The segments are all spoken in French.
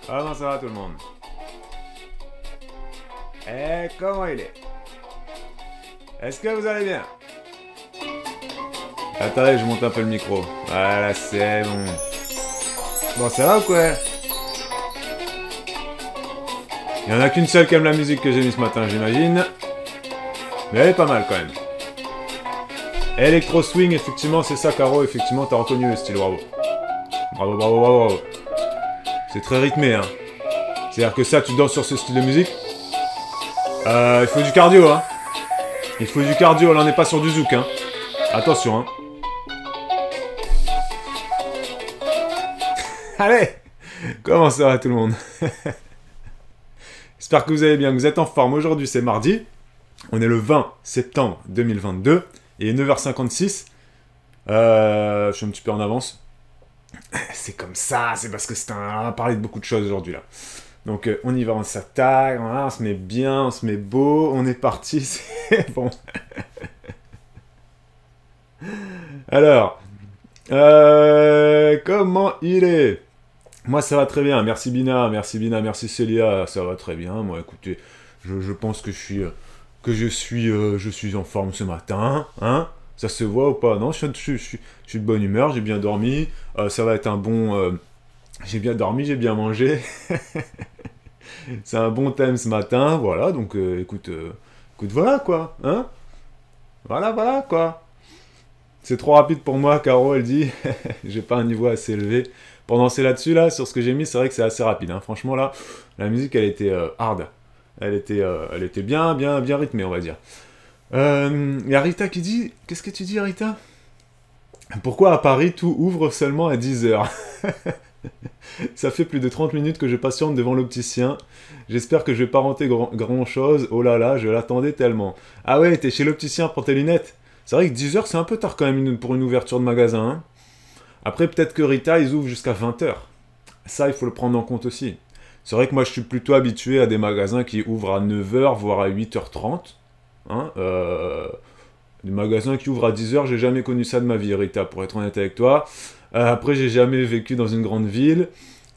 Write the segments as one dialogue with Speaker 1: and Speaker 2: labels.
Speaker 1: Comment ça va tout le monde? Et comment il est? Est-ce que vous allez bien? Attendez, je monte un peu le micro. Voilà, c'est bon. Bon, ça va ou quoi? Il y en a qu'une seule qui aime la musique que j'ai mis ce matin, j'imagine. Mais elle est pas mal quand même. Electro Swing, effectivement, c'est ça, Caro. Effectivement, t'as reconnu le style, bravo. Bravo, bravo, bravo, bravo. C'est très rythmé, hein. C'est-à-dire que ça, tu danses sur ce style de musique. Il faut du cardio, hein. Il faut du cardio, là on n'est pas sur du zouk, hein. Attention, hein. Allez! Comment ça va tout le monde? J'espère que vous allez bien, que vous êtes en forme. Aujourd'hui c'est mardi. On est le 20 septembre 2022. Et 9h56. Je suis un petit peu en avance. C'est comme ça, c'est parce que on va parler de beaucoup de choses aujourd'hui là. Donc on y va, on s'attaque, on se met bien, on se met beau, on est parti, c'est bon. Alors, comment il est? Moi ça va très bien, merci Bina, merci Célia, ça va très bien. Moi écoutez, je pense que je suis en forme ce matin, hein? Ça se voit ou pas? Non, je suis de bonne humeur, j'ai bien dormi, ça va être un bon... j'ai bien dormi, j'ai bien mangé. C'est un bon thème ce matin, voilà, donc écoute, voilà quoi, hein? Voilà quoi. C'est trop rapide pour moi, Caro, elle dit, j'ai pas un niveau assez élevé. Pour danser là-dessus, là, sur ce que j'ai mis, c'est vrai que c'est assez rapide, hein. Franchement là, la musique elle était hard. Elle était bien rythmée, on va dire. Il y a Rita qui dit, qu'est-ce que tu dis Rita? Pourquoi à Paris tout ouvre seulement à 10h? Ça fait plus de 30 minutes que je patiente devant l'opticien. J'espère que je vais pas renter grand chose. Oh là là, je l'attendais tellement. Ah ouais, t'es chez l'opticien pour tes lunettes. C'est vrai que 10h c'est un peu tard quand même pour une ouverture de magasin, hein. Après peut-être que Rita ils ouvrent jusqu'à 20h. Ça il faut le prendre en compte aussi. C'est vrai que moi je suis plutôt habitué à des magasins qui ouvrent à 9h voire à 8h30. Hein, des magasins qui ouvrent à 10h, j'ai jamais connu ça de ma vie, Rita, pour être honnête avec toi. Après, j'ai jamais vécu dans une grande ville,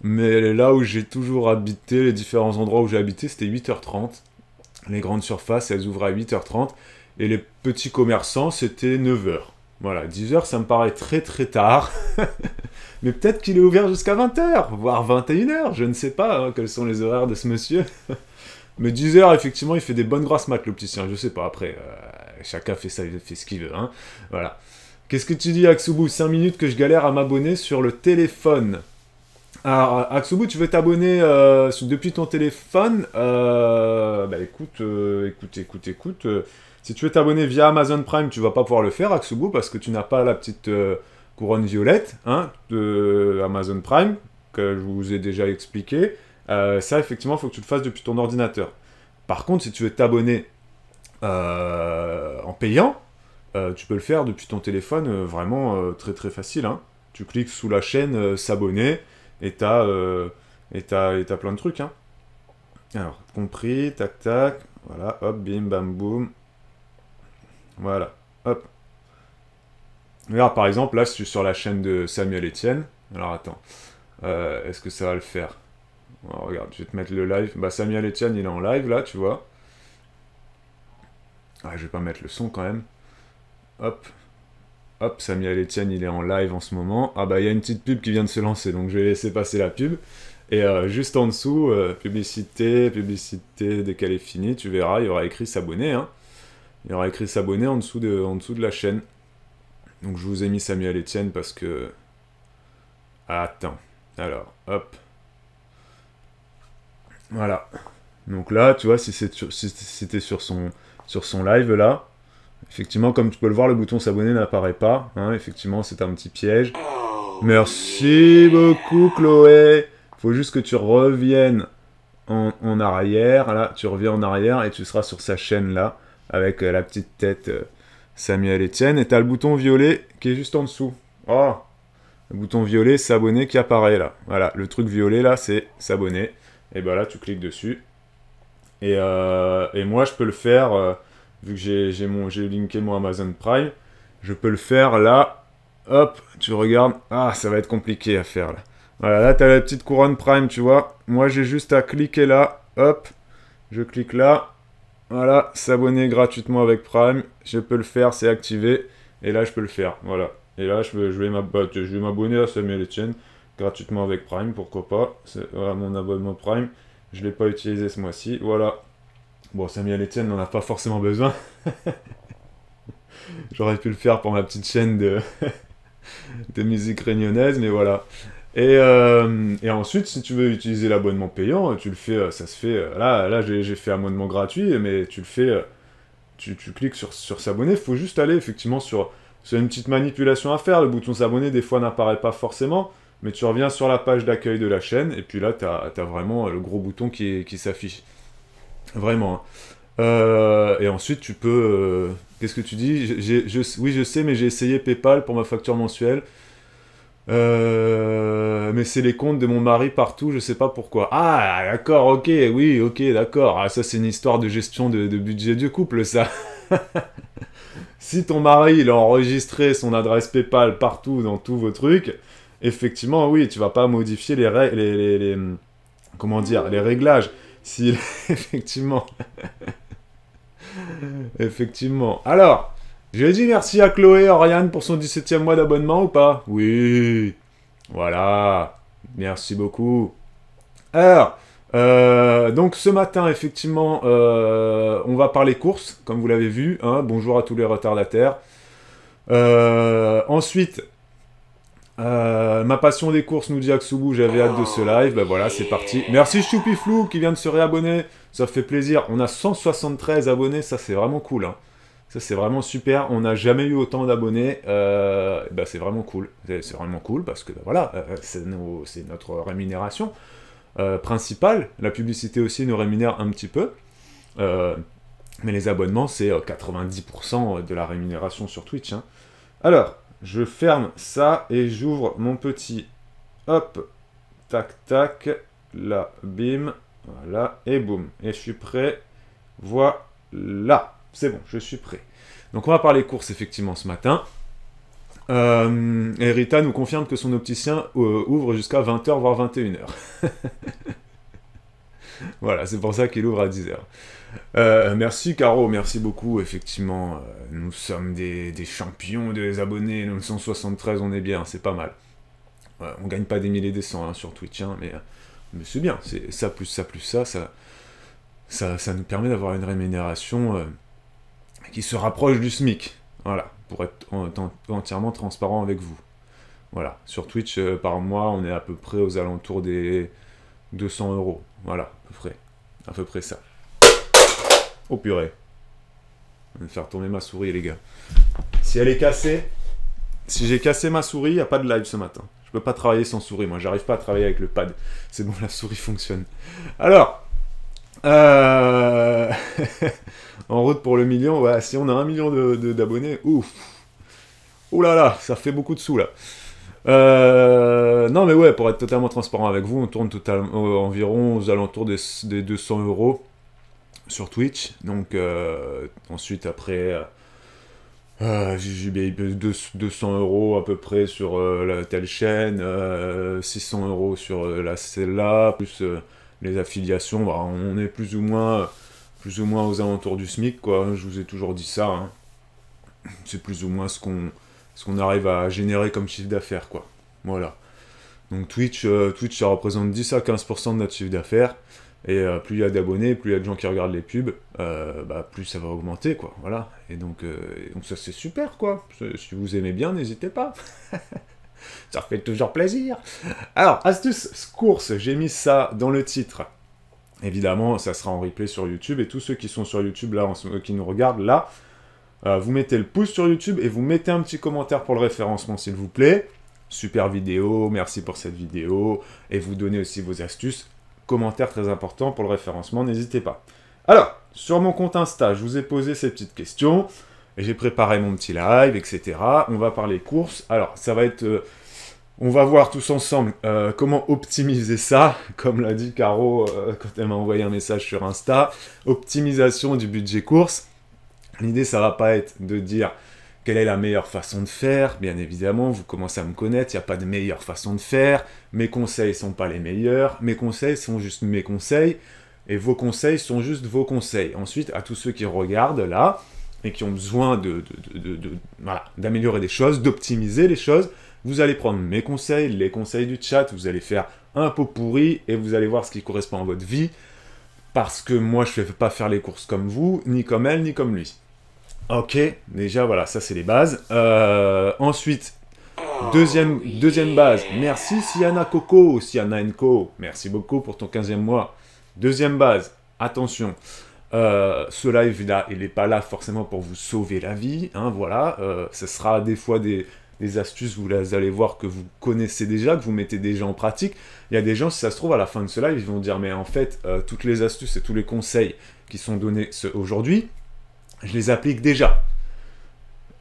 Speaker 1: mais là où j'ai toujours habité, les différents endroits où j'ai habité, c'était 8h30. Les grandes surfaces, elles ouvrent à 8h30, et les petits commerçants, c'était 9h. Voilà, 10h, ça me paraît très très tard. Mais peut-être qu'il est ouvert jusqu'à 20h, voire 21h, je ne sais pas hein, quels sont les horaires de ce monsieur. Mais 10h, effectivement, il fait des bonnes grasses maths, l'opticien, je sais pas, après, chacun fait ce qu'il veut, hein. Voilà. Qu'est-ce que tu dis, Aksubu? 5 minutes que je galère à m'abonner sur le téléphone. Alors, Aksubu, tu veux t'abonner depuis ton téléphone? Bah écoute, écoute. Si tu veux t'abonner via Amazon Prime, tu vas pas pouvoir le faire, Aksubu, parce que tu n'as pas la petite couronne violette, hein, de Amazon Prime, que je vous ai déjà expliqué. Ça, effectivement, il faut que tu le fasses depuis ton ordinateur. Par contre, si tu veux t'abonner en payant, tu peux le faire depuis ton téléphone, vraiment très très facile, hein. Tu cliques sous la chaîne s'abonner et t'as plein de trucs, hein. Alors, compris, tac tac, voilà, hop, bim bam boum. Voilà, hop. Regarde, par exemple, là, je suis sur la chaîne de Samuel Etienne. Alors, attends, est-ce que ça va le faire? Alors, regarde, je vais te mettre le live. Bah, Samuel Etienne, il est en live, là, tu vois. Ah, je vais pas mettre le son, quand même. Hop. Hop, Samuel Etienne, il est en live en ce moment. Ah bah, il y a une petite pub qui vient de se lancer, donc je vais laisser passer la pub. Et juste en dessous, publicité, dès qu'elle est finie, tu verras, il y aura écrit s'abonner, hein. Il y aura écrit s'abonner en dessous de la chaîne. Donc je vous ai mis Samuel Etienne parce que... Ah, attends. Alors, hop. Voilà. Donc là, tu vois, si c'était sur son live là, effectivement, comme tu peux le voir, le bouton s'abonner n'apparaît pas, hein. Effectivement, c'est un petit piège. Merci beaucoup, Chloé. Faut juste que tu reviennes en arrière. Là, tu reviens en arrière et tu seras sur sa chaîne là, avec la petite tête Samuel Etienne. Et t'as le bouton violet qui est juste en dessous. Oh, le bouton violet, s'abonner qui apparaît là. Voilà, le truc violet là, c'est s'abonner. Et ben là, tu cliques dessus. Et moi, je peux le faire, vu que j'ai linké mon Amazon Prime, je peux le faire là. Hop, tu regardes. Ah, ça va être compliqué à faire là. Voilà, là, tu as la petite couronne Prime, tu vois. Moi, j'ai juste à cliquer là. Hop, je clique là. Voilà, s'abonner gratuitement avec Prime. Je peux le faire, c'est activé. Et là, je peux le faire. Voilà. Et là, je vais m'abonner à Samuel Etienne gratuitement avec Prime, pourquoi pas. Voilà mon abonnement Prime. Je ne l'ai pas utilisé ce mois-ci. Voilà. Bon, Samuel Etienne n'en a pas forcément besoin. J'aurais pu le faire pour ma petite chaîne de musique réunionnaise, mais voilà. Et ensuite, si tu veux utiliser l'abonnement payant, tu le fais, ça se fait. Là j'ai fait abonnement gratuit, mais tu le fais. Tu cliques sur s'abonner. Il faut juste aller effectivement sur une petite manipulation à faire. Le bouton s'abonner, des fois, n'apparaît pas forcément, mais tu reviens sur la page d'accueil de la chaîne, et puis là, tu as vraiment le gros bouton qui s'affiche. Vraiment. Hein. Et ensuite, tu peux. Qu'est-ce que tu dis? Oui, je sais, mais j'ai essayé PayPal pour ma facture mensuelle. Mais c'est les comptes de mon mari partout, je sais pas pourquoi. Ah, d'accord, ok, oui, ok, d'accord. Ah, ça, c'est une histoire de gestion de budget du couple, ça. Si ton mari, il a enregistré son adresse PayPal partout dans tous vos trucs, effectivement, oui, tu vas pas modifier comment dire, les réglages. Si, effectivement. Effectivement. Alors, j'ai dit merci à Chloé et Oriane pour son 17e mois d'abonnement ou pas? Oui. Voilà. Merci beaucoup. Alors, donc ce matin, effectivement, on va parler courses, comme vous l'avez vu. Hein. Bonjour à tous les retardataires. Ensuite, ma passion des courses, nous dit Aksoubou, j'avais hâte de ce live. Ben voilà, c'est parti. Merci Choupiflou qui vient de se réabonner. Ça fait plaisir. On a 173 abonnés, ça c'est vraiment cool. Hein. Ça c'est vraiment super. On n'a jamais eu autant d'abonnés. Ben, c'est vraiment cool. C'est vraiment cool parce que ben, voilà, c'est notre rémunération principale. La publicité aussi nous rémunère un petit peu. Mais les abonnements, c'est 90% de la rémunération sur Twitch. Hein. Alors, je ferme ça et j'ouvre mon petit... Hop, tac, tac, là, bim, voilà, et boum. Et je suis prêt. Voilà, c'est bon, je suis prêt. Donc on va parler courses, effectivement, ce matin. Et Rita nous confirme que son opticien ouvre jusqu'à 20h, voire 21h. Voilà, c'est pour ça qu'il ouvre à 10h. Merci Caro, merci beaucoup, effectivement, nous sommes des champions des abonnés, nous 173, on est bien, c'est pas mal. On gagne pas des milliers et des cents hein, sur Twitch, hein, mais c'est bien, c'est ça plus ça plus ça nous permet d'avoir une rémunération qui se rapproche du SMIC, voilà, pour être entièrement transparent avec vous. Voilà, sur Twitch, par mois, on est à peu près aux alentours des 200 €, voilà, à peu près ça. Oh purée. Je vais faire tourner ma souris, les gars. Si elle est cassée, si j'ai cassé ma souris, il n'y a pas de live ce matin. Je peux pas travailler sans souris, moi. J'arrive pas à travailler avec le pad. C'est bon, la souris fonctionne. Alors, en route pour le million. Ouais, si on a 1 million d'abonnés, ouf. Oh là là, ça fait beaucoup de sous, là. Non, mais ouais, pour être totalement transparent avec vous, on tourne environ aux alentours des 200 € sur Twitch, donc ensuite après j'ai 200 € à peu près sur la telle chaîne, 600 € sur celle-là, plus les affiliations, bah, on est plus ou moins aux alentours du SMIC, quoi, je vous ai toujours dit ça, hein. C'est plus ou moins ce qu'on arrive à générer comme chiffre d'affaires, quoi, voilà. Donc Twitch, ça représente 10 à 15% de notre chiffre d'affaires. Et plus il y a d'abonnés, plus il y a de gens qui regardent les pubs, bah, plus ça va augmenter, quoi, voilà. Et donc ça c'est super, quoi. Si vous aimez bien, n'hésitez pas. Ça fait toujours plaisir. Alors, astuce course, j'ai mis ça dans le titre. Évidemment, ça sera en replay sur YouTube, et tous ceux qui sont sur YouTube, là, qui nous regardent, là, vous mettez le pouce sur YouTube, et vous mettez un petit commentaire pour le référencement, s'il vous plaît. Super vidéo, merci pour cette vidéo, et vous donnez aussi vos astuces. Commentaire très important pour le référencement, n'hésitez pas. Alors, sur mon compte Insta, je vous ai posé ces petites questions, et j'ai préparé mon petit live, etc. On va parler courses. Alors, ça va être... on va voir tous ensemble comment optimiser ça, comme l'a dit Caro quand elle m'a envoyé un message sur Insta. Optimisation du budget course. L'idée, ça va pas être de dire Quelle est la meilleure façon de faire? Bien évidemment, vous commencez à me connaître, il n'y a pas de meilleure façon de faire. Mes conseils ne sont pas les meilleurs. Mes conseils sont juste mes conseils. Et vos conseils sont juste vos conseils. Ensuite, à tous ceux qui regardent là, et qui ont besoin voilà, d'améliorer des choses, d'optimiser les choses, vous allez prendre mes conseils, les conseils du chat, vous allez faire un pot pourri, et vous allez voir ce qui correspond à votre vie, parce que moi, je ne fais pas faire les courses comme vous, ni comme elle, ni comme lui. Ok, déjà, voilà, ça c'est les bases. Ensuite, deuxième base. Merci Siana Coco, Siana Enco. Merci beaucoup pour ton 15e mois. Deuxième base, attention. Ce live là, il n'est pas là forcément pour vous sauver la vie. Hein, voilà, ce sera des fois des astuces, vous allez voir que vous connaissez déjà, que vous mettez déjà en pratique. Il y a des gens, si ça se trouve, à la fin de ce live, ils vont dire, mais en fait, toutes les astuces et tous les conseils qui sont donnés aujourd'hui, je les applique déjà.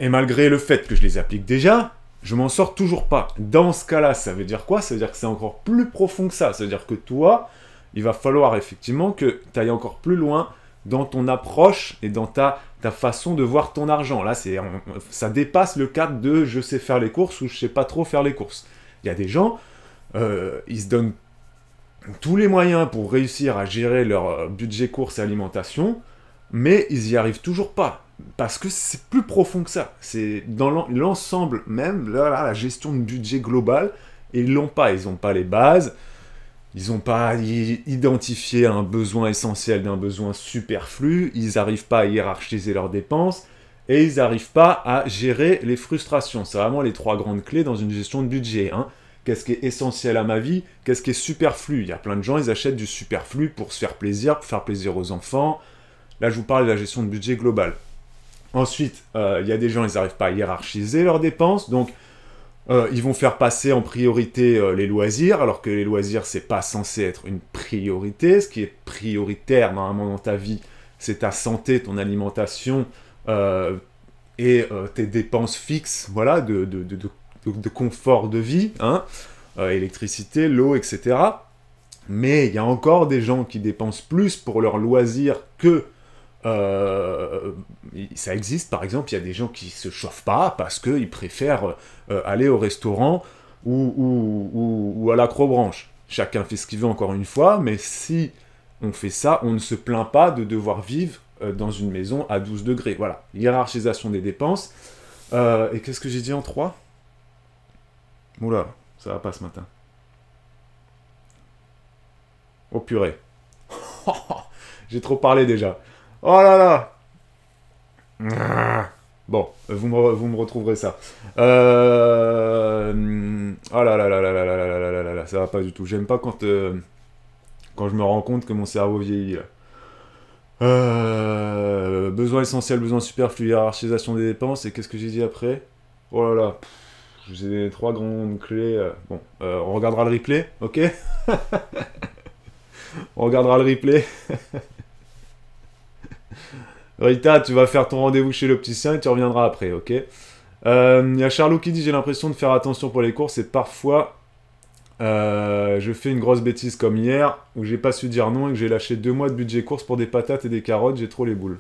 Speaker 1: Et malgré le fait que je les applique déjà, je m'en sors toujours pas. Dans ce cas-là, ça veut dire quoi? Ça veut dire que c'est encore plus profond que ça. Ça veut dire que toi, il va falloir effectivement que tu ailles encore plus loin dans ton approche et dans ta façon de voir ton argent. Là, ça dépasse le cadre de je sais faire les courses ou je sais pas trop faire les courses. Il y a des gens, ils se donnent tous les moyens pour réussir à gérer leur budget courses et alimentation, mais ils y arrivent toujours pas. Parce que c'est plus profond que ça. C'est dans l'ensemble même, là, la gestion de budget global, et ils l'ont pas. Ils n'ont pas les bases. Ils n'ont pas identifié un besoin essentiel d'un besoin superflu. Ils n'arrivent pas à hiérarchiser leurs dépenses. Et ils n'arrivent pas à gérer les frustrations. C'est vraiment les 3 grandes clés dans une gestion de budget. Hein. Qu'est-ce qui est essentiel à ma vie? Qu'est-ce qui est superflu? Il y a plein de gens, ils achètent du superflu pour se faire plaisir aux enfants. Là, je vous parle de la gestion de budget global. Ensuite, il y a des gens, ils n'arrivent pas à hiérarchiser leurs dépenses, donc ils vont faire passer en priorité les loisirs, alors que les loisirs, c'est pas censé être une priorité. Ce qui est prioritaire normalement dans ta vie, c'est ta santé, ton alimentation et tes dépenses fixes, voilà, de confort de vie, hein, électricité, l'eau, etc. Mais il y a encore des gens qui dépensent plus pour leurs loisirs que ça existe, par exemple, il y a des gens qui se chauffent pas parce qu'ils préfèrent aller au restaurant ou à l'acrobranche. Chacun fait ce qu'il veut encore une fois, mais si on fait ça, on ne se plaint pas de devoir vivre dans une maison à 12 degrés. Voilà, hiérarchisation des dépenses. Et qu'est-ce que j'ai dit en 3? Oula, ça va pas ce matin. Oh purée. J'ai trop parlé déjà. Oh là là. Bon, vous me retrouverez ça. Oh là là là là là là là là là là là, ça va pas du tout. J'aime pas quand je me rends compte que mon cerveau vieillit. Besoin essentiel, besoin superflu, hiérarchisation des dépenses. Et qu'est-ce que j'ai dit après? Oh là là. Je vous ai donné 3 grandes clés. Bon, on regardera le replay, ok? On regardera le replay. Rita, tu vas faire ton rendez-vous chez l'opticien et tu reviendras après, ok? Il y a Charlot qui dit « J'ai l'impression de faire attention pour les courses et parfois je fais une grosse bêtise comme hier où j'ai pas su dire non et que j'ai lâché 2 mois de budget course pour des patates et des carottes, j'ai trop les boules. »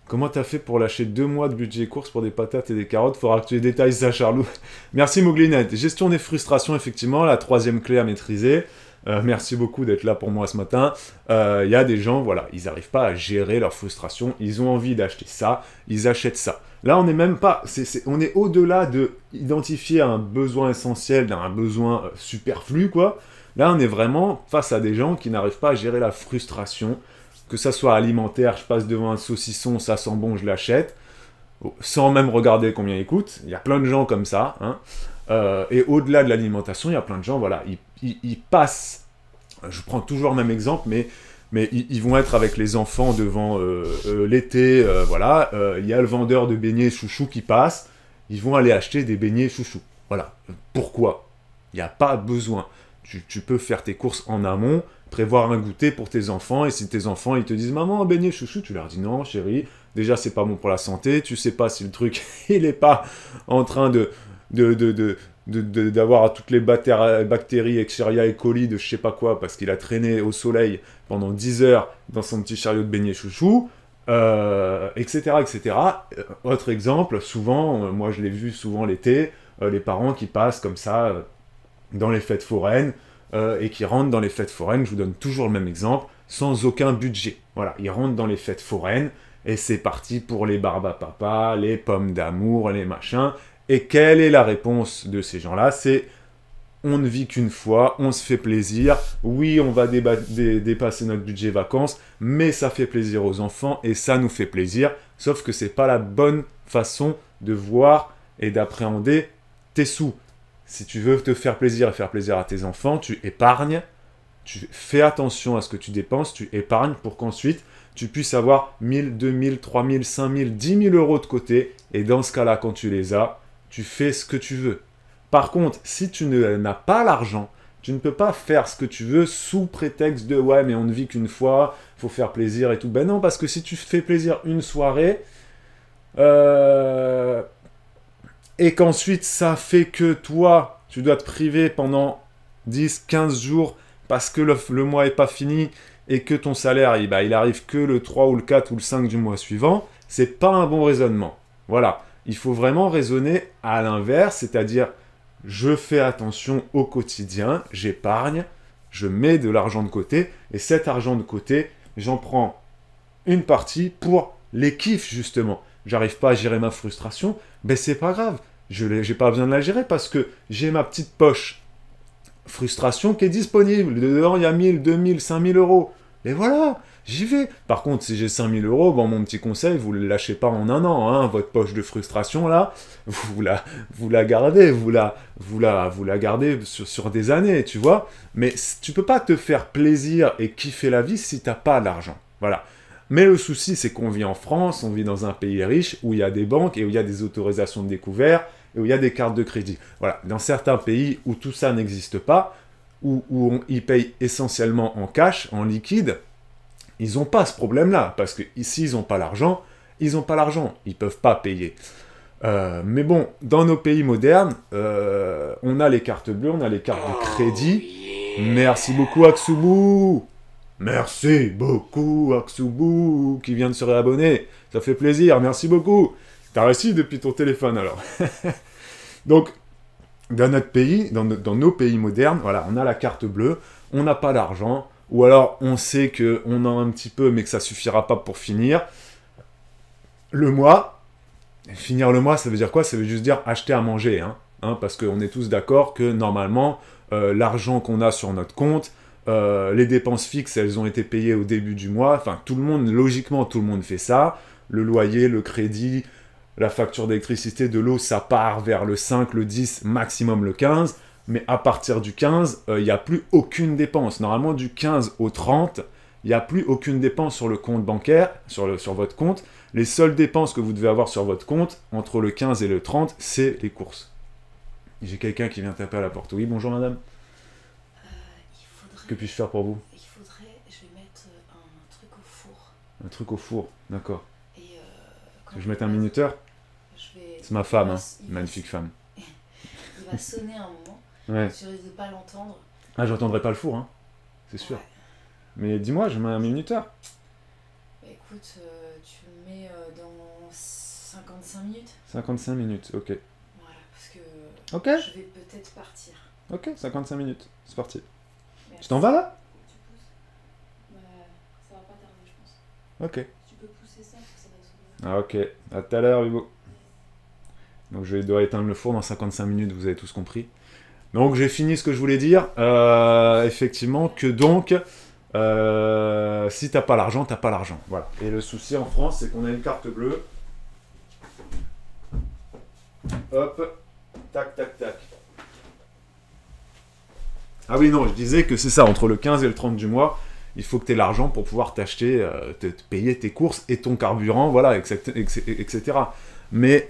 Speaker 1: Comment t'as fait pour lâcher 2 mois de budget course pour des patates et des carottes? Faudra que tu détailles ça, Charlot. Merci Mouglinette. Gestion des frustrations, effectivement, la 3e clé à maîtriser. Merci beaucoup d'être là pour moi ce matin. Il y a des gens, voilà, ils n'arrivent pas à gérer leur frustration. Ils ont envie d'acheter ça, ils achètent ça. Là, on n'est même pas... on est au-delà de identifier un besoin essentiel d'un besoin superflu, quoi. Là, on est vraiment face à des gens qui n'arrivent pas à gérer la frustration. Que ça soit alimentaire, je passe devant un saucisson, ça sent bon, je l'achète. Sans même regarder combien il coûte. Il y a plein de gens comme ça, hein. Et au-delà de l'alimentation, il y a plein de gens, voilà, ils passent, je prends toujours le même exemple, mais ils vont être avec les enfants devant l'été, voilà, il y a le vendeur de beignets chouchou qui passe, ils vont aller acheter des beignets chouchou, voilà. Pourquoi? Il n'y a pas besoin. Tu peux faire tes courses en amont, prévoir un goûter pour tes enfants, et si tes enfants ils te disent « Maman, beignet chouchou », tu leur dis « Non, chérie, déjà c'est pas bon pour la santé, tu sais pas si le truc, il est pas en train d'avoir toutes les bactéries, Escherichia et coli, de je sais pas quoi, parce qu'il a traîné au soleil pendant 10 heures dans son petit chariot de beignet chouchou, etc., etc. Autre exemple, souvent, moi je l'ai vu souvent l'été, les parents qui passent comme ça dans les fêtes foraines et qui rentrent dans les fêtes foraines, je vous donne toujours le même exemple, sans aucun budget. Voilà, ils rentrent dans les fêtes foraines et c'est parti pour les barbes à papa, les pommes d'amour, les machins. Et quelle est la réponse de ces gens-là? C'est on ne vit qu'une fois, on se fait plaisir, oui, on va dépasser notre budget vacances, mais ça fait plaisir aux enfants et ça nous fait plaisir, sauf que c'est pas la bonne façon de voir et d'appréhender tes sous. Si tu veux te faire plaisir et faire plaisir à tes enfants, tu épargnes, tu fais attention à ce que tu dépenses, tu épargnes pour qu'ensuite tu puisses avoir 1000, 2000, 3000, 5000, 10 000 euros de côté, et dans ce cas-là, quand tu les as, tu fais ce que tu veux. Par contre, si tu n'as pas l'argent, tu ne peux pas faire ce que tu veux sous prétexte de « ouais, mais on ne vit qu'une fois, il faut faire plaisir et tout ». Ben non, parce que si tu fais plaisir une soirée, et qu'ensuite ça fait que toi, tu dois te priver pendant 10, 15 jours parce que le mois n'est pas fini et que ton salaire, il arrive que le 3 ou le 4 ou le 5 du mois suivant, c'est pas un bon raisonnement. Voilà, il faut vraiment raisonner à l'inverse, c'est-à-dire je fais attention au quotidien, j'épargne, je mets de l'argent de côté, et cet argent de côté, j'en prends une partie pour les kiffs, justement. J'arrive pas à gérer ma frustration, ben c'est pas grave, j'ai pas besoin de la gérer parce que j'ai ma petite poche frustration qui est disponible. Dedans, il y a 1000, 2000, 5000 euros. Et voilà, j'y vais. Par contre, si j'ai 5000 euros, bon, mon petit conseil, vous ne le lâchez pas en un an, hein, votre poche de frustration, là, vous la gardez, vous la gardez sur des années, tu vois. Mais tu peux pas te faire plaisir et kiffer la vie si t'as pas l'argent. Voilà. Mais le souci, c'est qu'on vit en France, on vit dans un pays riche, où il y a des banques et où il y a des autorisations de découvert, et où il y a des cartes de crédit. Voilà. Dans certains pays où tout ça n'existe pas, où ils payent essentiellement en cash, en liquide, ils n'ont pas ce problème-là, parce que ici, ils n'ont pas l'argent, ils n'ont pas l'argent, ils ne peuvent pas payer. Mais bon, dans nos pays modernes, on a les cartes bleues, on a les cartes de crédit. Merci beaucoup, Aksubu. Merci beaucoup, Aksubu, qui vient de se réabonner. Ça fait plaisir, merci beaucoup. T'as réussi depuis ton téléphone, alors. Donc, dans notre pays, dans nos pays modernes, voilà, on a la carte bleue, on n'a pas d'argent, ou alors on sait qu'on en a un petit peu, mais que ça suffira pas pour finir le mois. Finir le mois, ça veut dire quoi? Ça veut juste dire acheter à manger, hein, parce qu'on est tous d'accord que normalement, l'argent qu'on a sur notre compte, les dépenses fixes, elles ont été payées au début du mois. Enfin, tout le monde, logiquement, tout le monde fait ça. Le loyer, le crédit, la facture d'électricité, de l'eau, ça part vers le 5, le 10, maximum le 15. Mais à partir du 15, il n'y a plus aucune dépense. Normalement, du 15 au 30, il n'y a plus aucune dépense sur le compte bancaire, sur votre compte. Les seules dépenses que vous devez avoir sur votre compte, entre le 15 et le 30, c'est les courses. J'ai quelqu'un qui vient taper à la porte. Oui, bonjour madame. Que puis-je faire pour vous?
Speaker 2: Je vais mettre un truc au four.
Speaker 1: Un truc au four, d'accord.
Speaker 2: Et
Speaker 1: je vais mettre un minuteur? C'est ma femme, hein, magnifique femme.
Speaker 2: Il va sonner un moment.
Speaker 1: Ouais.
Speaker 2: Je risque de pas l'entendre.
Speaker 1: Ah, j'entendrai pas le four, hein, c'est sûr. Ouais. Mais dis-moi, je mets un minuteur.
Speaker 2: Bah, écoute, tu le mets dans 55 minutes.
Speaker 1: 55 minutes, ok.
Speaker 2: Voilà, parce que je vais peut-être partir.
Speaker 1: Ok, 55 minutes, c'est parti.
Speaker 2: Merci.
Speaker 1: Tu t'en vas là?
Speaker 2: Tu pousses? Bah, ça va pas tarder, je pense.
Speaker 1: Ok.
Speaker 2: Tu peux pousser ça pour que ça va s'ouvrir.
Speaker 1: Ah ok, à tout à l'heure Hugo. Donc je dois éteindre le four dans 55 minutes, vous avez tous compris. Donc j'ai fini ce que je voulais dire. Effectivement, que donc, si t'as pas l'argent, t'as pas l'argent. Voilà. Et le souci en France, c'est qu'on a une carte bleue. Hop, tac, tac, tac. Ah oui, non, je disais que c'est ça, entre le 15 et le 30 du mois, il faut que tu aies l'argent pour pouvoir t'acheter, te payer tes courses et ton carburant, voilà, etc. Mais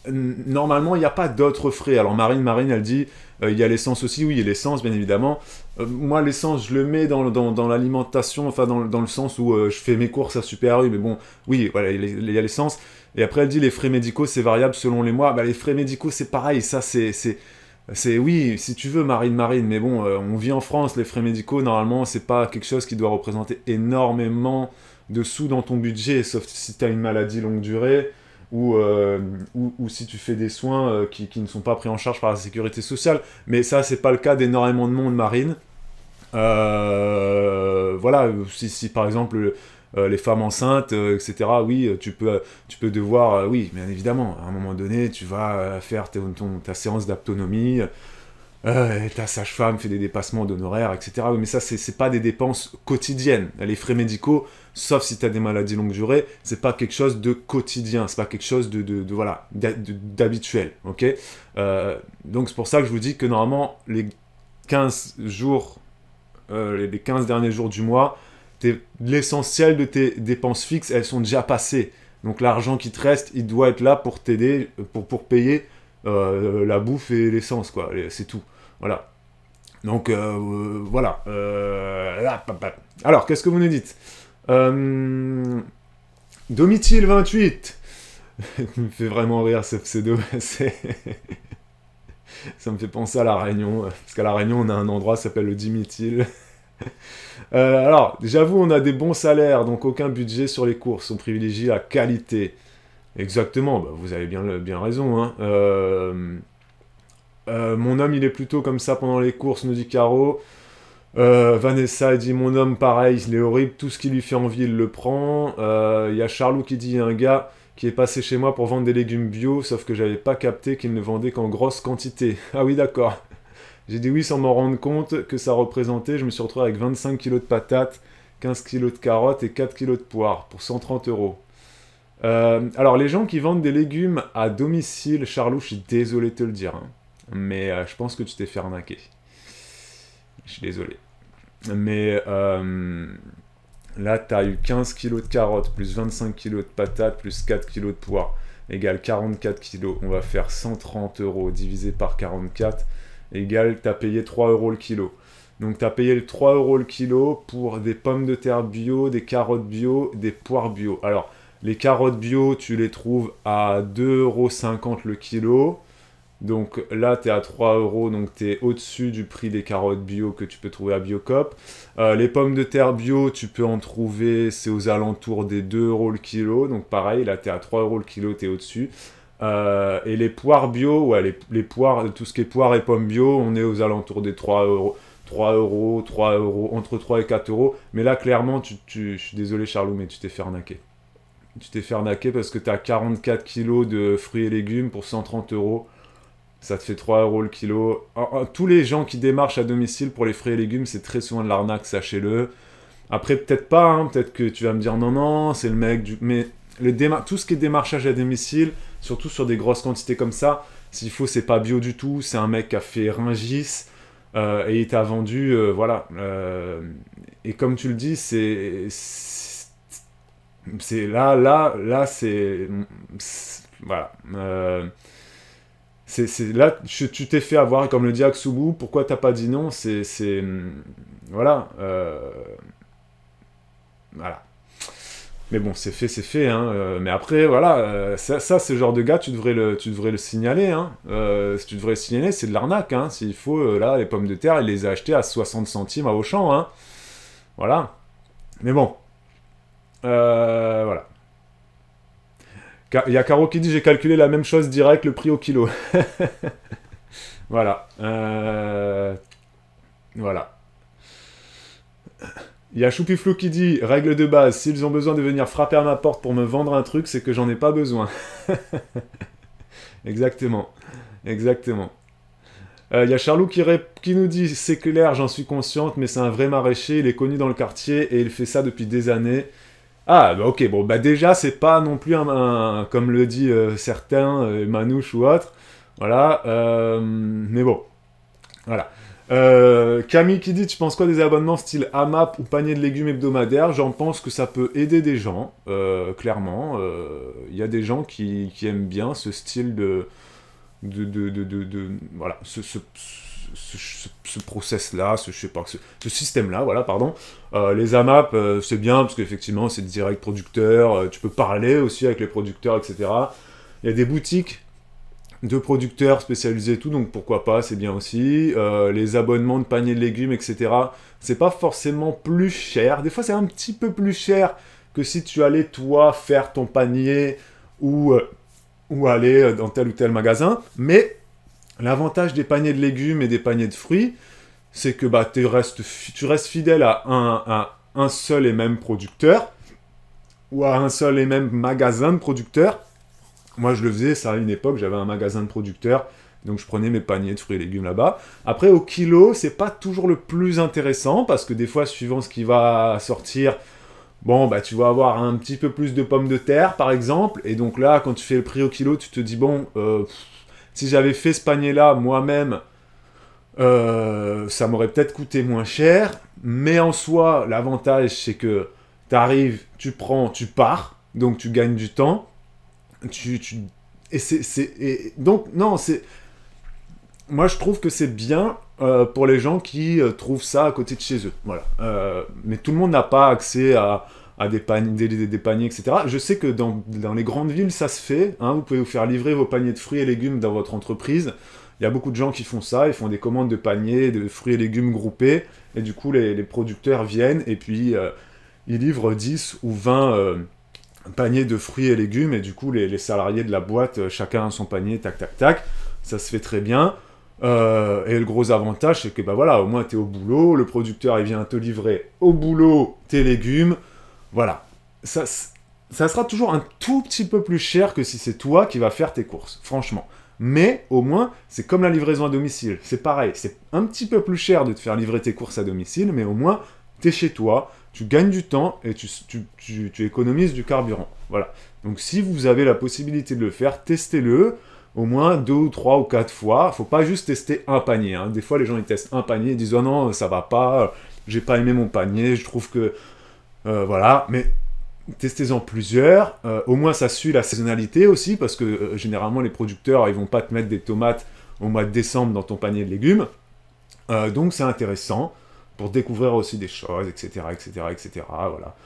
Speaker 1: normalement, il n'y a pas d'autres frais. Alors Marine, elle dit, il y a l'essence aussi, oui, il y a l'essence, bien évidemment. Moi, l'essence, je le mets dans l'alimentation, enfin dans le sens où je fais mes courses à Super U, mais bon, oui, voilà, il y a l'essence. Et après, elle dit, les frais médicaux, c'est variable selon les mois. Bah, les frais médicaux, c'est pareil, ça, c'est C'est oui, si tu veux, marine, mais bon, on vit en France, les frais médicaux, normalement, c'est pas quelque chose qui doit représenter énormément de sous dans ton budget, sauf si tu as une maladie longue durée ou si tu fais des soins qui ne sont pas pris en charge par la sécurité sociale. Mais ça, c'est pas le cas d'énormément de monde marine. Voilà, si par exemple les femmes enceintes, etc., oui, tu peux devoir, oui, bien évidemment, à un moment donné, tu vas faire ta séance d'autonomie, ta sage-femme fait des dépassements d'honoraires, etc. Oui, mais ça, c'est pas des dépenses quotidiennes. Les frais médicaux, sauf si tu as des maladies longue durée, c'est pas quelque chose de quotidien, c'est pas quelque chose voilà, d'habituel, ok. Donc c'est pour ça que je vous dis que normalement, les 15 jours, les 15 derniers jours du mois, l'essentiel de tes dépenses fixes, elles sont déjà passées. Donc l'argent qui te reste, il doit être là pour t'aider, pour payer la bouffe et l'essence, quoi. C'est tout. Voilà. Donc, voilà. Alors, qu'est-ce que vous nous dites Domitil 28. Ça me fait vraiment rire, ce pseudo. Ça me fait penser à La Réunion. Parce qu'à La Réunion, on a un endroit qui s'appelle le Dimitil. Alors, j'avoue, on a des bons salaires, donc aucun budget sur les courses. On privilégie la qualité. Exactement, bah, vous avez bien raison. Hein. Mon homme, il est plutôt comme ça pendant les courses, nous dit Caro. Vanessa, elle dit, mon homme, pareil, il est horrible, tout ce qui lui fait envie, il le prend. Il y a Charlot qui dit, il y a un gars qui est passé chez moi pour vendre des légumes bio, sauf que j'avais pas capté qu'il ne vendait qu'en grosse quantité. Ah oui, d'accord. J'ai dit oui sans m'en rendre compte que ça représentait, je me suis retrouvé avec 25 kilos de patates, 15 kilos de carottes et 4 kilos de poires pour 130 euros. Alors les gens qui vendent des légumes à domicile, Charlot, je suis désolé de te le dire, hein, mais je pense que tu t'es fait arnaquer. Je suis désolé. Mais là, tu as eu 15 kilos de carottes, plus 25 kilos de patates, plus 4 kilos de poires, égale 44 kilos. On va faire 130 euros divisé par 44, égale, tu as payé 3 euros le kilo. Donc tu as payé le 3 euros le kilo pour des pommes de terre bio, des carottes bio, des poires bio. Alors, les carottes bio, tu les trouves à 2,50 € le kilo. Donc là, tu es à 3 euros, donc tu es au-dessus du prix des carottes bio que tu peux trouver à Biocop. Les pommes de terre bio, tu peux en trouver, c'est aux alentours des 2 euros le kilo. Donc pareil, là, tu es à 3 euros le kilo, tu es au-dessus. Et les poires bio, ouais, les poires, tout ce qui est poires et pommes bio, on est aux alentours des 3 euros. 3 euros, entre 3 et 4 euros. Mais là, clairement, je suis désolé, Charlot, mais tu t'es fait arnaquer. Tu t'es fait arnaquer parce que tu as 44 kilos de fruits et légumes pour 130 euros. Ça te fait 3 euros le kilo. Tous les gens qui démarchent à domicile pour les fruits et légumes, c'est très souvent de l'arnaque, sachez-le. Après, peut-être pas, hein, peut-être que tu vas me dire non, c'est le mec du... Mais tout ce qui est démarchage à domicile, surtout sur des grosses quantités comme ça, s'il faut, c'est pas bio du tout, c'est un mec qui a fait Rungis, et il t'a vendu, voilà. Et comme tu le dis, c'est là, c'est... Voilà. Là, tu t'es fait avoir, comme le dit Aksubu, pourquoi t'as pas dit non, voilà. Voilà. Mais bon, c'est fait, hein. Mais après, voilà, ça c'est le genre de gars, tu devrais le signaler, hein. Si tu devrais le signaler, c'est de l'arnaque, hein. S'il faut, là, les pommes de terre, il les a achetées à 60 centimes à Auchan, hein. Voilà. Mais bon. Voilà. Il y a Caro qui dit, j'ai calculé la même chose direct, le prix au kilo. Voilà. Voilà. Il y a Choupiflou qui dit, règle de base, s'ils ont besoin de venir frapper à ma porte pour me vendre un truc, c'est que j'en ai pas besoin. Exactement. Exactement. Il y a Charlot qui nous dit, c'est clair, j'en suis consciente, mais c'est un vrai maraîcher, il est connu dans le quartier et il fait ça depuis des années. Ah, bah ok, bon, bah déjà, c'est pas non plus comme le dit certains, Manouche ou autre. Voilà, mais bon. Voilà. Camille qui dit, tu penses quoi des abonnements style AMAP ou panier de légumes hebdomadaires? J'en pense que ça peut aider des gens, clairement. Il y a des gens qui aiment bien ce style voilà, ce process-là, je sais pas, ce système-là, voilà, pardon. Les AMAP, c'est bien, parce qu'effectivement, c'est direct producteur, tu peux parler aussi avec les producteurs, etc. Il y a des boutiques de producteurs spécialisés et tout, donc pourquoi pas, c'est bien aussi. Les abonnements de paniers de légumes, etc. C'est pas forcément plus cher. Des fois, c'est un petit peu plus cher que si tu allais, toi, faire ton panier ou aller dans tel ou tel magasin. Mais l'avantage des paniers de légumes et des paniers de fruits, c'est que bah, tu restes fidèle à un seul et même producteur ou à un seul et même magasin de producteurs. Moi, je le faisais, ça à une époque, j'avais un magasin de producteurs, donc je prenais mes paniers de fruits et légumes là-bas. Après, au kilo, c'est pas toujours le plus intéressant, parce que des fois, suivant ce qui va sortir, bon, bah, tu vas avoir un petit peu plus de pommes de terre, par exemple, et donc là, quand tu fais le prix au kilo, tu te dis, bon, si j'avais fait ce panier-là moi-même, ça m'aurait peut-être coûté moins cher, mais en soi, l'avantage, c'est que tu arrives, tu prends, tu pars, donc tu gagnes du temps. Donc, non, c'est... Moi, je trouve que c'est bien pour les gens qui trouvent ça à côté de chez eux. Voilà. Mais tout le monde n'a pas accès à des paniers, des paniers, etc. Je sais que dans les grandes villes, ça se fait. Hein, vous pouvez vous faire livrer vos paniers de fruits et légumes dans votre entreprise. Il y a beaucoup de gens qui font ça. Ils font des commandes de paniers, de fruits et légumes groupés. Et du coup, les producteurs viennent et puis ils livrent 10 ou 20... panier de fruits et légumes, et du coup les salariés de la boîte, chacun a son panier, tac tac tac, ça se fait très bien. Et le gros avantage, c'est que bah voilà, au moins t'es au boulot, le producteur il vient te livrer au boulot tes légumes, voilà. Ça sera toujours un tout petit peu plus cher que si c'est toi qui vas faire tes courses, franchement. Mais au moins, c'est comme la livraison à domicile, c'est pareil, c'est un petit peu plus cher de te faire livrer tes courses à domicile, mais au moins t'es chez toi, tu gagnes du temps et tu économises du carburant. Voilà. Donc si vous avez la possibilité de le faire, testez-le au moins 2 ou 3 ou 4 fois. Faut pas juste tester un panier. Hein. Des fois, les gens ils testent un panier, ils disent « Oh non, ça va pas, j'ai pas aimé mon panier, je trouve que... voilà. » Mais testez-en plusieurs. Au moins, ça suit la saisonnalité aussi, parce que généralement, les producteurs, ils vont pas te mettre des tomates au mois de décembre dans ton panier de légumes. Donc c'est intéressant pour découvrir aussi des choses, etc., etc., etc., voilà.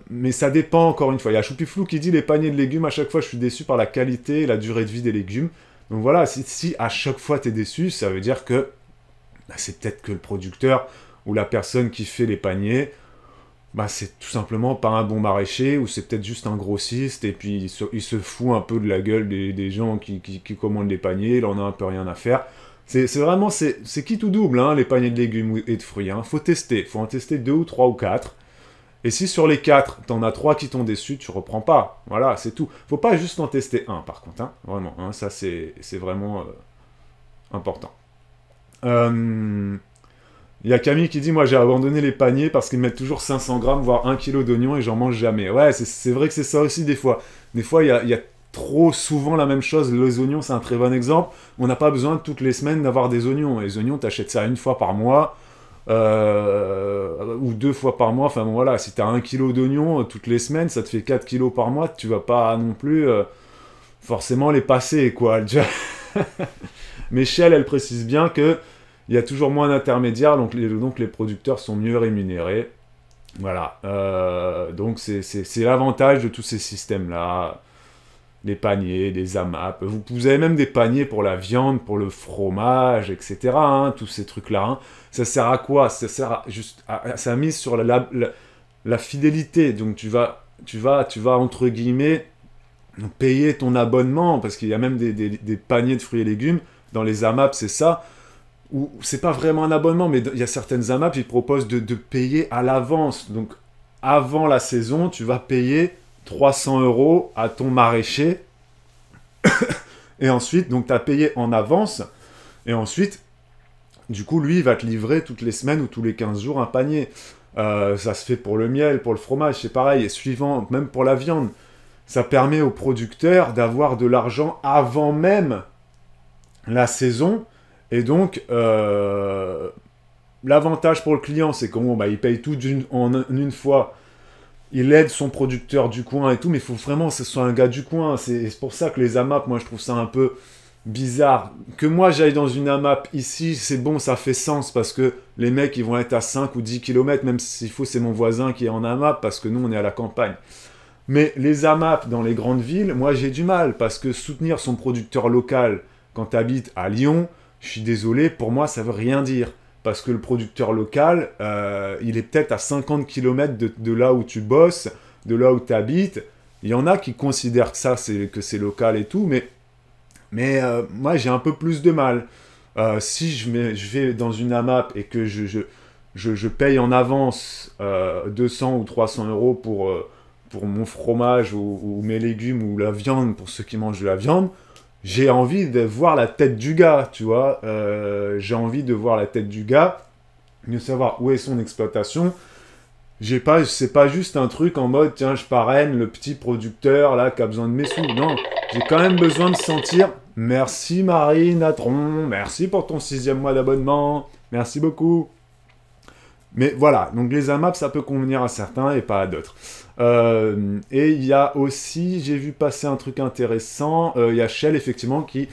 Speaker 1: Mais ça dépend, encore une fois. Il y a Choupiflou qui dit « Les paniers de légumes, à chaque fois, je suis déçu par la qualité et la durée de vie des légumes. » Donc voilà, si à chaque fois, tu es déçu, ça veut dire que bah, c'est peut-être que le producteur ou la personne qui fait les paniers, bah, c'est tout simplement pas un bon maraîcher, ou c'est peut-être juste un grossiste, et puis il se fout un peu de la gueule des gens qui commandent les paniers, il en a un peu rien à faire. C'est vraiment, c'est qui tout double, hein, les paniers de légumes et de fruits. Hein. Faut tester, faut en tester 2 ou 3 ou 4. Et si sur les 4, t'en as 3 qui t'ont déçu, tu reprends pas. Voilà, c'est tout. Faut pas juste en tester un, par contre. Hein. Vraiment, hein, ça c'est vraiment important. Il y a Camille qui dit « Moi j'ai abandonné les paniers parce qu'ils mettent toujours 500 grammes, voire 1 kg d'oignons et j'en mange jamais. » Ouais, c'est vrai que c'est ça aussi des fois. Des fois, il y a trop souvent la même chose. Les oignons, c'est un très bon exemple. On n'a pas besoin de toutes les semaines d'avoir des oignons. Les oignons, t'achètes ça 1 fois par mois, ou 2 fois par mois. Enfin bon, voilà, si t'as 1 kg d'oignons toutes les semaines, ça te fait 4 kilos par mois. Tu vas pas non plus forcément les passer, quoi. Michel, elle précise bien que il y a toujours moins d'intermédiaires, donc les producteurs sont mieux rémunérés. Voilà. Donc c'est l'avantage de tous ces systèmes-là. Les paniers, des AMAP. Vous avez même des paniers pour la viande, pour le fromage, etc. Hein, tous ces trucs-là. Hein. Ça sert à quoi? Ça sert ça mise sur la fidélité. Donc tu vas entre guillemets payer ton abonnement, parce qu'il y a même des paniers de fruits et légumes. Dans les AMAP, c'est ça. Ou c'est pas vraiment un abonnement, mais il y a certaines AMAP qui proposent de payer à l'avance. Donc avant la saison, tu vas payer 300 € à ton maraîcher, et ensuite, donc tu as payé en avance, et ensuite, du coup, lui, il va te livrer toutes les semaines ou tous les 15 jours un panier. Ça se fait pour le miel, pour le fromage, c'est pareil, et suivant, même pour la viande. Ça permet aux producteurs d'avoir de l'argent avant même la saison, et donc, l'avantage pour le client, c'est qu'il paye tout en une fois. Il aide son producteur du coin et tout, mais il faut vraiment que ce soit un gars du coin. C'est pour ça que les AMAP, moi, je trouve ça un peu bizarre. Que moi, j'aille dans une AMAP ici, c'est bon, ça fait sens, parce que les mecs, ils vont être à 5 ou 10 km, même s'il faut, c'est mon voisin qui est en AMAP, parce que nous, on est à la campagne. Mais les AMAP dans les grandes villes, moi j'ai du mal, parce que soutenir son producteur local quand tu habites à Lyon, je suis désolé, pour moi ça veut rien dire. Parce que le producteur local, il est peut-être à 50 km de là où tu bosses, de là où tu habites. Il y en a qui considèrent que ça, que c'est local et tout, mais moi j'ai un peu plus de mal. Si je vais dans une AMAP et que je paye en avance 200 ou 300 euros pour mon fromage ou mes légumes ou la viande, pour ceux qui mangent de la viande, j'ai envie de voir la tête du gars, tu vois. J'ai envie de voir la tête du gars, de savoir où est son exploitation. C'est pas juste un truc en mode, tiens, je parraine le petit producteur là qui a besoin de mes sous. Non, j'ai quand même besoin de sentir, merci Marie Natron, merci pour ton 6e mois d'abonnement, merci beaucoup. Mais voilà, donc les AMAP, ça peut convenir à certains et pas à d'autres. Et il y a aussi, j'ai vu passer un truc intéressant, il y a Shell effectivement qui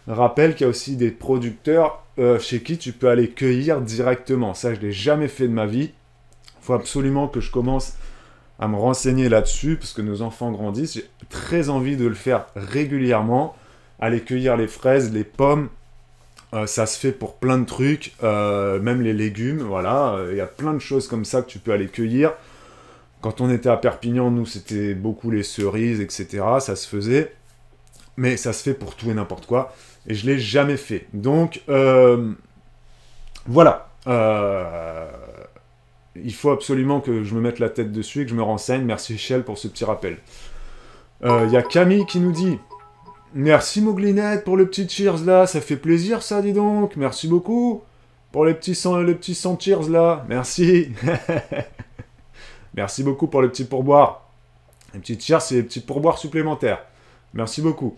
Speaker 1: rappelle qu'il y a aussi des producteurs chez qui tu peux aller cueillir directement. Ça, je l'ai jamais fait de ma vie. Il faut absolument que je commence à me renseigner là-dessus, parce que nos enfants grandissent. J'ai très envie de le faire régulièrement. Aller cueillir les fraises, les pommes, ça se fait pour plein de trucs, même les légumes, voilà. Il y a plein de choses comme ça que tu peux aller cueillir. Quand on était à Perpignan, nous, c'était beaucoup les cerises, etc. Ça se faisait. Mais ça se fait pour tout et n'importe quoi. Et je ne l'ai jamais fait. Donc, voilà. Il faut absolument que je me mette la tête dessus et que je me renseigne. Merci Shell pour ce petit rappel. Il y a Camille qui nous dit « Merci Mouglinette pour le petit cheers là, ça fait plaisir ça, dis donc. Merci beaucoup pour les petits 100 cheers là. Merci. Merci beaucoup pour le petit pourboire. Les petits cheers, c'est les petits pourboires supplémentaires. Merci beaucoup.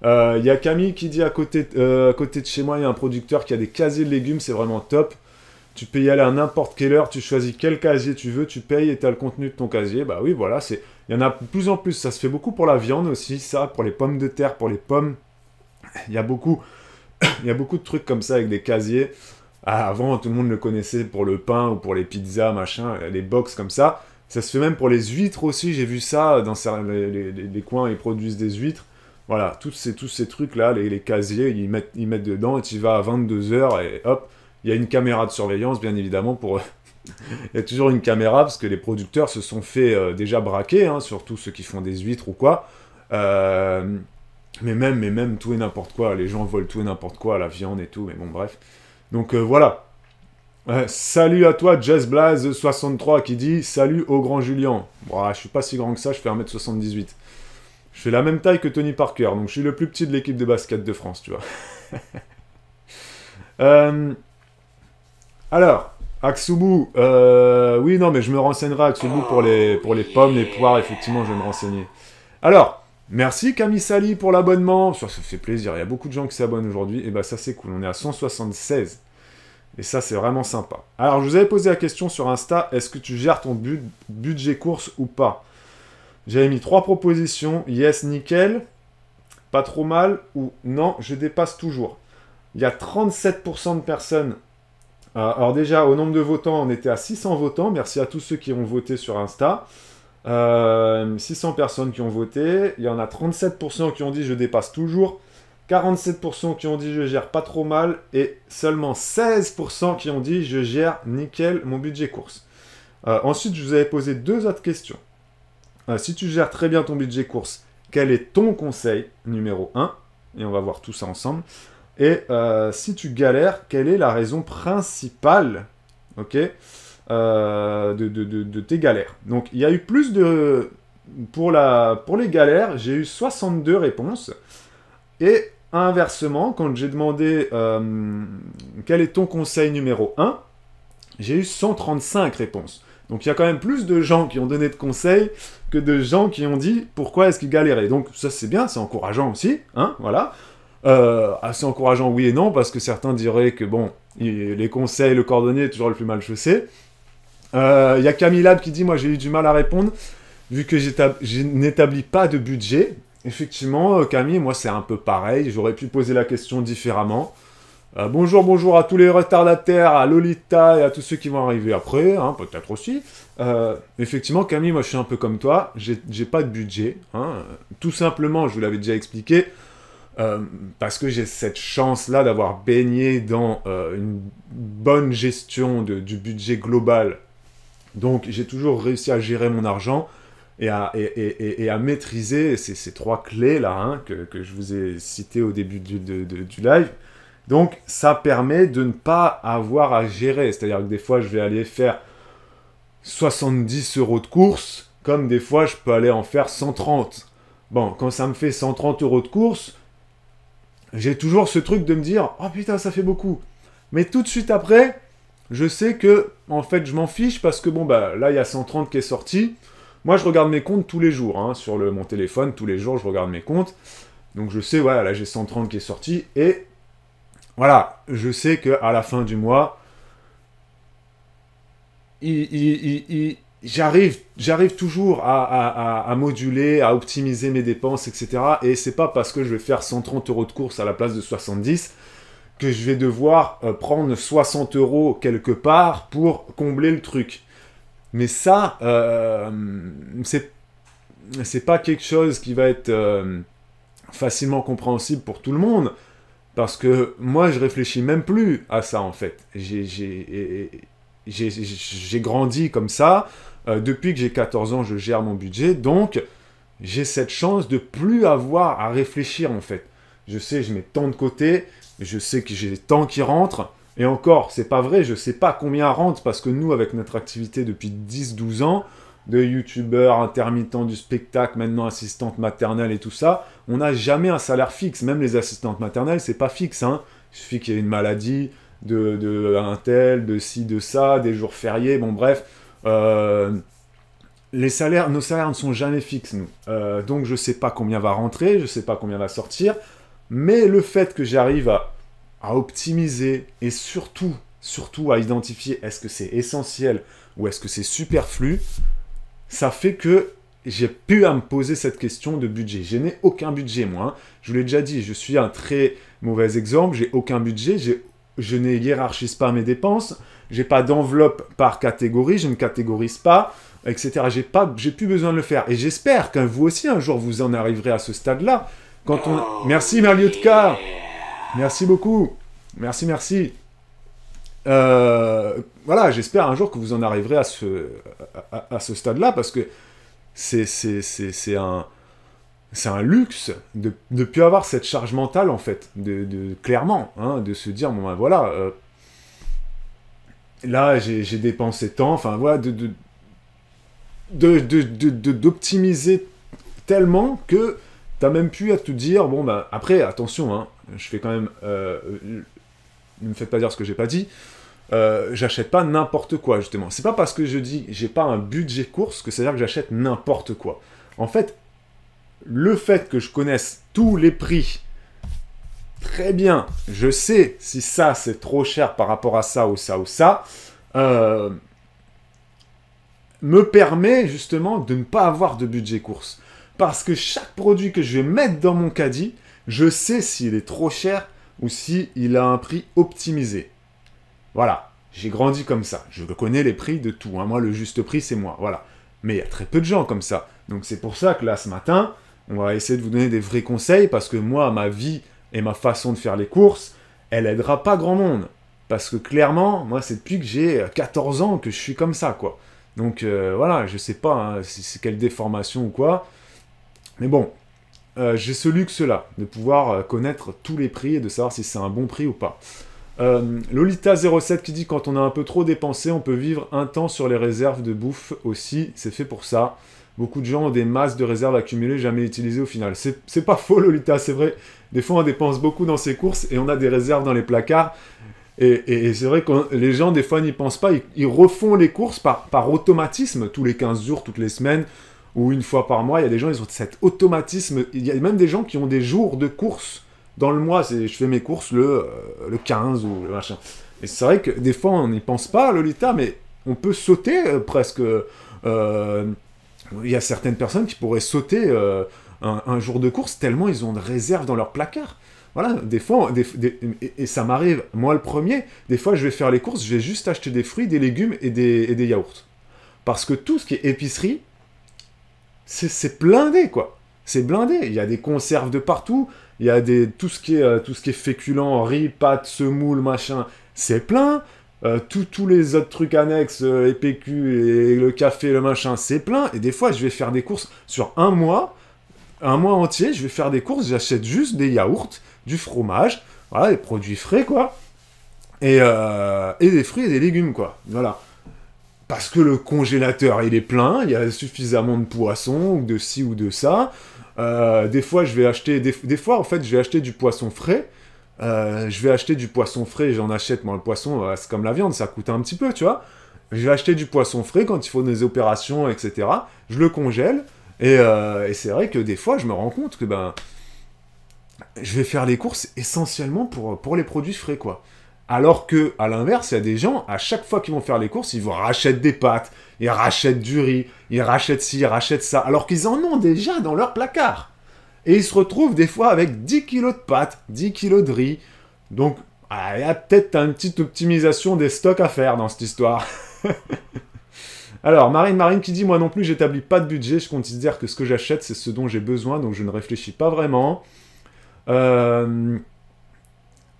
Speaker 1: Il y a Camille qui dit à côté de chez moi, il y a un producteur qui a des casiers de légumes, c'est vraiment top. Tu peux y aller à n'importe quelle heure, tu choisis quel casier tu veux, tu payes et tu as le contenu de ton casier. Bah oui, voilà, il y en a de plus en plus. Ça se fait beaucoup pour la viande aussi, ça, pour les pommes de terre, pour les pommes. Il y a beaucoup de trucs comme ça avec des casiers. Ah, avant, tout le monde le connaissait pour le pain ou pour les pizzas, machin, les box comme ça. Ça se fait même pour les huîtres aussi, j'ai vu ça dans les coins, ils produisent des huîtres. Voilà, tous ces trucs-là, les casiers, ils mettent dedans et tu vas à 22h et hop. Il y a une caméra de surveillance, bien évidemment, pour... Il y a toujours une caméra, parce que les producteurs se sont fait déjà braquer, hein, surtout ceux qui font des huîtres ou quoi. Mais même tout et n'importe quoi, les gens volent tout et n'importe quoi, la viande et tout, mais bon, bref. Donc voilà. Salut à toi, JazzBlaze63, qui dit « Salut au grand Julien ». Bon, je suis pas si grand que ça, je fais 1m78. Je fais la même taille que Tony Parker, donc je suis le plus petit de l'équipe de basket de France, tu vois. Alors, Aksubu, oui, non, mais je me renseignerai, Aksubu, pour les pommes, les poires, effectivement, je vais me renseigner. Alors, merci Camille Sali pour l'abonnement, ça fait plaisir, il y a beaucoup de gens qui s'abonnent aujourd'hui, et bah ça c'est cool, on est à 176, et ça c'est vraiment sympa. Alors, je vous avais posé la question sur Insta, est-ce que tu gères ton budget course ou pas? J'avais mis 3 propositions, yes, nickel, pas trop mal, ou non, je dépasse toujours. Il y a 37% de personnes. Alors déjà, au nombre de votants, on était à 600 votants. Merci à tous ceux qui ont voté sur Insta. 600 personnes qui ont voté. Il y en a 37% qui ont dit « je dépasse toujours ». 47% qui ont dit « je gère pas trop mal ». Et seulement 16% qui ont dit « je gère nickel mon budget course ». Ensuite, je vous avais posé 2 autres questions. Si tu gères très bien ton budget course, quel est ton conseil numéro 1 ? Et on va voir tout ça ensemble. Et si tu galères, quelle est la raison principale, ok, de tes galères? Donc, il y a eu plus de... Pour les galères, j'ai eu 62 réponses. Et inversement, quand j'ai demandé quel est ton conseil numéro 1, j'ai eu 135 réponses. Donc, il y a quand même plus de gens qui ont donné de conseils que de gens qui ont dit pourquoi est-ce qu'ils galéraient. Donc, ça, c'est bien, c'est encourageant aussi, hein, voilà. Assez encourageant, oui et non, parce que certains diraient que, bon, les conseils, le cordonnier est toujours le plus mal chaussé. Il y a Camille Lab qui dit, moi j'ai eu du mal à répondre, vu que je n'établis pas de budget. Effectivement, Camille, moi c'est un peu pareil, j'aurais pu poser la question différemment. Bonjour, bonjour à tous les retardataires, à Lolita et à tous ceux qui vont arriver après, hein, peut-être aussi. Effectivement, Camille, moi je suis un peu comme toi, j'ai pas de budget, hein, tout simplement, je vous l'avais déjà expliqué, parce que j'ai cette chance-là d'avoir baigné dans une bonne gestion du budget global. Donc j'ai toujours réussi à gérer mon argent et à maîtriser ces trois clés-là, hein, que je vous ai citées au début du live. Donc, ça permet de ne pas avoir à gérer. C'est-à-dire que des fois, je vais aller faire 70 euros de course, comme des fois, je peux aller en faire 130. Bon, quand ça me fait 130 euros de course, j'ai toujours ce truc de me dire « Oh putain, ça fait beaucoup !» Mais tout de suite après, je sais que, en fait, je m'en fiche parce que, bon, bah, là, il y a 130 qui est sorti. Moi, je regarde mes comptes tous les jours, hein, sur mon téléphone, tous les jours, je regarde mes comptes. Donc, je sais, voilà, là, j'ai 130 qui est sorti et... Voilà, je sais qu'à la fin du mois, j'arrive toujours à moduler, à optimiser mes dépenses, etc. Et c'est pas parce que je vais faire 130 euros de course à la place de 70 que je vais devoir prendre 60 euros quelque part pour combler le truc. Mais ça, c'est pas quelque chose qui va être facilement compréhensible pour tout le monde. Parce que moi, je réfléchis même plus à ça, en fait. J'ai grandi comme ça. Depuis que j'ai 14 ans, je gère mon budget. Donc, j'ai cette chance de plus avoir à réfléchir, en fait. Je sais, je mets tant de côté. Je sais que j'ai tant qui rentrent. Et encore, c'est pas vrai, je sais pas combien rentre. Parce que nous, avec notre activité depuis 10-12 ans, de youtubeur, intermittent du spectacle, maintenant assistante maternelle et tout ça, on n'a jamais un salaire fixe. Même les assistantes maternelles, c'est pas fixe, hein. Il suffit qu'il y ait une maladie, de un tel, de ci, de ça, des jours fériés, bon bref. Nos salaires ne sont jamais fixes, nous. Donc je sais pas combien va rentrer, je sais pas combien va sortir, mais le fait que j'arrive à optimiser et surtout à identifier est-ce que c'est essentiel ou est-ce que c'est superflu, ça fait que j'ai pu à me poser cette question de budget. Je n'ai aucun budget, moi. Hein. Je vous l'ai déjà dit, je suis un très mauvais exemple. J'ai aucun budget. Je ne hiérarchise pas mes dépenses. J'ai pas d'enveloppe par catégorie. Je ne catégorise pas, etc. J'ai plus besoin de le faire. Et j'espère que vous aussi, un jour, vous en arriverez à ce stade-là. Merci, Marliotka. Merci beaucoup. Merci. Voilà, j'espère un jour que vous en arriverez à ce stade-là, parce que c'est un luxe de ne plus avoir cette charge mentale, en fait, clairement, hein, de se dire, bon ben voilà, là j'ai dépensé tant, enfin voilà, d'optimiser tellement que t'as même plus à te dire, bon ben après, attention, hein, je fais quand même... ne me faites pas dire ce que j'ai pas dit, j'achète pas n'importe quoi, justement. C'est pas parce que je dis j'ai pas un budget course que c'est-à-dire que j'achète n'importe quoi. En fait, le fait que je connaisse tous les prix très bien, je sais si ça c'est trop cher par rapport à ça ou ça ou ça, me permet justement de ne pas avoir de budget course. Parce que chaque produit que je vais mettre dans mon caddie, je sais s'il est trop cher ou s'il a un prix optimisé. Voilà, j'ai grandi comme ça. Je connais les prix de tout. Hein. Moi, le juste prix, c'est moi. Voilà. Mais il y a très peu de gens comme ça. Donc c'est pour ça que là, ce matin, on va essayer de vous donner des vrais conseils, parce que moi, ma vie et ma façon de faire les courses, elle aidera pas grand monde. Parce que clairement, moi, c'est depuis que j'ai 14 ans que je suis comme ça, quoi. Donc voilà, je sais pas hein, si c'est quelle déformation ou quoi. Mais bon, j'ai ce luxe-là, de pouvoir connaître tous les prix et de savoir si c'est un bon prix ou pas. Lolita07 qui dit « Quand on a un peu trop dépensé, on peut vivre un temps sur les réserves de bouffe aussi, c'est fait pour ça. Beaucoup de gens ont des masses de réserves accumulées, jamais utilisées au final. » C'est pas faux, Lolita, c'est vrai. Des fois, on dépense beaucoup dans ses courses et on a des réserves dans les placards. Et c'est vrai que les gens, des fois, n'y pensent pas. Ils refont les courses par automatisme, tous les 15 jours, toutes les semaines, ou une fois par mois. Il y a des gens, ils ont cet automatisme. Il y a même des gens qui ont des jours de courses dans le mois. Je fais mes courses le 15 ou le machin. Et c'est vrai que des fois, on n'y pense pas, Lolita, mais on peut sauter presque. Il y a certaines personnes qui pourraient sauter un jour de course tellement ils ont de réserves dans leur placard. Voilà, des fois, et ça m'arrive, moi le premier, des fois je vais faire les courses, je vais juste acheter des fruits, des légumes et des yaourts. Parce que tout ce qui est épicerie, c'est blindé, quoi. C'est blindé. Il y a des conserves de partout, il y a tout ce qui est féculent, riz, pâtes, semoule, machin, c'est plein. Tous les autres trucs annexes, les PQ, et le café, le machin, c'est plein. Et des fois, je vais faire des courses sur un mois entier, je vais faire des courses, j'achète juste des yaourts, du fromage, voilà, des produits frais, quoi. Et des fruits et des légumes, quoi. Voilà. Parce que le congélateur, il est plein, il y a suffisamment de poissons, ou de ci ou de ça. Des fois, je vais acheter... Des fois, en fait, je vais acheter du poisson frais. Je vais acheter du poisson frais, j'en achète, moi, le poisson, c'est comme la viande, ça coûte un petit peu, tu vois. Je vais acheter du poisson frais quand il faut des opérations, etc. Je le congèle, et c'est vrai que des fois, je me rends compte que, je vais faire les courses essentiellement pour les produits frais, quoi. Alors que, à l'inverse, il y a des gens, à chaque fois qu'ils vont faire les courses, ils vont racheter des pâtes, ils rachètent du riz, ils rachètent ci, ils rachètent ça, alors qu'ils en ont déjà dans leur placard. Et ils se retrouvent des fois avec 10 kilos de pâtes, 10 kilos de riz. Donc, il y a peut-être une petite optimisation des stocks à faire dans cette histoire. Alors, Marine qui dit « Moi non plus, j'établis pas de budget. Je considère que ce que j'achète, c'est ce dont j'ai besoin, donc je ne réfléchis pas vraiment. »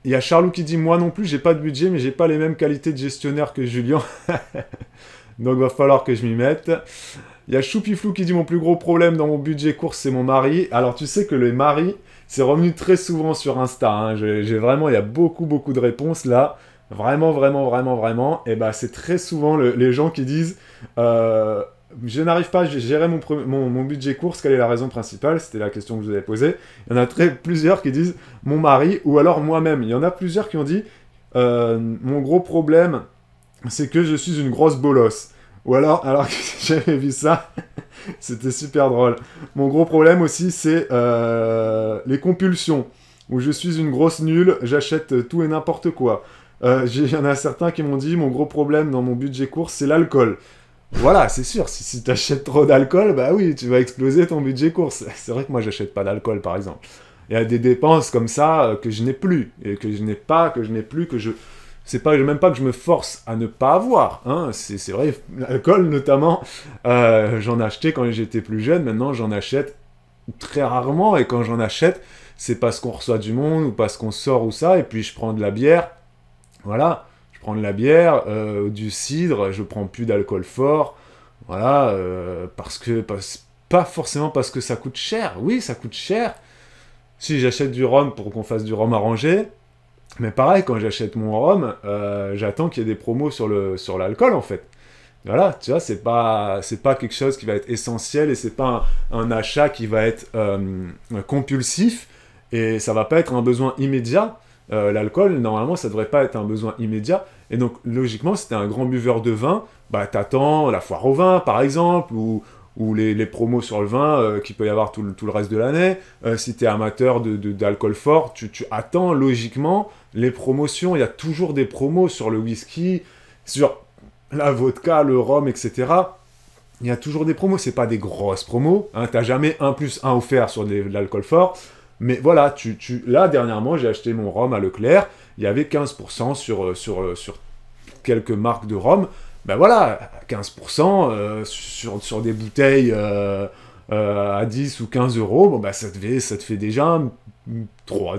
Speaker 1: Il y a Charlot qui dit « Moi non plus, j'ai pas de budget, mais j'ai pas les mêmes qualités de gestionnaire que Julien. » Donc, va falloir que je m'y mette. Il y a Choupiflou qui dit « Mon plus gros problème dans mon budget course, c'est mon mari. » Alors, tu sais que les maris, c'est revenu très souvent sur Insta. Hein. J'ai vraiment, il y a beaucoup de réponses là. Vraiment. Et c'est très souvent les gens qui disent je n'arrive pas à gérer mon budget course, quelle est la raison principale? C'était la question que je vous avais posée. Il y en a plusieurs qui disent mon mari ou alors moi-même. Il y en a plusieurs qui ont dit mon gros problème, c'est que je suis une grosse bolosse. Ou alors que j'avais vu ça, c'était super drôle. Mon gros problème aussi, c'est les compulsions, où je suis une grosse nulle, j'achète tout et n'importe quoi. Il y en a certains qui m'ont dit, mon gros problème dans mon budget course, c'est l'alcool. Voilà, c'est sûr, si tu achètes trop d'alcool, bah oui, tu vas exploser ton budget course. C'est vrai que moi, j'achète pas d'alcool, par exemple. Il y a des dépenses comme ça que je n'ai plus, et que je n'ai plus, que je... C'est pas même pas que je me force à ne pas avoir, hein. C'est vrai, l'alcool notamment, j'en achetais quand j'étais plus jeune, maintenant j'en achète très rarement, et quand j'en achète, c'est parce qu'on reçoit du monde, ou parce qu'on sort ou ça, et puis je prends de la bière, voilà, je prends de la bière, du cidre, je prends plus d'alcool fort, voilà, pas forcément parce que ça coûte cher, oui ça coûte cher, si j'achète du rhum pour qu'on fasse du rhum arrangé, mais pareil, quand j'achète mon rhum, j'attends qu'il y ait des promos sur l'alcool, en fait. Voilà, tu vois, c'est pas quelque chose qui va être essentiel, et c'est pas un achat qui va être compulsif, et ça va pas être un besoin immédiat. L'alcool, normalement, ça devrait pas être un besoin immédiat, et donc, logiquement, si t'es un grand buveur de vin, t'attends la foire au vin, par exemple, ou les promos sur le vin qu'il peut y avoir tout le reste de l'année. Si tu es amateur d'alcool fort, tu attends logiquement les promotions. Il y a toujours des promos sur le whisky, sur la vodka, le rhum, etc. Il y a toujours des promos. C'est pas des grosses promos. Hein, tu n'as jamais 1+1 offert sur de l'alcool fort. Mais voilà, là, dernièrement, j'ai acheté mon rhum à Leclerc. Il y avait 15% sur quelques marques de rhum. Ben voilà, 15% sur des bouteilles à 10 ou 15 euros, bon ça te fait déjà 3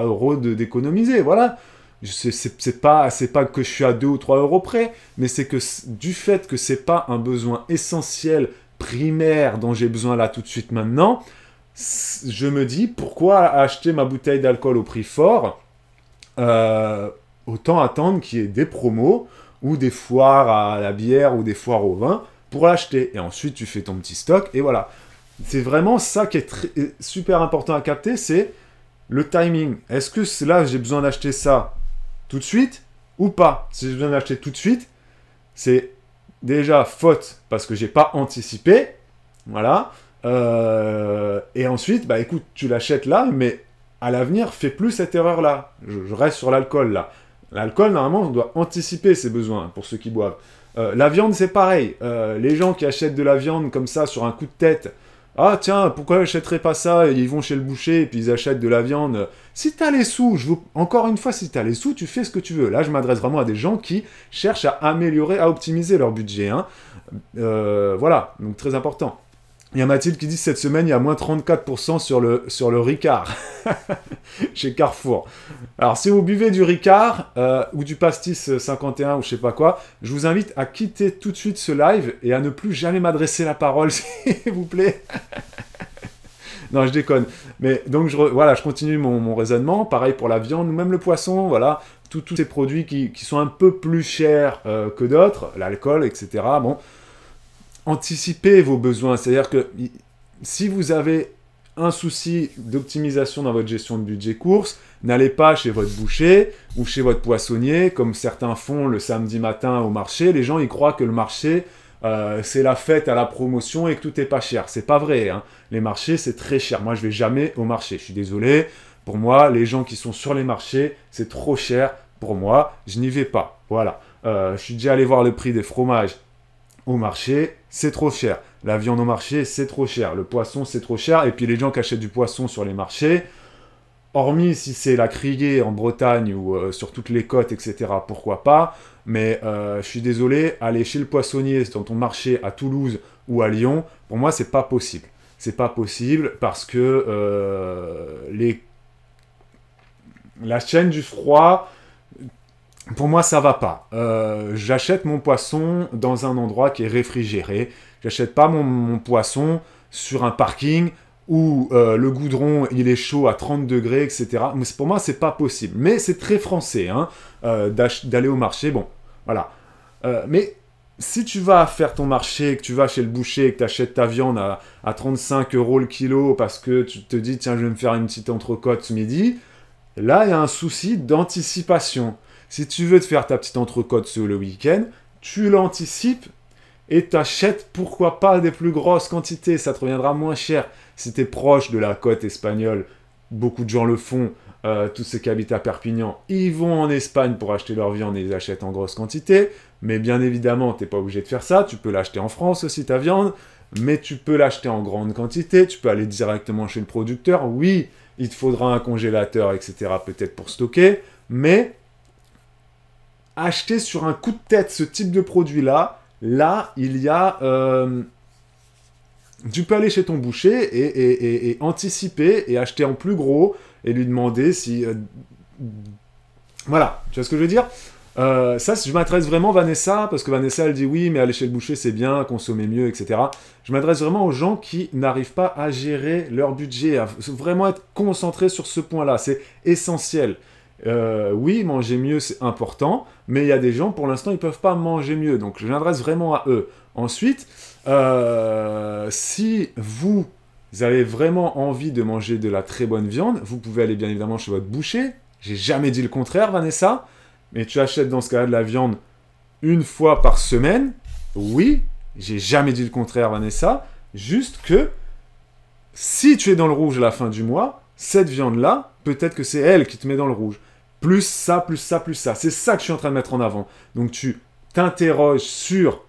Speaker 1: euros d'économiser, voilà. C'est pas que je suis à 2 ou 3 euros près, mais c'est que du fait que c'est pas un besoin essentiel, primaire, dont j'ai besoin là tout de suite maintenant, je me dis, pourquoi acheter ma bouteille d'alcool au prix fort, autant attendre qu'il y ait des promos, ou des foires à la bière, ou des foires au vin, pour l'acheter. Et ensuite, tu fais ton petit stock, et voilà. C'est vraiment ça qui est super important à capter, c'est le timing. Est-ce que là, j'ai besoin d'acheter ça tout de suite, ou pas? Si j'ai besoin d'acheter tout de suite, c'est déjà faute, parce que j'ai pas anticipé, voilà. Et ensuite, écoute, tu l'achètes là, mais à l'avenir, fais plus cette erreur-là. Je reste sur l'alcool, là. L'alcool, normalement, on doit anticiper ses besoins, pour ceux qui boivent. La viande, c'est pareil. Les gens qui achètent de la viande comme ça, sur un coup de tête, Ah tiens, pourquoi j'achèterais pas ça? Et ils vont chez le boucher et puis ils achètent de la viande. Si t'as les sous, encore une fois, si t'as les sous, tu fais ce que tu veux. Là, je m'adresse vraiment à des gens qui cherchent à améliorer, à optimiser leur budget, hein. Voilà, donc très important. Il y a Mathilde qui dit cette semaine, il y a moins 34% sur le Ricard chez Carrefour. Alors, si vous buvez du Ricard ou du pastis 51 ou je sais pas quoi, je vous invite à quitter tout de suite ce live et à ne plus jamais m'adresser la parole, s'il vous plaît. Non, je déconne. Mais donc, voilà, je continue mon raisonnement. Pareil pour la viande ou même le poisson, voilà. Tous ces produits qui sont un peu plus chers que d'autres, l'alcool, etc. Bon, anticipez vos besoins. C'est-à-dire que si vous avez un souci d'optimisation dans votre gestion de budget course, n'allez pas chez votre boucher ou chez votre poissonnier, comme certains font le samedi matin au marché. Les gens, ils croient que le marché, c'est la fête à la promotion et que tout est pas cher. C'est pas vrai, hein. Les marchés, c'est très cher. Moi, je vais jamais au marché. Je suis désolé. Pour moi, les gens qui sont sur les marchés, c'est trop cher. Pour moi, je n'y vais pas. Voilà. Je suis déjà allé voir le prix des fromages au marché, c'est trop cher. La viande au marché, c'est trop cher. Le poisson, c'est trop cher. Et puis les gens qui achètent du poisson sur les marchés, hormis si c'est la criée en Bretagne ou sur toutes les côtes, etc., pourquoi pas. Mais je suis désolé, aller chez le poissonnier dans ton marché à Toulouse ou à Lyon, pour moi, c'est pas possible. C'est pas possible parce que la chaîne du froid, pour moi, ça va pas. J'achète mon poisson dans un endroit qui est réfrigéré. J'achète pas mon poisson sur un parking où le goudron il est chaud à 30 degrés, etc. Mais pour moi, c'est pas possible. Mais c'est très français, hein, d'aller au marché. Bon, voilà. Mais si tu vas faire ton marché, que tu vas chez le boucher, et que tu achètes ta viande à 35 € le kilo parce que tu te dis, tiens, je vais me faire une petite entrecôte ce midi, là, il y a un souci d'anticipation. Si tu veux te faire ta petite entrecôte sur le week-end, tu l'anticipes et t'achètes, pourquoi pas, des plus grosses quantités. Ça te reviendra moins cher. Si tu es proche de la côte espagnole, beaucoup de gens le font, tous ceux qui habitent à Perpignan, ils vont en Espagne pour acheter leur viande et ils achètent en grosse quantité. Mais bien évidemment, tu n'es pas obligé de faire ça. Tu peux l'acheter en France aussi, ta viande. Mais tu peux l'acheter en grande quantité. Tu peux aller directement chez le producteur. Oui, il te faudra un congélateur, etc. peut-être pour stocker. Mais acheter sur un coup de tête ce type de produit-là, là, il y a... tu peux aller chez ton boucher et anticiper et acheter en plus gros et lui demander si... Voilà, tu vois ce que je veux dire? Ça, je m'adresse vraiment à Vanessa, parce que Vanessa, elle dit oui, mais aller chez le boucher, c'est bien, consommer mieux, etc. Je m'adresse vraiment aux gens qui n'arrivent pas à gérer leur budget, à vraiment être concentrés sur ce point-là. C'est essentiel. Oui, manger mieux, c'est important, mais il y a des gens, pour l'instant, ils ne peuvent pas manger mieux. Donc, je m'adresse vraiment à eux. Ensuite, si vous avez vraiment envie de manger de la très bonne viande, vous pouvez aller bien évidemment chez votre boucher. J'ai jamais dit le contraire, Vanessa. Mais tu achètes dans ce cas-là de la viande une fois par semaine. Oui, j'ai jamais dit le contraire, Vanessa. Juste que si tu es dans le rouge à la fin du mois, cette viande-là, peut-être que c'est elle qui te met dans le rouge. Plus ça, plus ça, plus ça. C'est ça que je suis en train de mettre en avant. Donc tu t'interroges sur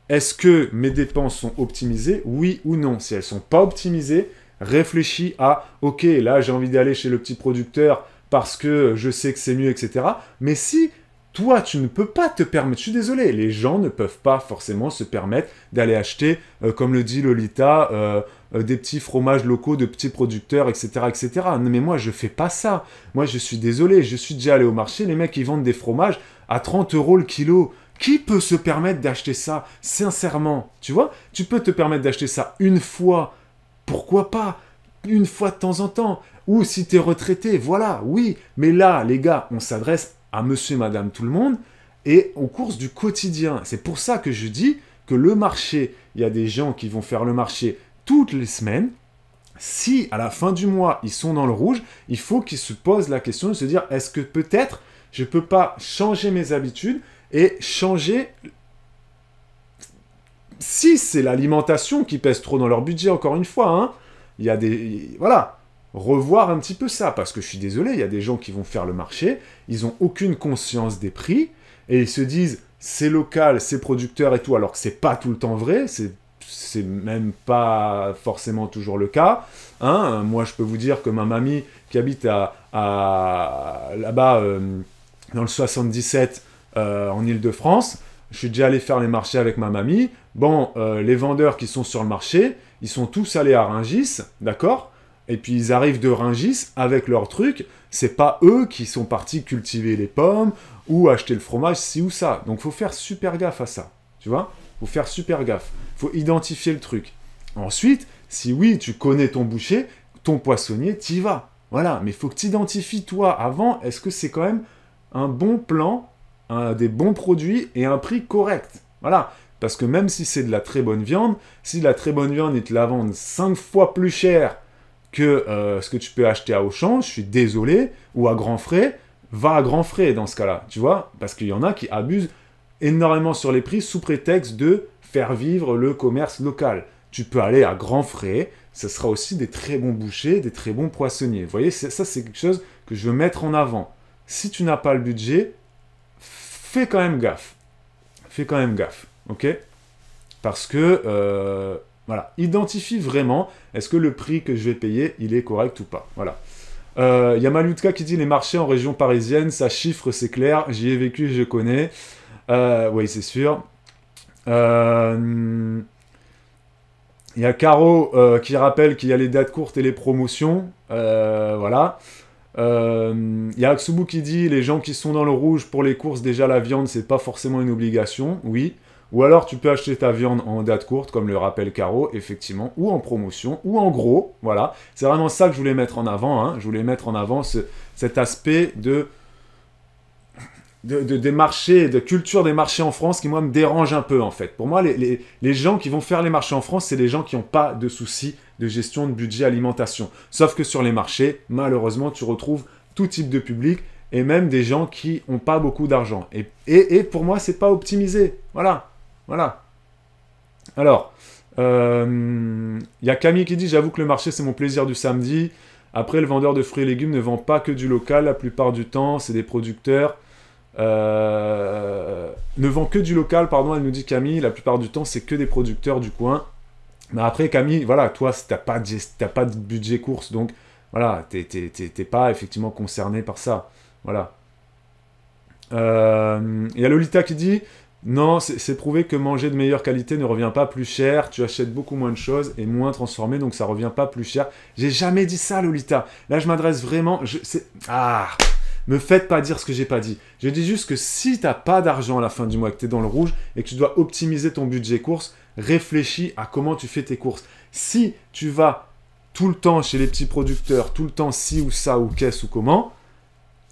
Speaker 1: est-ce que mes dépenses sont optimisées, oui ou non. Si elles ne sont pas optimisées, réfléchis à ok, là j'ai envie d'aller chez le petit producteur parce que je sais que c'est mieux, etc. Mais si toi, tu ne peux pas te permettre, je suis désolé, les gens ne peuvent pas forcément se permettre d'aller acheter, comme le dit Lolita, des petits fromages locaux de petits producteurs, etc., etc. Non, mais moi, je fais pas ça. Moi, je suis désolé, je suis déjà allé au marché, les mecs, ils vendent des fromages à 30 € le kilo. Qui peut se permettre d'acheter ça, sincèrement? Tu vois, tu peux te permettre d'acheter ça une fois, pourquoi pas? Une fois de temps en temps. Ou si tu es retraité, voilà, oui. Mais là, les gars, on s'adresse à monsieur, madame, tout le monde et aux courses du quotidien. C'est pour ça que je dis que le marché, il y a des gens qui vont faire le marché toutes les semaines. Si à la fin du mois, ils sont dans le rouge, il faut qu'ils se posent la question de se dire, est-ce que peut-être je ne peux pas changer mes habitudes et changer... Si c'est l'alimentation qui pèse trop dans leur budget, encore une fois, hein, il y a des... Voilà, revoir un petit peu ça, parce que je suis désolé, il y a des gens qui vont faire le marché, ils n'ont aucune conscience des prix, et ils se disent, c'est local, c'est producteur et tout, alors que c'est pas tout le temps vrai, c'est c'est même pas forcément toujours le cas. Hein. Moi, je peux vous dire que ma mamie, qui habite là-bas, dans le 77, en Île-de-France, je suis déjà allé faire les marchés avec ma mamie. Bon, les vendeurs qui sont sur le marché, ils sont tous allés à Rungis, d'accord? Et puis ils arrivent de Rungis avec leurs trucs. C'est pas eux qui sont partis cultiver les pommes ou acheter le fromage, ci ou ça. Donc faut faire super gaffe à ça, tu vois? Faut faire super gaffe. Faut identifier le truc. Ensuite, si oui, tu connais ton boucher, ton poissonnier, t'y vas. Voilà, mais il faut que tu identifies toi avant, est-ce que c'est quand même un bon plan, des bons produits et un prix correct. Voilà. Parce que même si c'est de la très bonne viande, si la très bonne viande, ils te la vendent 5 fois plus cher que ce que tu peux acheter à Auchan, je suis désolé, ou à grands frais, va à grands frais dans ce cas-là, tu vois, parce qu'il y en a qui abusent énormément sur les prix sous prétexte de faire vivre le commerce local. Tu peux aller à grands frais, ce sera aussi des très bons bouchers, des très bons poissonniers. Vous voyez, ça c'est quelque chose que je veux mettre en avant. Si tu n'as pas le budget, fais quand même gaffe. Fais quand même gaffe, ok? Parce que, voilà, identifie vraiment, est-ce que le prix que je vais payer, il est correct ou pas. Voilà. Il y a Malutka qui dit, les marchés en région parisienne, ça chiffre, c'est clair, j'y ai vécu, je connais. Oui, c'est sûr. Il y a Caro qui rappelle qu'il y a les dates courtes et les promotions. Voilà. Il y a Aksubu qui dit, les gens qui sont dans le rouge pour les courses, déjà la viande, c'est pas forcément une obligation. Oui. Ou alors tu peux acheter ta viande en date courte, comme le rappelle Caro, effectivement, ou en promotion, ou en gros, voilà. C'est vraiment ça que je voulais mettre en avant, hein. Je voulais mettre en avant cet aspect des marchés, de culture des marchés en France qui, moi, me dérange un peu, en fait. Pour moi, les gens qui vont faire les marchés en France, c'est les gens qui n'ont pas de soucis de gestion de budget alimentation. Sauf que sur les marchés, malheureusement, tu retrouves tout type de public, et même des gens qui n'ont pas beaucoup d'argent. Et pour moi, c'est pas optimisé. Voilà. Voilà. Alors, il y a Camille qui dit, j'avoue que le marché, c'est mon plaisir du samedi. Après, le vendeur de fruits et légumes ne vend pas que du local. La plupart du temps, c'est des producteurs. Ne vend que du local, pardon, elle nous dit Camille. La plupart du temps, c'est que des producteurs du coin. Mais après, Camille, voilà, toi, t'as pas de budget course, donc voilà, t'es pas effectivement concerné par ça. Voilà. Il y a Lolita qui dit, non, c'est prouvé que manger de meilleure qualité ne revient pas plus cher, tu achètes beaucoup moins de choses et moins transformées, donc ça revient pas plus cher. J'ai jamais dit ça, Lolita. Là, je m'adresse vraiment... me faites pas dire ce que j'ai pas dit. Je dis juste que si t'as pas d'argent à la fin du mois, que t'es dans le rouge et que tu dois optimiser ton budget course, réfléchis à comment tu fais tes courses. Si tu vas tout le temps chez les petits producteurs, tout le temps ci ou ça ou qu'est-ce ou comment,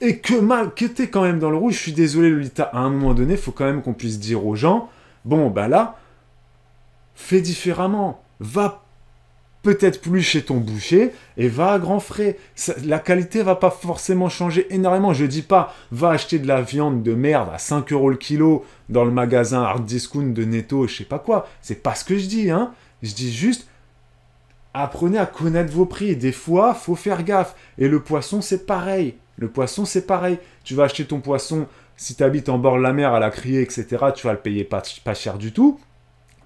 Speaker 1: et que t'es quand même dans le rouge, je suis désolé Lolita, à un moment donné, il faut quand même qu'on puisse dire aux gens, bon ben là, fais différemment, va peut-être plus chez ton boucher et va à grands frais. La qualité va pas forcément changer énormément. Je dis pas, va acheter de la viande de merde à 5 € le kilo dans le magasin Hard Discount de Netto, je sais pas quoi. C'est pas ce que je dis, hein. Je dis juste, apprenez à connaître vos prix. Des fois, faut faire gaffe. Et le poisson, c'est pareil. Le poisson, c'est pareil. Tu vas acheter ton poisson, si tu habites en bord de la mer, à la criée, etc., tu vas le payer pas cher du tout.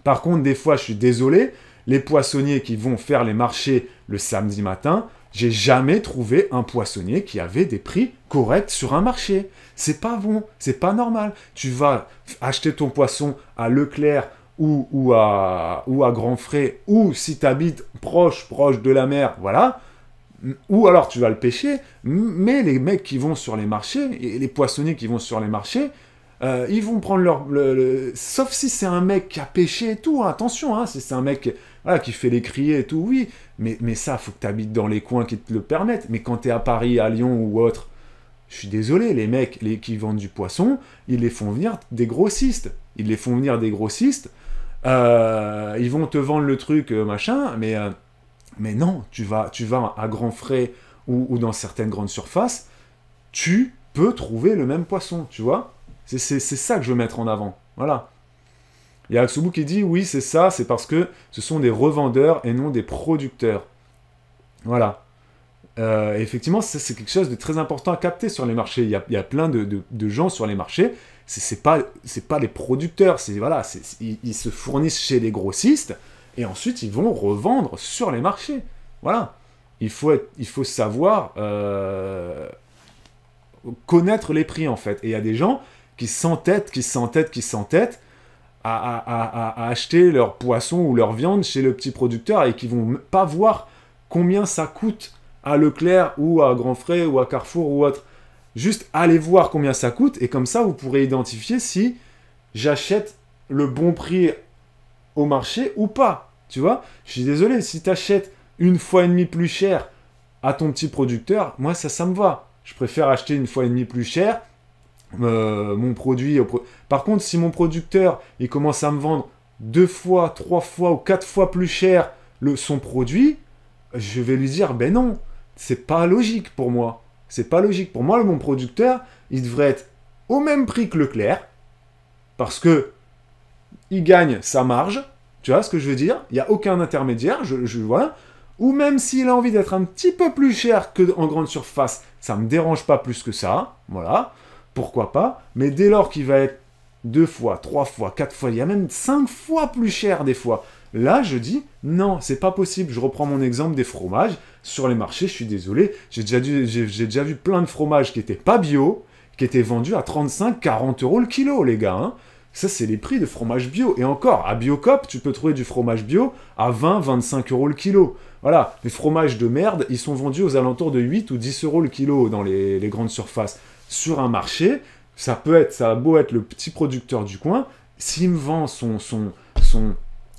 Speaker 1: Par contre, des fois, je suis désolé, les poissonniers qui vont faire les marchés le samedi matin, j'ai jamais trouvé un poissonnier qui avait des prix corrects sur un marché. C'est pas bon, c'est pas normal. Tu vas acheter ton poisson à Leclerc ou à Grand Frais, ou si tu habites proche de la mer, voilà. Ou alors tu vas le pêcher, mais les mecs qui vont sur les marchés, et les poissonniers qui vont sur les marchés, ils vont prendre sauf si c'est un mec qui a pêché et tout, hein, attention, hein, si c'est un mec voilà, qui fait les criées et tout, oui, mais ça, faut que tu habites dans les coins qui te le permettent. Mais quand tu es à Paris, à Lyon ou autre, je suis désolé, les mecs qui vendent du poisson, ils les font venir des grossistes. Ils vont te vendre le truc, machin, mais non, tu vas à grands frais ou dans certaines grandes surfaces, tu peux trouver le même poisson, tu vois. C'est ça que je veux mettre en avant. Voilà. Il y a Aksubu qui dit, oui, c'est ça, c'est parce que ce sont des revendeurs et non des producteurs. Voilà. Effectivement, c'est quelque chose de très important à capter sur les marchés. Il y a plein de gens sur les marchés, c'est pas les producteurs, ils se fournissent chez les grossistes, et ensuite ils vont revendre sur les marchés. Voilà. Il faut savoir connaître les prix, en fait. Et il y a des gens qui s'entêtent à acheter leur poisson ou leur viande chez le petit producteur et qui vont pas voir combien ça coûte à Leclerc ou à Grand Frais ou à Carrefour ou autre. Juste allez voir combien ça coûte et comme ça vous pourrez identifier si j'achète le bon prix au marché ou pas. Tu vois, je suis désolé, si tu achètes 1,5 fois plus cher à ton petit producteur, moi ça me va. Je préfère acheter 1,5 fois plus cher mon produit. Par contre, si mon producteur il commence à me vendre 2 fois, 3 fois ou 4 fois plus cher son produit, je vais lui dire ben non, c'est pas logique pour moi. C'est pas logique pour moi. Mon producteur, il devrait être au même prix que Leclerc parce que il gagne sa marge. Tu vois ce que je veux dire? Il n'y a aucun intermédiaire. Voilà. Ou même s'il a envie d'être un petit peu plus cher qu'en grande surface, ça ne me dérange pas plus que ça. Voilà. Pourquoi pas? Mais dès lors qu'il va être 2 fois, 3 fois, 4 fois, il y a même 5 fois plus cher des fois. Là, je dis, non, c'est pas possible. Je reprends mon exemple des fromages. Sur les marchés, je suis désolé, j'ai déjà vu plein de fromages qui n'étaient pas bio, qui étaient vendus à 35-40 euros le kilo, les gars. Hein. Ça, c'est les prix de fromage bio. Et encore, à Biocop, tu peux trouver du fromage bio à 20-25 euros le kilo. Voilà, les fromages de merde, ils sont vendus aux alentours de 8 ou 10 euros le kilo dans les grandes surfaces. Sur un marché, ça a beau être le petit producteur du coin, s'il me vend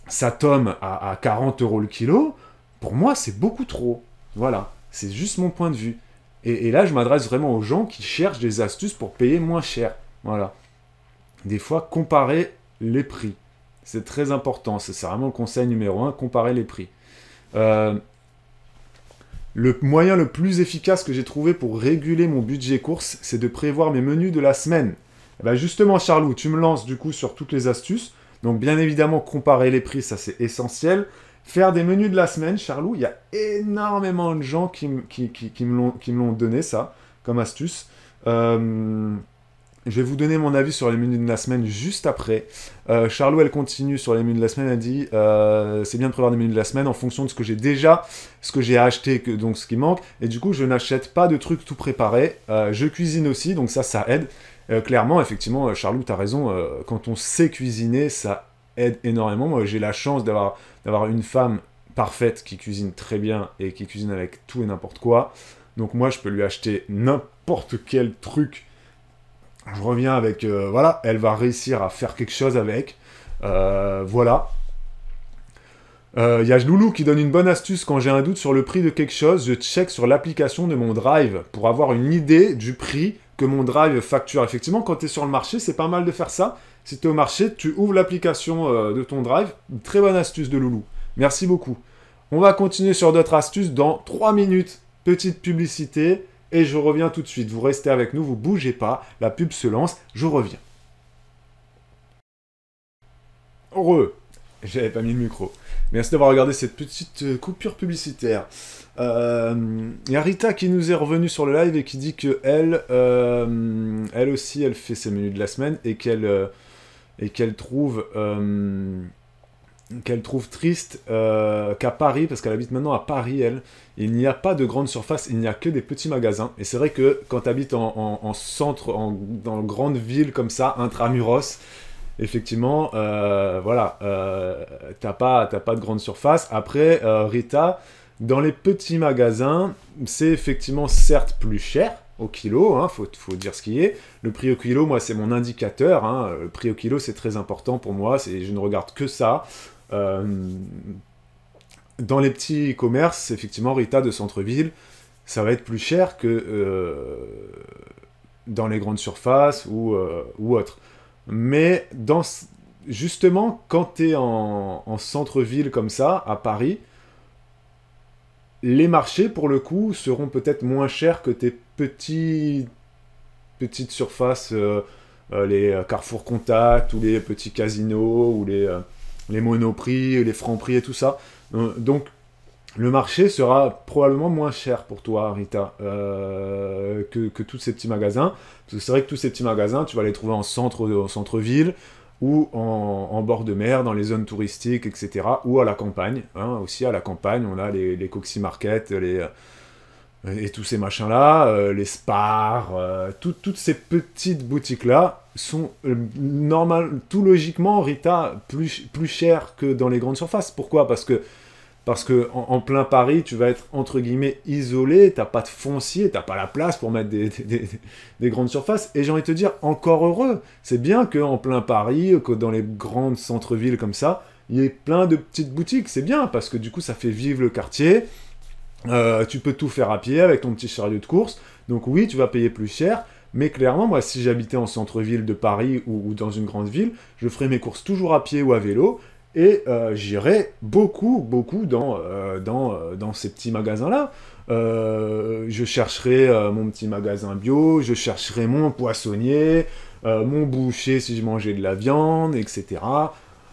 Speaker 1: sa tome à 40 euros le kilo, pour moi, c'est beaucoup trop. Voilà, c'est juste mon point de vue. Et là, je m'adresse vraiment aux gens qui cherchent des astuces pour payer moins cher. Voilà. Des fois, comparer les prix. C'est très important. C'est vraiment le conseil numéro 1, comparer les prix. Le moyen le plus efficace que j'ai trouvé pour réguler mon budget course, c'est de prévoir mes menus de la semaine. Et ben justement, Charlot, tu me lances du coup sur toutes les astuces. Donc, bien évidemment, comparer les prix, ça c'est essentiel. Faire des menus de la semaine, Charlot, il y a énormément de gens qui me l'ont donné, ça, comme astuce. Je vais vous donner mon avis sur les menus de la semaine juste après. Charlot, elle continue sur les menus de la semaine, elle dit c'est bien de prévoir des menus de la semaine en fonction de ce que j'ai déjà, ce que j'ai acheté, donc ce qui manque. Et du coup, je n'achète pas de trucs tout préparés. Je cuisine aussi, donc ça aide. Clairement, effectivement, Charlot, tu as raison. Quand on sait cuisiner, ça aide énormément. Moi, j'ai la chance d'avoir une femme parfaite qui cuisine très bien et qui cuisine avec tout et n'importe quoi. Donc moi, je peux lui acheter n'importe quel truc. Je reviens avec... voilà, elle va réussir à faire quelque chose avec. Voilà. Il y a Loulou qui donne une bonne astuce. Quand j'ai un doute sur le prix de quelque chose, je check sur l'application de mon Drive pour avoir une idée du prix que mon Drive facture. Effectivement, quand tu es sur le marché, c'est pas mal de faire ça. Si tu es au marché, tu ouvres l'application de ton Drive. Très bonne astuce de Loulou. Merci beaucoup. On va continuer sur d'autres astuces dans 3 minutes. Petite publicité et je reviens tout de suite. Vous restez avec nous, vous bougez pas. La pub se lance, je reviens. Heureux. J'avais pas mis le micro. Merci d'avoir regardé cette petite coupure publicitaire. Il y a Rita qui nous est revenue sur le live et qui dit que elle aussi, elle fait ses menus de la semaine et qu'elle trouve triste qu'à Paris, parce qu'elle habite maintenant à Paris, il n'y a pas de grande surface, il n'y a que des petits magasins. Et c'est vrai que quand tu habites en centre, dans une grande ville comme ça, intramuros, effectivement, voilà, t'as pas de grande surface. Après, Rita, dans les petits magasins, c'est effectivement certes plus cher au kilo, hein, faut dire ce qui est. Le prix au kilo, moi, c'est mon indicateur. Hein, le prix au kilo, c'est très important pour moi. Je ne regarde que ça. Dans les petits commerces, effectivement, Rita de centre-ville, ça va être plus cher que dans les grandes surfaces ou autres. Mais justement, quand tu es en centre-ville comme ça, à Paris, les marchés, pour le coup, seront peut-être moins chers que tes petites surfaces, les Carrefour Contact, ou les petits casinos, ou les Monoprix, les Franprix et tout ça. Donc, le marché sera probablement moins cher pour toi, Rita, que tous ces petits magasins. Parce que c'est vrai que tous ces petits magasins, tu vas les trouver en centre-ville, ou en bord de mer, dans les zones touristiques, etc., ou à la campagne. Hein, aussi, à la campagne, on a les Coxy Market, et tous ces machins-là, les Spar, toutes ces petites boutiques-là sont tout logiquement, Rita, plus chères que dans les grandes surfaces. Pourquoi ? Parce que en plein Paris, tu vas être entre guillemets isolé, t'as pas de foncier, t'as pas la place pour mettre des grandes surfaces. Et j'ai envie de te dire, encore heureux. C'est bien qu'en plein Paris, que dans les grandes centres-villes comme ça, il y ait plein de petites boutiques. C'est bien, parce que du coup, ça fait vivre le quartier. Tu peux tout faire à pied avec ton petit chariot de course. Donc oui, tu vas payer plus cher. Mais clairement, moi, si j'habitais en centre-ville de Paris ou dans une grande ville, je ferais mes courses toujours à pied ou à vélo. Et j'irai beaucoup dans ces petits magasins-là. Je chercherai mon petit magasin bio, je chercherai mon poissonnier, mon boucher si je mangeais de la viande, etc.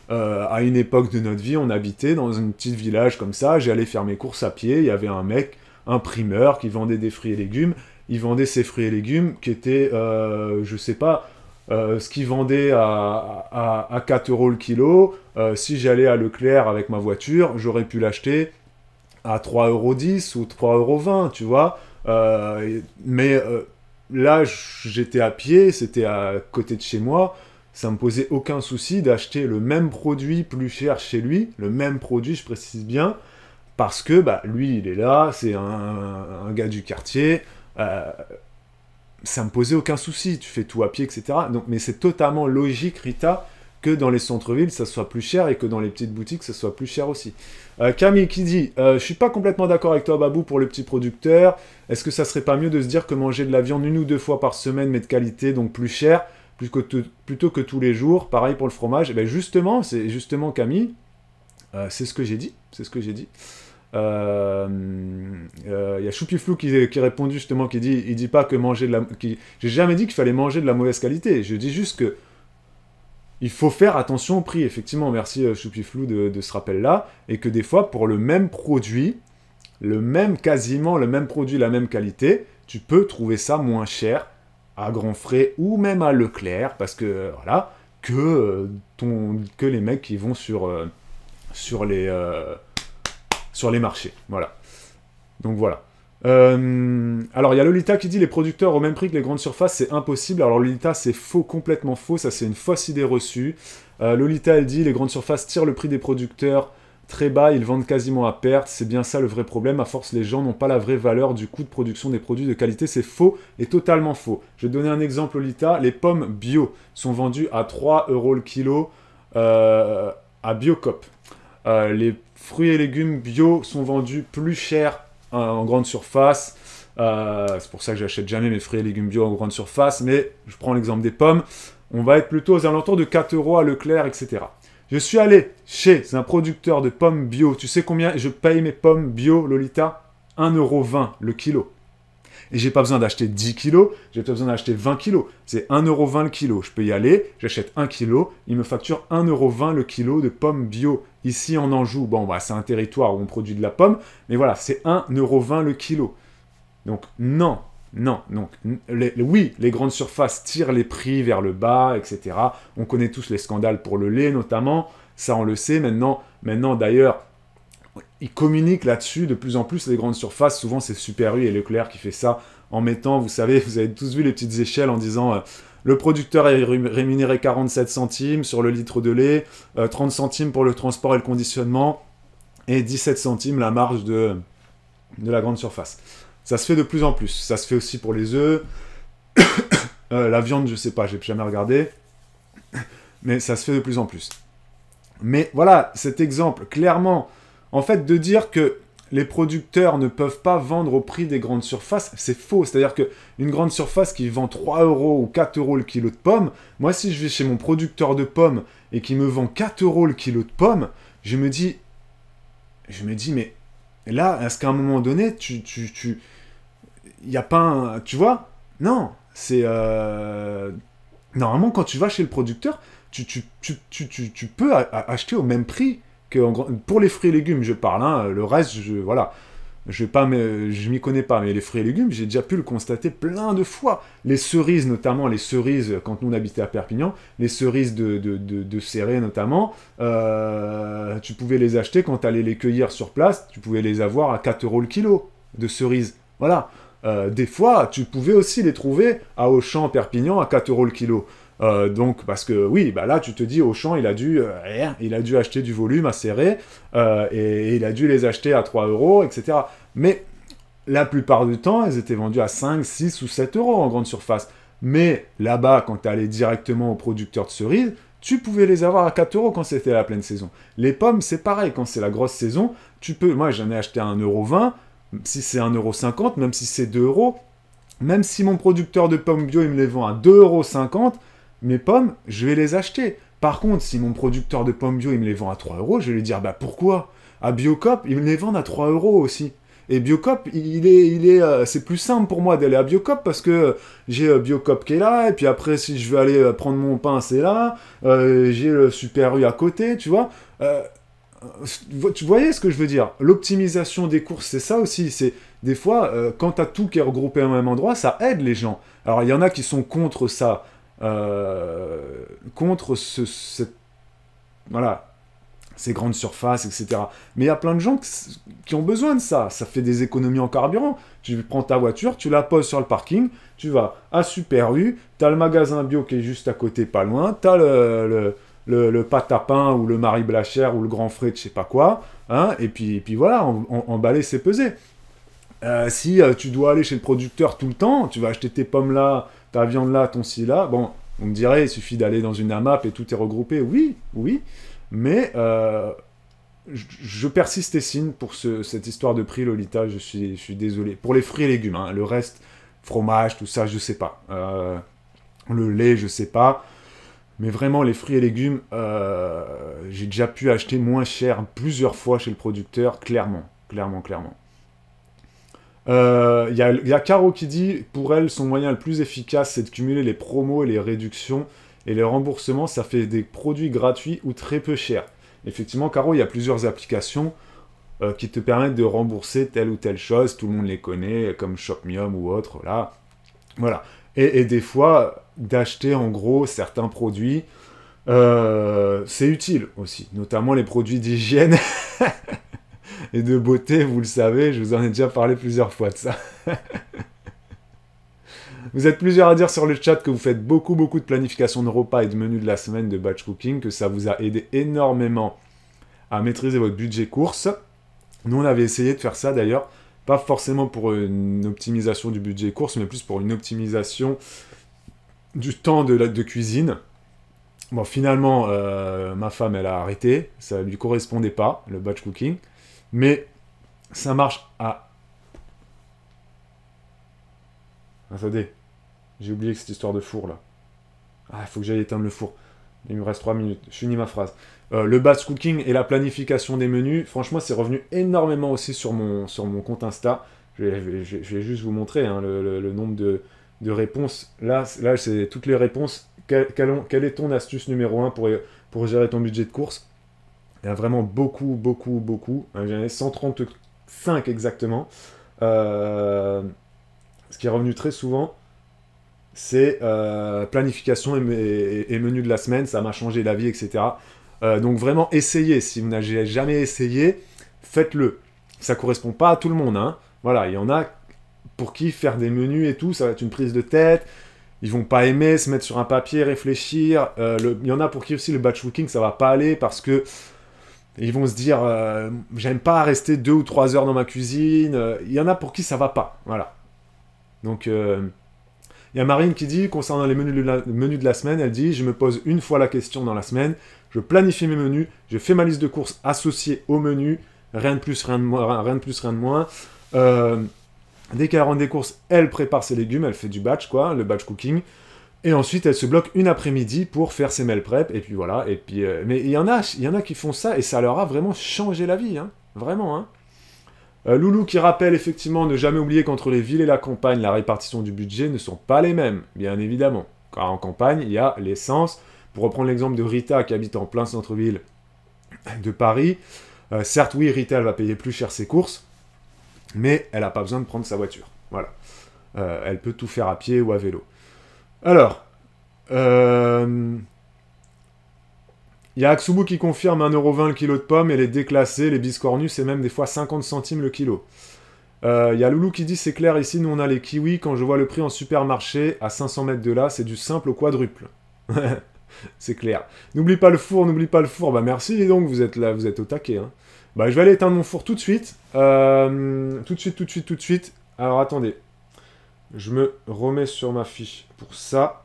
Speaker 1: À une époque de notre vie, on habitait dans un petit village comme ça, j'allais faire mes courses à pied, il y avait un mec, un primeur, qui vendait des fruits et légumes. Il vendait ses fruits et légumes qui étaient, je sais pas, ce qu'il vendait à 4 euros le kilo. Si j'allais à Leclerc avec ma voiture, j'aurais pu l'acheter à 3,10 € ou 3,20 €, tu vois. Mais là, j'étais à pied, c'était à côté de chez moi. Ça me posait aucun souci d'acheter le même produit plus cher chez lui. Le même produit, je précise bien. Parce que bah, lui, il est là, c'est un gars du quartier. Ça me posait aucun souci, tu fais tout à pied, etc. Donc, mais c'est totalement logique, Rita, que dans les centres-villes, ça soit plus cher et que dans les petites boutiques, ça soit plus cher aussi. Camille qui dit je suis pas complètement d'accord avec toi, Babou, pour le petit producteur. Est-ce que ça serait pas mieux de se dire que manger de la viande 1 ou 2 fois par semaine, mais de qualité, donc plus cher, plutôt que tous les jours? Pareil pour le fromage. Et bien justement, Camille, c'est ce que j'ai dit. Il y a Choupiflou qui a répondu justement, il dit pas que manger de la... J'ai jamais dit qu'il fallait manger de la mauvaise qualité, je dis juste que il faut faire attention au prix, effectivement, merci Choupiflou de ce rappel-là, et que des fois, pour le même produit, quasiment le même produit, la même qualité, tu peux trouver ça moins cher à Grand Frais ou même à Leclerc, parce que, voilà, que les mecs qui vont sur les marchés, voilà. Donc voilà. Alors il y a Lolita qui dit les producteurs au même prix que les grandes surfaces, c'est impossible. Alors Lolita, c'est faux, complètement faux, ça c'est une fausse idée reçue. Lolita, elle dit les grandes surfaces tirent le prix des producteurs très bas, ils vendent quasiment à perte, c'est bien ça le vrai problème. À force, les gens n'ont pas la vraie valeur du coût de production des produits de qualité, c'est faux et totalement faux. Je vais donner un exemple, Lolita. Les pommes bio sont vendues à 3 € le kilo à Biocop. Les fruits et légumes bio sont vendus plus cher en grande surface. C'est pour ça que j'achète jamais mes fruits et légumes bio en grande surface, mais je prends l'exemple des pommes. On va être plutôt aux alentours de 4 € à Leclerc, etc. Je suis allé chez un producteur de pommes bio. Tu sais combien je paye mes pommes bio, Lolita? 1,20 € le kilo. Et j'ai pas besoin d'acheter 10 kilos, j'ai pas besoin d'acheter 20 kilos. C'est 1,20 € le kilo. Je peux y aller, j'achète 1 kilo, il me facture 1,20 € le kilo de pommes bio. Ici en Anjou, bon, bah, c'est un territoire où on produit de la pomme, mais voilà, c'est 1,20 € le kilo. Donc non. Donc, oui, les grandes surfaces tirent les prix vers le bas, etc. On connaît tous les scandales pour le lait, notamment. Ça, on le sait. Maintenant d'ailleurs, ils communiquent là-dessus de plus en plus, les grandes surfaces. Souvent, c'est Super U et Leclerc qui fait ça en mettant, vous savez, vous avez tous vu les petites échelles en disant le producteur est rémunéré 47 centimes sur le litre de lait, 30 centimes pour le transport et le conditionnement, et 17 centimes la marge de la grande surface. Ça se fait de plus en plus. Ça se fait aussi pour les œufs. La viande, je sais pas, j'ai jamais regardé. Mais ça se fait de plus en plus. Mais voilà, cet exemple, clairement, en fait, de dire que les producteurs ne peuvent pas vendre au prix des grandes surfaces, c'est faux. C'est-à-dire qu'une grande surface qui vend 3 € ou 4 € le kilo de pommes, moi, si je vais chez mon producteur de pommes et qu'il me vend 4 € le kilo de pommes, je me dis, mais là, est-ce qu'à un moment donné, il n'y a pas un... Tu vois? Non, c'est... Normalement, quand tu vas chez le producteur, tu peux acheter au même prix que... Pour les fruits et légumes, je parle, hein, le reste, voilà. je m'y connais pas, mais les fruits et légumes, j'ai déjà pu le constater plein de fois. Les cerises, notamment, les cerises, quand nous on habitait à Perpignan, les cerises de Céré, notamment, tu pouvais les acheter quand tu allais les cueillir sur place, tu pouvais les avoir à 4 € le kilo de cerises. Voilà. Des fois, tu pouvais aussi les trouver à Auchan, Perpignan, à 4 € le kilo. Donc, parce que oui, bah là, tu te dis, Auchan, il a dû acheter du volume à serrer, et il a dû les acheter à 3 €, etc. Mais la plupart du temps, elles étaient vendues à 5, 6 ou 7 € en grande surface. Mais là-bas, quand tu allais directement au producteur de cerises, tu pouvais les avoir à 4 € quand c'était la pleine saison. Les pommes, c'est pareil, quand c'est la grosse saison, moi j'en ai acheté à 1,20 €, si c'est 1,50 €, même si c'est 2 €, même si mon producteur de pommes bio, il me les vend à 2,50 €, mes pommes, je vais les acheter. Par contre, si mon producteur de pommes bio, il me les vend à 3 €, je vais lui dire, bah pourquoi? À Biocop, ils me les vendent à 3 € aussi. Et Biocop, c'est plus simple pour moi d'aller à Biocop parce que j'ai Biocop qui est là, et puis après, si je veux aller prendre mon pain, c'est là, j'ai le Super U à côté, tu vois. Tu voyez ce que je veux dire? L'optimisation des courses, c'est ça aussi. C'est des fois, quand tu as tout qui est regroupé au même endroit, ça aide les gens. Alors, il y en a qui sont contre ça, contre voilà, ces grandes surfaces, etc. Mais il y a plein de gens qui ont besoin de ça. Ça fait des économies en carburant. Tu prends ta voiture, tu la poses sur le parking, tu vas à Super U, tu as le magasin bio qui est juste à côté, pas loin, tu as le pâte à pain ou le Marie Blachère ou le Grand Frais, je sais pas quoi, hein, et puis voilà, emballer, c'est peser. Si tu dois aller chez le producteur tout le temps, tu vas acheter tes pommes là, ta viande là, ton ci là, bon, on me dirait, il suffit d'aller dans une AMAP et tout est regroupé, oui, mais je persiste et signe pour cette histoire de prix, Lolita, je suis désolé. Pour les fruits et légumes, hein, le reste, fromage, tout ça, je sais pas. Le lait, je sais pas. Mais vraiment, les fruits et légumes, j'ai déjà pu acheter moins cher plusieurs fois chez le producteur, clairement. Il y a Caro qui dit, pour elle, son moyen le plus efficace, c'est de cumuler les promos et les réductions, et les remboursements, ça fait des produits gratuits ou très peu chers. Effectivement, Caro, il y a plusieurs applications qui te permettent de rembourser telle ou telle chose, tout le monde les connaît, comme Shopmium ou autre, là. Voilà. Et des fois, d'acheter en gros certains produits, c'est utile aussi, notamment les produits d'hygiène et de beauté, vous le savez, je vous en ai déjà parlé plusieurs fois de ça. Vous êtes plusieurs à dire sur le chat que vous faites beaucoup de planification de repas et de menus de la semaine de batch cooking, que ça vous a aidé énormément à maîtriser votre budget course. Nous, on avait essayé de faire ça d'ailleurs, pas forcément pour une optimisation du budget course, mais plus pour une optimisation du temps de cuisine. Bon, finalement, ma femme, elle a arrêté, ça lui correspondait pas, le batch cooking, mais ça marche à... Attendez, j'ai oublié que cette histoire de four, là. Ah, il faut que j'aille éteindre le four. Il me reste 3 minutes, je finis ma phrase. Le batch cooking et la planification des menus, franchement, c'est revenu énormément aussi sur mon compte Insta. Je vais juste vous montrer hein, le nombre de réponses. Là c'est toutes les réponses. Quelle est ton astuce numéro 1 pour gérer ton budget de course? Il y a vraiment beaucoup. J'en ai 135 exactement. Ce qui est revenu très souvent, c'est planification et menu de la semaine, ça m'a changé la vie, etc. Donc vraiment, essayez. Si vous n'avez jamais essayé, faites-le. Ça ne correspond pas à tout le monde. Hein. Voilà, il y en a pour qui faire des menus et tout, ça va être une prise de tête. Ils vont pas aimer se mettre sur un papier, réfléchir. Il y en a pour qui aussi le batch cooking, ça va pas aller parce que ils vont se dire j'aime pas rester 2 ou 3 heures dans ma cuisine. Il y en a pour qui ça va pas. Voilà. Donc, il y a Marine qui dit, concernant les menus de la semaine, elle dit, je me pose une fois la question dans la semaine, je planifie mes menus, je fais ma liste de courses associée au menu, rien de plus, rien de moins. Dès qu'elle rentre des courses, elle prépare ses légumes, elle fait du batch, quoi, le batch cooking, et ensuite elle se bloque une après-midi pour faire ses meal prep, et puis voilà, mais il y en a qui font ça, et ça leur a vraiment changé la vie, hein, vraiment, hein. Loulou qui rappelle effectivement ne jamais oublier qu'entre les villes et la campagne, la répartition du budget ne sont pas les mêmes, bien évidemment. Car en campagne, il y a l'essence. Pour reprendre l'exemple de Rita qui habite en plein centre-ville de Paris, certes oui, Rita elle va payer plus cher ses courses, mais elle n'a pas besoin de prendre sa voiture. Voilà. Elle peut tout faire à pied ou à vélo. Alors, il y a Aksubu qui confirme 1,20€ le kilo de pommes, et les déclassés, les biscornus, c'est même des fois 50 centimes le kilo. Il y a Loulou qui dit c'est clair, ici nous on a les kiwis, quand je vois le prix en supermarché, à 500 mètres de là, c'est du simple au quadruple. C'est clair. N'oublie pas le four, n'oublie pas le four. Bah merci, dis donc, vous êtes là, vous êtes au taquet. Hein. Bah je vais aller éteindre mon four tout de suite. Tout de suite. Alors attendez. Je me remets sur ma fiche pour ça.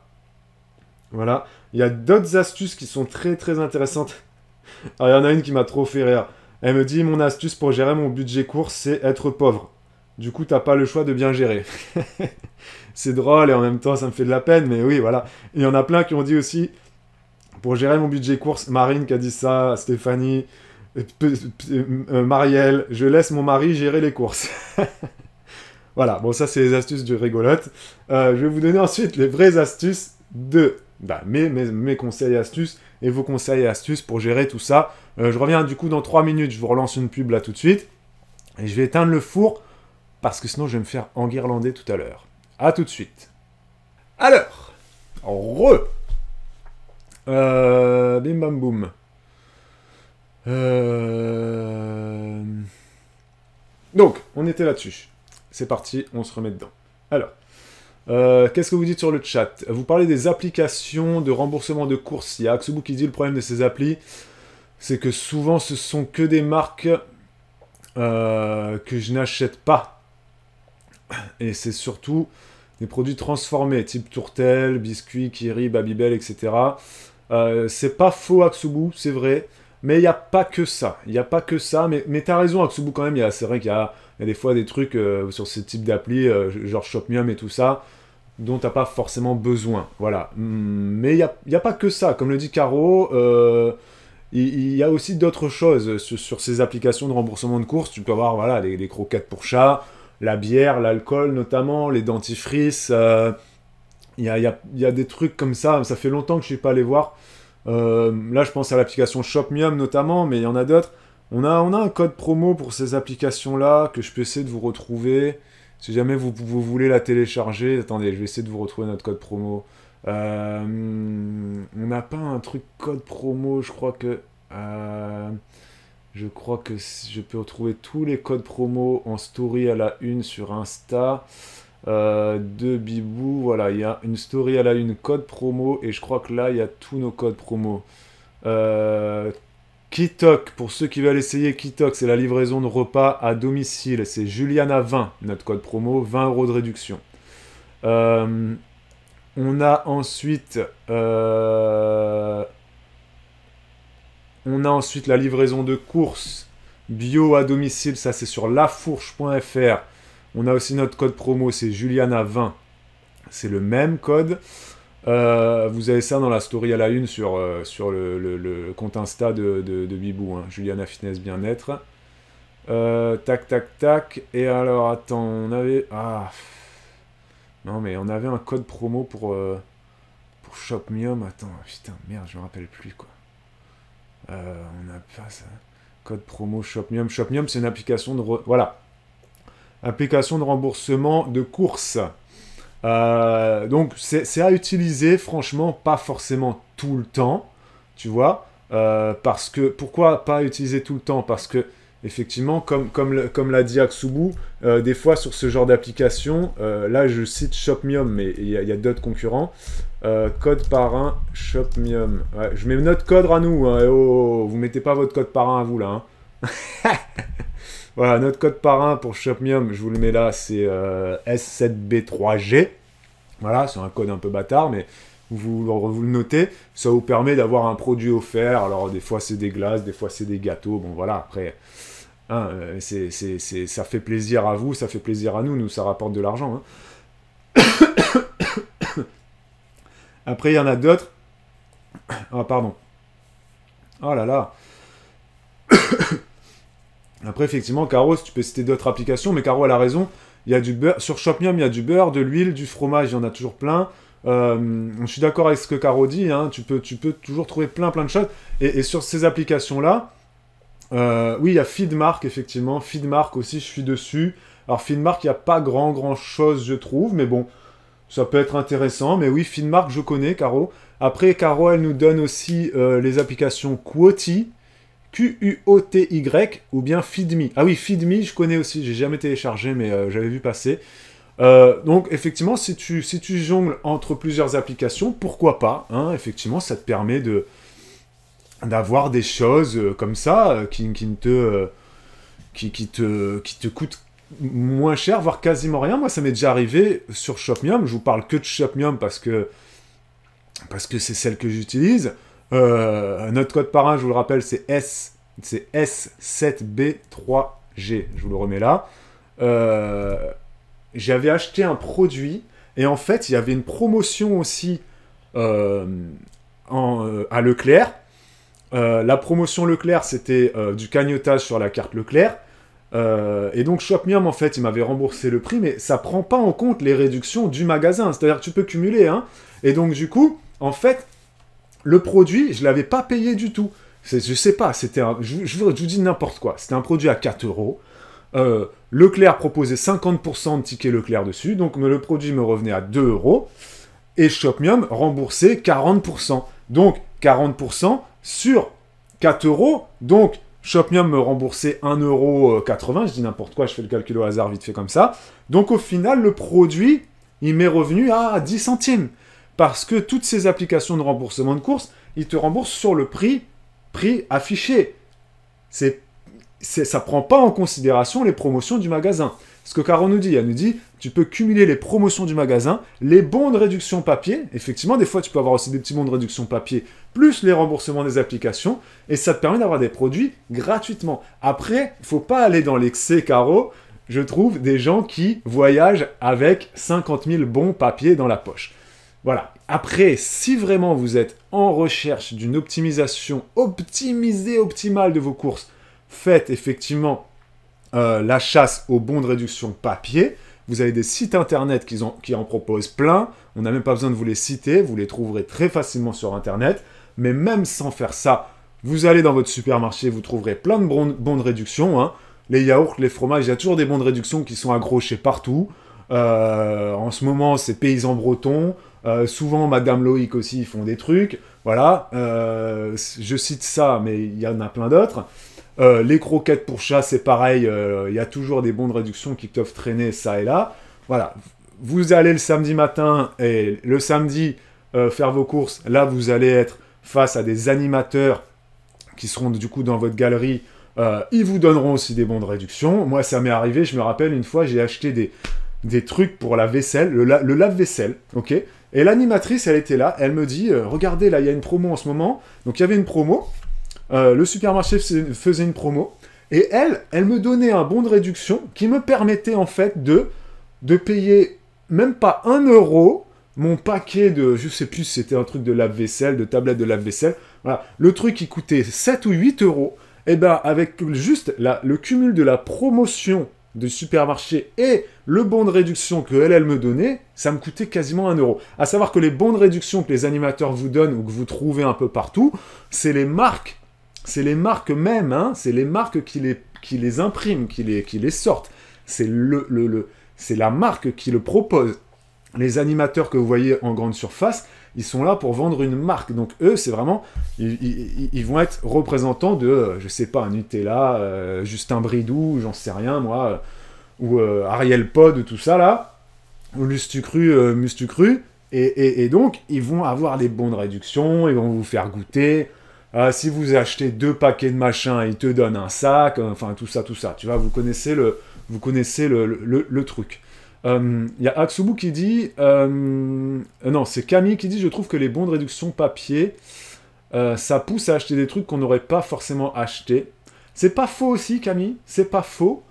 Speaker 1: Voilà. Il y a d'autres astuces qui sont très très intéressantes. Alors il y en a une qui m'a trop fait rire. Elle me dit, mon astuce pour gérer mon budget course, c'est être pauvre. Du coup, t'as pas le choix de bien gérer. C'est drôle et en même temps, ça me fait de la peine, mais oui, voilà. Et il y en a plein qui ont dit aussi, pour gérer mon budget course, Marine qui a dit ça, Stéphanie, Marielle, je laisse mon mari gérer les courses. Voilà, bon, ça, c'est les astuces du rigolote. Je vais vous donner ensuite les vraies astuces de mes conseils et astuces et vos conseils et astuces pour gérer tout ça. Je reviens du coup dans 3 minutes, je vous relance une pub là tout de suite. Et je vais éteindre le four parce que sinon je vais me faire enguirlander tout à l'heure. A tout de suite. Alors, bim bam boum. Donc, on était là-dessus. C'est parti, on se remet dedans. Alors, qu'est-ce que vous dites sur le chat? Vous parlez des applications de remboursement de courses. Il y a Aksubu qui dit le problème de ces applis, c'est que souvent ce sont que des marques que je n'achète pas. Et c'est surtout des produits transformés, type tourtelle, biscuits, kiri, Babybel, etc. C'est pas faux, Aksubu, c'est vrai. Mais il n'y a pas que ça. Il n'y a pas que ça. Mais t'as raison, Aksubu, quand même. C'est vrai qu'il y a des fois des trucs sur ce type d'appli, genre Shopmium et tout ça, dont t'as pas forcément besoin. Voilà. Mais il n'y a pas que ça. Comme le dit Caro, il y a aussi d'autres choses sur ces applications de remboursement de courses. Tu peux avoir voilà, les croquettes pour chat, la bière, l'alcool notamment, les dentifrices. Il y a des trucs comme ça. Ça fait longtemps que je ne suis pas allé voir. Là, je pense à l'application Shopmium notamment, mais il y en a d'autres. On a un code promo pour ces applications-là que je peux essayer de vous retrouver. Si jamais vous voulez la télécharger, attendez, je vais essayer de vous retrouver notre code promo. On n'a pas un truc code promo, je crois que je peux retrouver tous les codes promo en story à la une sur Insta. De Bibou, voilà, il y a une story à la une code promo et je crois que là il y a tous nos codes promo. Kitok, pour ceux qui veulent essayer Kitok, c'est la livraison de repas à domicile, c'est Juliana20, notre code promo, 20€ de réduction. On a ensuite la livraison de courses bio à domicile, ça c'est sur lafourche.fr. On a aussi notre code promo, c'est Juliana20. C'est le même code. Vous avez ça dans la story à la une sur le compte Insta de Bibou, hein, Juliana Fitness Bien-être. Tac, tac, tac. Et alors, attends, on avait... Non, mais on avait un code promo pour Shopmium. Attends, putain, merde, je me rappelle plus, quoi. On n'a pas ça. Code promo Shopmium. Shopmium, c'est une application de... Voilà. Application de remboursement de courses. Donc, c'est à utiliser, franchement, pas forcément tout le temps, tu vois. Parce que, pourquoi pas utiliser tout le temps? Parce que, effectivement, comme l'a dit Aksubu, des fois, sur ce genre d'application, là, je cite Shopmium, mais il y a d'autres concurrents. Code parrain, Shopmium. Ouais, je mets notre code à nous, hein, vous mettez pas votre code parrain à vous, là, hein. Voilà, notre code parrain pour Shopmium, je vous le mets là, c'est S7B3G. Voilà, c'est un code un peu bâtard, mais vous le notez. Ça vous permet d'avoir un produit offert. Alors, des fois, c'est des glaces, des fois, c'est des gâteaux. Bon, voilà, après, hein, ça fait plaisir à vous, ça fait plaisir à nous. Nous, ça rapporte de l'argent. Hein. Après, il y en a d'autres. Ah, pardon. Oh là là. Après, effectivement, Caro, tu peux citer d'autres applications, mais Caro, elle a raison. Il y a du beurre. Sur Shopmium, il y a du beurre, de l'huile, du fromage, il y en a toujours plein. Je suis d'accord avec ce que Caro dit, hein, tu peux toujours trouver plein de choses. Et sur ces applications-là, oui, il y a Feedmark, effectivement. Feedmark aussi, je suis dessus. Alors Finmark, il n'y a pas grand chose, je trouve, mais bon, ça peut être intéressant. Mais oui, Finmark, je connais, Caro. Après, Caro, elle nous donne aussi les applications Quoty, Quoty, ou bien Feedme. Ah oui, Feedme, je connais aussi, j'ai jamais téléchargé, mais j'avais vu passer. Donc, effectivement, si tu jongles entre plusieurs applications, pourquoi pas, hein, effectivement, ça te permet d'avoir des choses comme ça qui te coûtent moins cher, voire quasiment rien. Moi, ça m'est déjà arrivé sur Shopmium. Je vous parle que de Shopmium parce que c'est celle que j'utilise. Notre code parrain, je vous le rappelle, c'est S7B3G. Je vous le remets là. J'avais acheté un produit et en fait, il y avait une promotion aussi à Leclerc. La promotion Leclerc, c'était du cagnotage sur la carte Leclerc. Et donc Shopmium, en fait, il m'avait remboursé le prix, mais ça prend pas en compte les réductions du magasin. C'est-à-dire que tu peux cumuler, hein. Et donc, du coup, en fait, le produit, je l'avais pas payé du tout. Je sais pas, c'était je vous dis n'importe quoi. C'était un produit à 4 euros. Leclerc proposait 50% de tickets Leclerc dessus, donc le produit me revenait à 2 euros. Et Shopmium remboursait 40%. Donc, 40% sur 4 euros. Donc, Shopmium me remboursait 1,80 €. Je dis n'importe quoi, je fais le calcul au hasard vite fait comme ça. Donc, au final, le produit, il m'est revenu à 10 centimes. Parce que toutes ces applications de remboursement de course, ils te remboursent sur le prix affiché. Ça prend pas en considération les promotions du magasin. Ce que Caro nous dit, elle nous dit, tu peux cumuler les promotions du magasin, les bons de réduction papier, effectivement, des fois tu peux avoir aussi des petits bons de réduction papier, plus les remboursements des applications, et ça te permet d'avoir des produits gratuitement. Après, il faut pas aller dans l'excès, Caro, je trouve des gens qui voyagent avec 50 000 bons papiers dans la poche. Voilà. Après, si vraiment vous êtes en recherche d'une optimisation optimale de vos courses, faites effectivement la chasse aux bons de réduction papier. Vous avez des sites internet qui en proposent plein. On n'a même pas besoin de vous les citer. Vous les trouverez très facilement sur internet. Mais même sans faire ça, vous allez dans votre supermarché, vous trouverez plein de bons de réduction. Hein. Les yaourts, les fromages, il y a toujours des bons de réduction qui sont accrochés partout. En ce moment, c'est Paysans Bretons. Souvent, Madame Loïc aussi, ils font des trucs. Voilà. Je cite ça, mais il y en a plein d'autres. Les croquettes pour chat, c'est pareil, il y a toujours des bons de réduction qui peuvent traîner ça et là. Voilà, vous allez le samedi matin et le samedi faire vos courses. Là, vous allez être face à des animateurs qui seront du coup dans votre galerie. Ils vous donneront aussi des bons de réduction. Moi, ça m'est arrivé, je me rappelle, une fois, j'ai acheté des trucs pour la vaisselle, le lave-vaisselle, ok. Et l'animatrice, elle était là, elle me dit, regardez, là, il y a une promo en ce moment. Donc, il y avait une promo. Le supermarché faisait une promo, et elle me donnait un bon de réduction qui me permettait en fait de payer même pas 1 euro mon paquet de, je sais plus si c'était un truc de lave-vaisselle, de tablette de lave-vaisselle, voilà, le truc qui coûtait 7 ou 8 euros, et ben avec juste le cumul de la promotion du supermarché et le bon de réduction que elle me donnait, ça me coûtait quasiment 1 euro. À savoir que les bons de réduction que les animateurs vous donnent ou que vous trouvez un peu partout, c'est les marques. C'est les marques même, hein, c'est les marques qui les impriment, qui les sortent. C'est la marque qui le propose. Les animateurs que vous voyez en grande surface, ils sont là pour vendre une marque. Donc eux, c'est vraiment, ils vont être représentants de, je sais pas, Nutella, Justin Bridou, j'en sais rien moi, ou Ariel Pod, tout ça là, ou Lustucru, Mustucru. Et donc, ils vont avoir des bons de réduction, ils vont vous faire goûter. Si vous achetez 2 paquets de machin, ils te donnent un sac, enfin tout ça. Tu vois, vous connaissez le truc. Il y a Atsubu qui dit... non, c'est Camille qui dit « Je trouve que les bons de réduction papier, ça pousse à acheter des trucs qu'on n'aurait pas forcément achetés. » C'est pas faux aussi, Camille, c'est pas faux.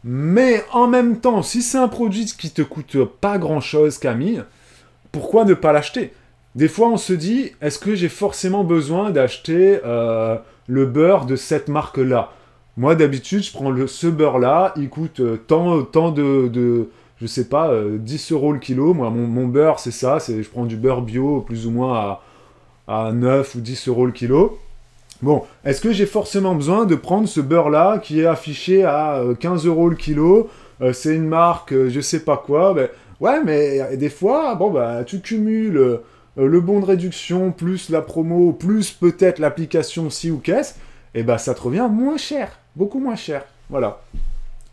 Speaker 1: Mais en même temps, si c'est un produit qui te coûte pas grand-chose, Camille, pourquoi ne pas l'acheter ? Des fois, on se dit, est-ce que j'ai forcément besoin d'acheter le beurre de cette marque-là ? Moi, d'habitude, je prends ce beurre-là, il coûte tant de je sais pas, 10 euros le kilo. Moi, mon beurre, c'est ça, je prends du beurre bio, plus ou moins à 9 ou 10 euros le kilo. Bon, est-ce que j'ai forcément besoin de prendre ce beurre-là, qui est affiché à 15 euros le kilo, c'est une marque, je sais pas quoi. Ben, ouais, mais des fois, bon, bah, tu cumules le bon de réduction, plus la promo, plus peut-être l'application ci ou qu'est-ce, et ben ça te revient moins cher, beaucoup moins cher. Voilà.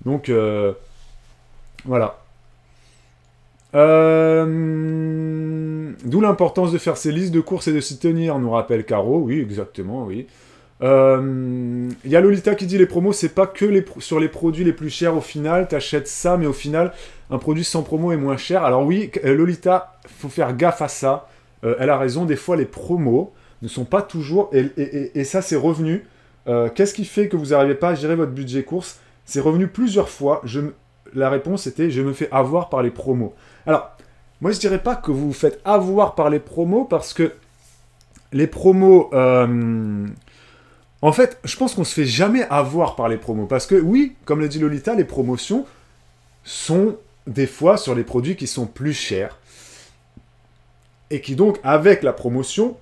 Speaker 1: Donc, voilà. D'où l'importance de faire ces listes de courses et de s'y tenir, nous rappelle Caro. Oui, exactement, oui. Il y a Lolita qui dit les promos, c'est pas que sur les produits les plus chers au final, t'achètes ça, mais au final, un produit sans promo est moins cher. Alors oui, Lolita, faut faire gaffe à ça. Elle a raison, des fois les promos ne sont pas toujours... Et ça, c'est revenu. Qu'est-ce qui fait que vous n'arrivez pas à gérer votre budget course? C'est revenu plusieurs fois. La réponse était, je me fais avoir par les promos. Alors, moi je dirais pas que vous vous faites avoir par les promos, parce que les promos... En fait, je pense qu'on se fait jamais avoir par les promos. Parce que oui, comme le dit Lolita, les promotions sont des fois sur les produits qui sont plus chers. Et qui donc, avec la promotion,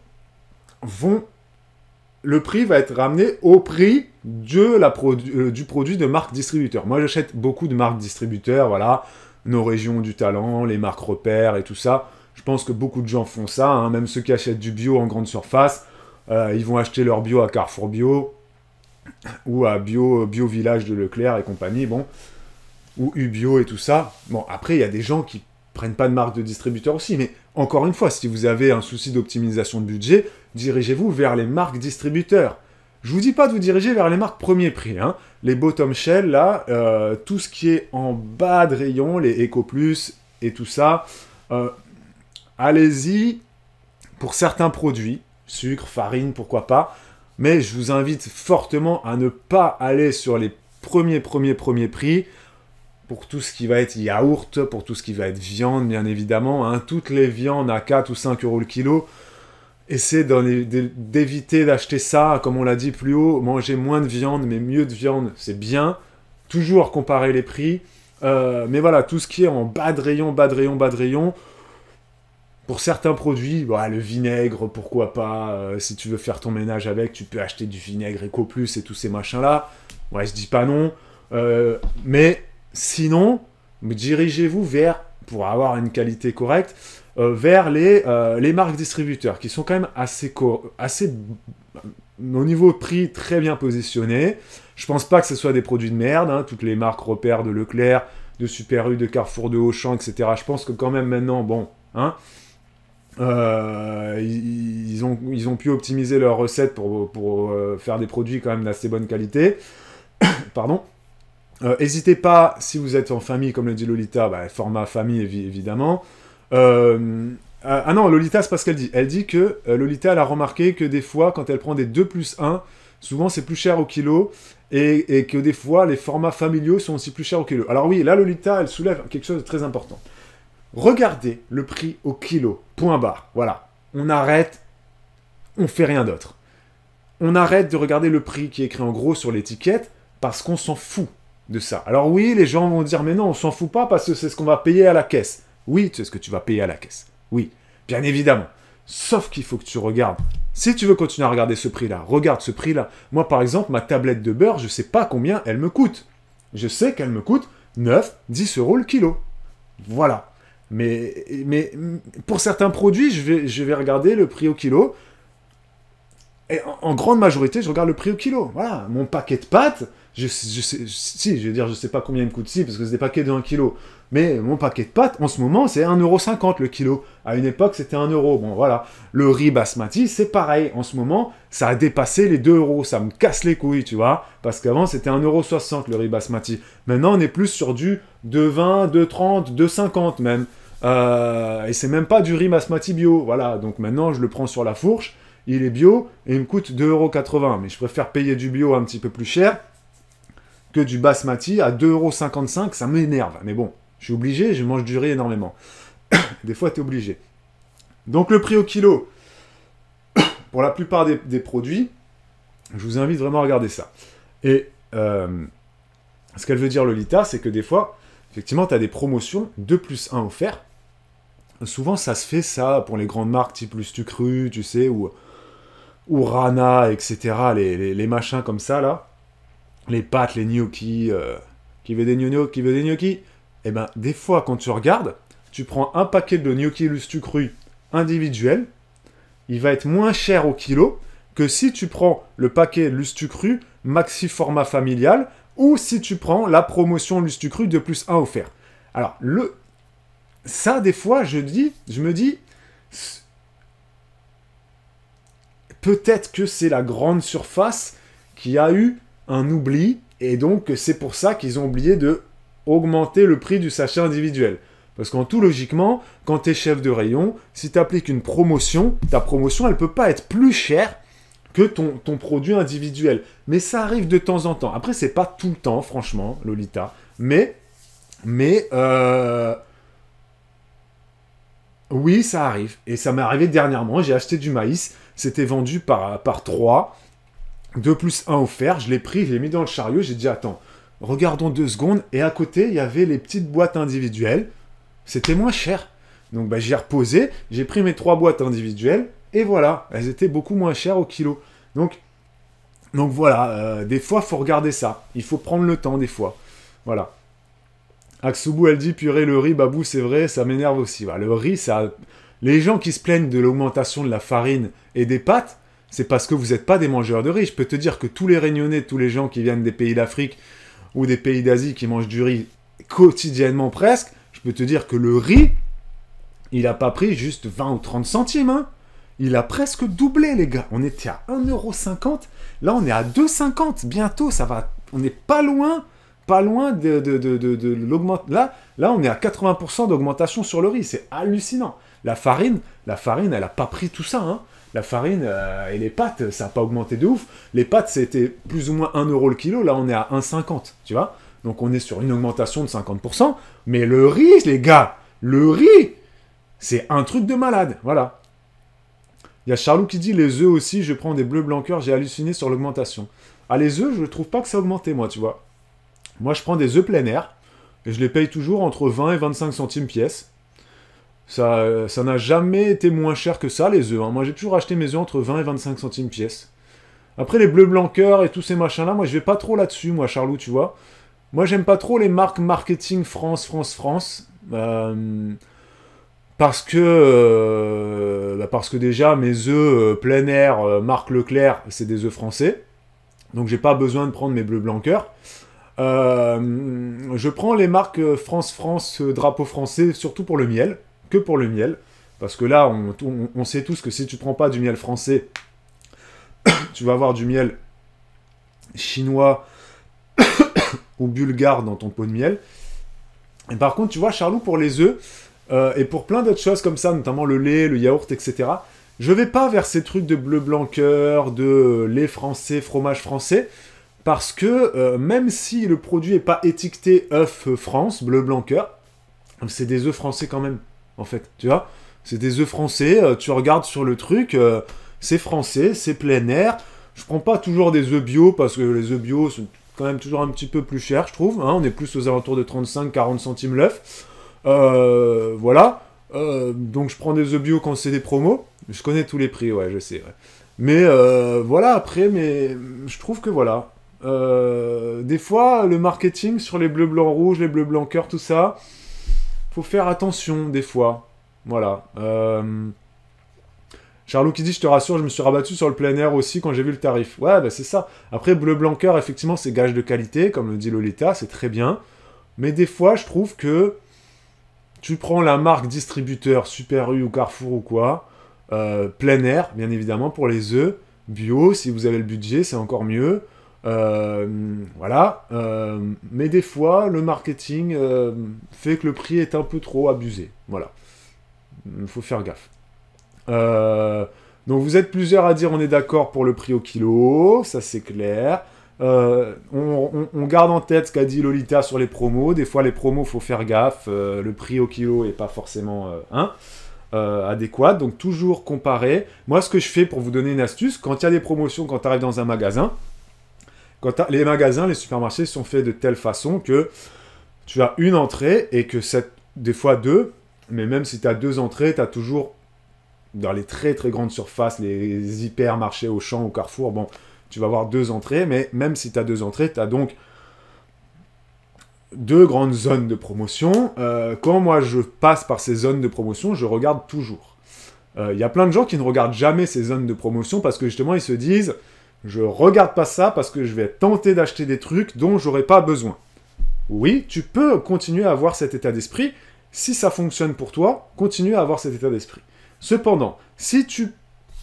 Speaker 1: le prix va être ramené au prix du produit de marque distributeur. Moi, j'achète beaucoup de marques distributeurs, voilà, nos régions du talent, les marques repères et tout ça. Je pense que beaucoup de gens font ça, hein, même ceux qui achètent du bio en grande surface. Ils vont acheter leur bio à Carrefour Bio ou à Bio Village de Leclerc et compagnie, bon, ou Ubio et tout ça. Bon, après, il y a des gens qui prennent pas de marque de distributeur aussi, mais encore une fois, si vous avez un souci d'optimisation de budget, dirigez-vous vers les marques distributeurs. Je vous dis pas de vous diriger vers les marques premier prix, hein. Les bottom shell, là, tout ce qui est en bas de rayon, les Eco Plus et tout ça, allez-y pour certains produits, sucre, farine, pourquoi pas, mais je vous invite fortement à ne pas aller sur les premiers prix, pour tout ce qui va être yaourt, pour tout ce qui va être viande, bien évidemment, hein, toutes les viandes à 4 ou 5 euros le kilo, essayez d'éviter d'acheter ça, comme on l'a dit plus haut, manger moins de viande, mais mieux de viande, c'est bien, toujours comparer les prix, mais voilà, tout ce qui est en bas de rayon, pour certains produits, bah, le vinaigre, pourquoi pas, si tu veux faire ton ménage avec, tu peux acheter du vinaigre Eco Plus et tous ces machins-là, ouais, je dis pas non, mais sinon, dirigez-vous pour avoir une qualité correcte, vers les marques distributeurs, qui sont quand même assez au niveau prix, très bien positionnés. Je pense pas que ce soit des produits de merde, hein, toutes les marques repères de Leclerc, de Super U, de Carrefour, de Auchan, etc. Je pense que quand même maintenant, bon, hein, ils ont pu optimiser leurs recettes pour faire des produits quand même d'assez bonne qualité. Pardon. N'hésitez pas, si vous êtes en famille, comme le dit Lolita, bah, format famille évidemment. Ah non, Lolita, c'est pas ce qu'elle dit. Elle dit que Lolita, elle a remarqué que des fois, quand elle prend des 2+1, souvent c'est plus cher au kilo, et que des fois, les formats familiaux sont aussi plus chers au kilo. Alors oui, là, Lolita, elle soulève quelque chose de très important. Regardez le prix au kilo, point barre. Voilà, on arrête, on fait rien d'autre. On arrête de regarder le prix qui est écrit en gros sur l'étiquette, parce qu'on s'en fout de ça. Alors oui, les gens vont dire, mais non, on s'en fout pas, parce que c'est ce qu'on va payer à la caisse. Oui, c'est ce que tu vas payer à la caisse. Oui, bien évidemment. Sauf qu'il faut que tu regardes. Si tu veux continuer à regarder ce prix-là, regarde ce prix-là. Moi, par exemple, ma tablette de beurre, je ne sais pas combien elle me coûte. Je sais qu'elle me coûte 9, 10 euros le kilo. Voilà. Mais pour certains produits, je vais regarder le prix au kilo. Et en grande majorité, je regarde le prix au kilo. Voilà. Mon paquet de pâtes, je sais pas combien il me coûte, si, parce que c'est des paquets de 1 kilo. Mais mon paquet de pâtes, en ce moment, c'est 1,50 € le kilo. À une époque, c'était 1 euro. Bon, voilà. Le riz basmati, c'est pareil. En ce moment, ça a dépassé les 2 euros. Ça me casse les couilles, tu vois. Parce qu'avant, c'était 1,60 € le riz basmati. Maintenant, on est plus sur du 2,20, 2,30, 2,50 même. Et c'est même pas du riz basmati bio. Voilà. Donc maintenant, je le prends sur la fourche. Il est bio et il me coûte 2,80 €. Mais je préfère payer du bio un petit peu plus cher que du basmati à 2,55 €. Ça m'énerve. Mais bon. Je suis obligé, je mange du riz énormément. Des fois, tu es obligé. Donc, le prix au kilo, pour la plupart des produits, je vous invite vraiment à regarder ça. Et ce qu'elle veut dire, Lolita, c'est que des fois, effectivement, tu as des promotions 2+1 offerts. Souvent, ça se fait, ça, pour les grandes marques type Lustucru, tu sais, ou Rana, etc., les machins comme ça, là. Les pâtes, les gnocchis... Qui veut des gnocchis? Qui veut des gnocchis? Eh ben, des fois, quand tu regardes, tu prends un paquet de gnocchis Lustucru individuel, il va être moins cher au kilo que si tu prends le paquet Lustucru maxi format familial ou si tu prends la promotion Lustucru 2 plus 1 offert. Alors, ça, des fois, je me dis, peut-être que c'est la grande surface qui a eu un oubli, et donc c'est pour ça qu'ils ont oublié de augmenter le prix du sachet individuel. Parce qu'en tout, logiquement, quand tu es chef de rayon, si tu appliques une promotion, ta promotion, elle ne peut pas être plus chère que ton produit individuel. Mais ça arrive de temps en temps. Après, c'est pas tout le temps, franchement, Lolita. Mais oui, ça arrive. Et ça m'est arrivé dernièrement. J'ai acheté du maïs. C'était vendu par 3. 2 plus 1 offert. Je l'ai pris, je l'ai mis dans le chariot. J'ai dit, attends, regardons 2 secondes. Et à côté, il y avait les petites boîtes individuelles. C'était moins cher. Donc, bah, j'ai reposé. J'ai pris mes 3 boîtes individuelles. Et voilà, elles étaient beaucoup moins chères au kilo. Donc voilà, des fois, il faut regarder ça. Il faut prendre le temps, des fois. Voilà. Aksubu, elle dit, purée, le riz, babou, c'est vrai, ça m'énerve aussi. Voilà, le riz, ça... Les gens qui se plaignent de l'augmentation de la farine et des pâtes, c'est parce que vous n'êtes pas des mangeurs de riz. Je peux te dire que tous les Réunionnais, tous les gens qui viennent des pays d'Afrique ou des pays d'Asie qui mangent du riz quotidiennement presque, je peux te dire que le riz, il n'a pas pris juste 20 ou 30 centimes, hein. Il a presque doublé, les gars. On était à 1,50 €. Là, on est à 2,50 €. Bientôt, ça va... On n'est pas loin de l'augmentation. Là, on est à 80% d'augmentation sur le riz. C'est hallucinant. La farine, elle n'a pas pris tout ça, hein. La farine et les pâtes, ça n'a pas augmenté de ouf. Les pâtes, c'était plus ou moins 1 € le kilo. Là, on est à 1,50 €, tu vois. Donc, on est sur une augmentation de 50%. Mais le riz, les gars, le riz, c'est un truc de malade. Voilà. Il y a Charlot qui dit, les œufs aussi, je prends des bleus blancs cœur, j'ai halluciné sur l'augmentation. Ah, les œufs, je ne trouve pas que ça a augmenté, moi, tu vois. Moi, je prends des œufs plein air, et je les paye toujours entre 20 et 25 centimes pièce. Ça n'a jamais été moins cher que ça, les œufs, hein. Moi, j'ai toujours acheté mes œufs entre 20 et 25 centimes pièce. Après, les bleus blancs cœur et tous ces machins-là, moi, je vais pas trop là-dessus, moi, Charlot, tu vois. Moi, j'aime pas trop les marques marketing France. Parce que déjà, mes œufs plein air, marque Leclerc, c'est des œufs français. Donc, j'ai pas besoin de prendre mes bleus blancs cœur. Je prends les marques France, drapeau français, surtout pour le miel. Que pour le miel. Parce que là, on sait tous que si tu prends pas du miel français, tu vas avoir du miel chinois ou bulgare dans ton pot de miel. Et par contre, tu vois, Charlot, pour les œufs, et pour plein d'autres choses comme ça, notamment le lait, le yaourt, etc., je vais pas vers ces trucs de bleu blanc cœur, de lait français, fromage français, parce que même si le produit n'est pas étiqueté œuf France, bleu blanc cœur, c'est des œufs français quand même, en fait, tu vois. C'est des œufs français, tu regardes sur le truc, c'est français, c'est plein air. Je prends pas toujours des œufs bio, parce que les œufs bio sont quand même toujours un petit peu plus chers, je trouve, hein. On est plus aux alentours de 35-40 centimes l'œuf. Voilà. Donc je prends des œufs bio quand c'est des promos. Je connais tous les prix, ouais, je sais. Ouais. Mais voilà, après, je trouve que voilà. Des fois, le marketing sur les bleus blancs rouges, les bleus blancs cœur, tout ça, faut faire attention des fois. Voilà. Charlot qui dit, je te rassure, je me suis rabattu sur le plein air aussi quand j'ai vu le tarif. Ouais, bah c'est ça. Après, bleu blanc cœur, effectivement, c'est gage de qualité, comme le dit Lolita, c'est très bien. Mais des fois, je trouve que tu prends la marque distributeur Super U ou Carrefour ou quoi, plein air, bien évidemment, pour les œufs, bio, si vous avez le budget, c'est encore mieux. Voilà. Mais des fois, le marketing fait que le prix est un peu trop abusé. Voilà. Il faut faire gaffe. Donc vous êtes plusieurs à dire on est d'accord pour le prix au kilo, ça c'est clair. On garde en tête ce qu'a dit Lolita sur les promos. Des fois, les promos, faut faire gaffe. Le prix au kilo est pas forcément adéquat. Donc, toujours comparer. Moi, ce que je fais pour vous donner une astuce, quand il y a des promotions, quand tu arrives dans un magasin, les magasins, les supermarchés sont faits de telle façon que tu as une entrée et que des fois deux, mais même si tu as 2 entrées, tu as toujours, dans les très très grandes surfaces, les hypermarchés Auchan ou Carrefour, bon, tu vas avoir 2 entrées, mais même si tu as 2 entrées, tu as donc deux grandes zones de promotion. Quand moi je passe par ces zones de promotion, je regarde toujours. Il y a plein de gens qui ne regardent jamais ces zones de promotion parce que justement ils se disent je regarde pas ça parce que je vais tenter d'acheter des trucs dont j'aurai pas besoin. Oui, tu peux continuer à avoir cet état d'esprit. Si ça fonctionne pour toi, continue à avoir cet état d'esprit. Cependant, si tu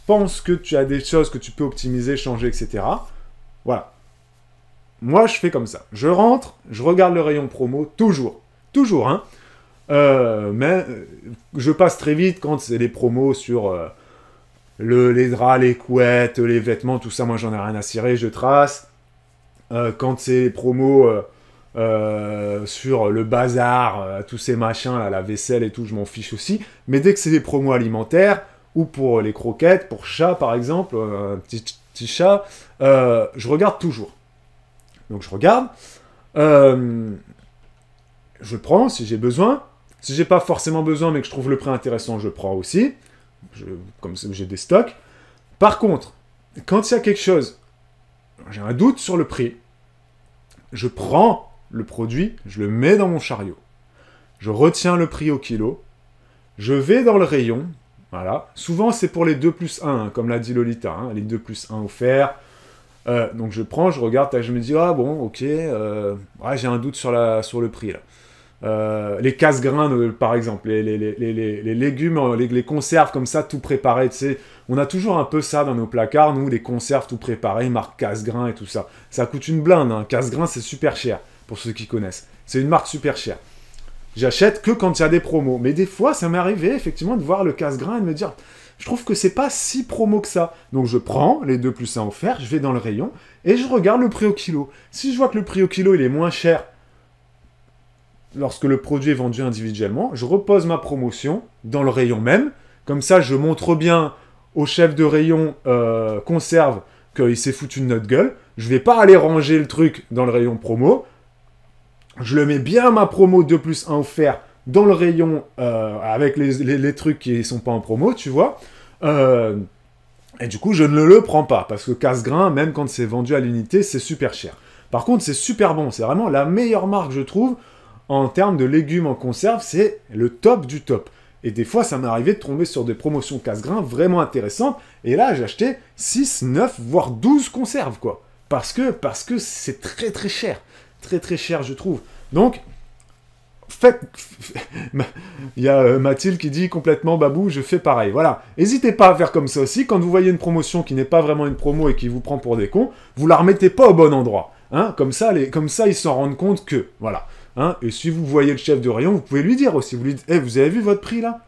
Speaker 1: penses que tu as des choses que tu peux optimiser, changer, etc., voilà. Moi, je fais comme ça. Je rentre, je regarde le rayon promo, toujours. Toujours, hein. Mais je passe très vite quand c'est les promos sur les draps, les couettes, les vêtements, tout ça, moi, j'en ai rien à cirer, je trace. Quand c'est les promos sur le bazar, tous ces machins, là, la vaisselle et tout, je m'en fiche aussi. Mais dès que c'est des promos alimentaires, ou pour les croquettes, pour chat, par exemple, un petit chat, je regarde toujours. Donc je regarde, je prends si j'ai besoin. Si j'ai pas forcément besoin mais que je trouve le prix intéressant, je prends aussi. Comme j'ai des stocks. Par contre, quand il y a quelque chose, j'ai un doute sur le prix, je prends le produit, je le mets dans mon chariot. Je retiens le prix au kilo. Je vais dans le rayon. Voilà. Souvent c'est pour les 2 plus 1, hein, comme l'a dit Lolita, hein, les 2 plus 1 offerts. Donc je prends, je regarde, je me dis, ah bon, ok, ouais, j'ai un doute sur le prix, là. Les casse-grains, par exemple, les légumes, les conserves comme ça, tout préparé, tu sais. On a toujours un peu ça dans nos placards, nous, des conserves tout préparées, marque casse-grains et tout ça. Ça coûte une blinde, hein. Casse-grains, c'est super cher, pour ceux qui connaissent. C'est une marque super chère. J'achète que quand il y a des promos. Mais des fois, ça m'est arrivé, effectivement, de voir le casse-grain et de me dire... Je trouve que c'est pas si promo que ça. Donc je prends les 2 plus 1 offerts, je vais dans le rayon et je regarde le prix au kilo. Si je vois que le prix au kilo il est moins cher lorsque le produit est vendu individuellement, je repose ma promotion dans le rayon même. Comme ça, je montre bien au chef de rayon conserve qu'il s'est foutu de notre gueule. Je vais pas aller ranger le truc dans le rayon promo. Je le mets bien ma promo 2 plus 1 offert dans le rayon avec les trucs qui sont pas en promo, tu vois. Et du coup, je ne le prends pas, parce que casse-grain, même quand c'est vendu à l'unité, c'est super cher. Par contre, c'est super bon, c'est vraiment la meilleure marque, je trouve, en termes de légumes en conserve, c'est le top du top. Et des fois, ça m'est arrivé de tomber sur des promotions casse-grain vraiment intéressantes, et là, j'ai acheté 6, 9, voire 12 conserves, quoi. Parce que c'est très très cher. Très très cher, je trouve. Donc... Il y a Mathilde qui dit complètement Babou, je fais pareil. Voilà. N'hésitez pas à faire comme ça aussi. Quand vous voyez une promotion qui n'est pas vraiment une promo et qui vous prend pour des cons, vous la remettez pas au bon endroit. Hein, comme ça, ils s'en rendent compte que. Voilà. Hein, et si vous voyez le chef de rayon, vous pouvez lui dire aussi. Vous lui dites, hey, vous avez vu votre prix là?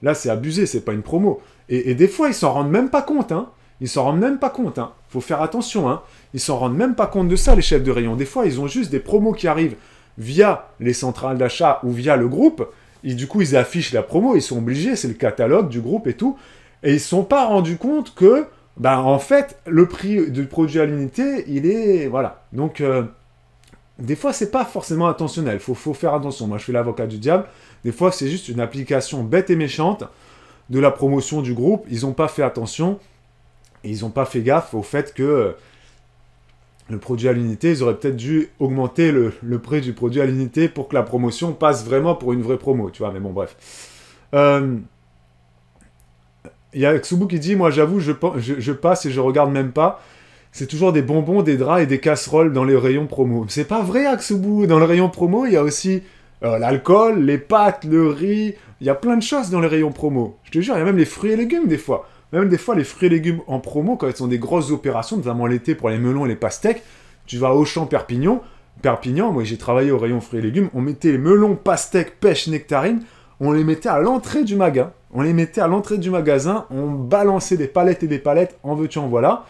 Speaker 1: Là, c'est abusé, c'est pas une promo. Et des fois, ils s'en rendent même pas compte. Hein. Ils s'en rendent même pas compte. Hein. Faut faire attention. Hein. Ils s'en rendent même pas compte de ça, les chefs de rayon. Des fois, ils ont juste des promos qui arrivent via les centrales d'achat ou via le groupe, et du coup ils affichent la promo, ils sont obligés, c'est le catalogue du groupe et tout, et ils ne se sont pas rendus compte que, en fait, le prix du produit à l'unité, il est... Voilà. Donc, des fois, c'est pas forcément intentionnel, faut faire attention. Moi, je fais l'avocat du diable. Des fois, c'est juste une application bête et méchante de la promotion du groupe. Ils n'ont pas fait attention, et ils n'ont pas fait gaffe au fait que... le produit à l'unité, ils auraient peut-être dû augmenter le prix du produit à l'unité pour que la promotion passe vraiment pour une vraie promo, tu vois, mais bon, bref. Il y a Xubu qui dit, moi j'avoue, je passe et je regarde même pas, c'est toujours des bonbons, des draps et des casseroles dans les rayons promo. C'est pas vrai, Xubu, dans le rayon promo, il y a aussi l'alcool, les pâtes, le riz, il y a plein de choses dans les rayons promo. Je te jure, il y a même les fruits et légumes des fois. Même des fois, les fruits et légumes en promo, quand ils sont des grosses opérations, notamment l'été pour les melons et les pastèques, tu vas au champ Perpignan, moi j'ai travaillé au rayon fruits et légumes, on mettait les melons, pastèques, pêches, nectarines, on les mettait à l'entrée du magasin. On balançait des palettes et des palettes, en veux-tu, en voilà.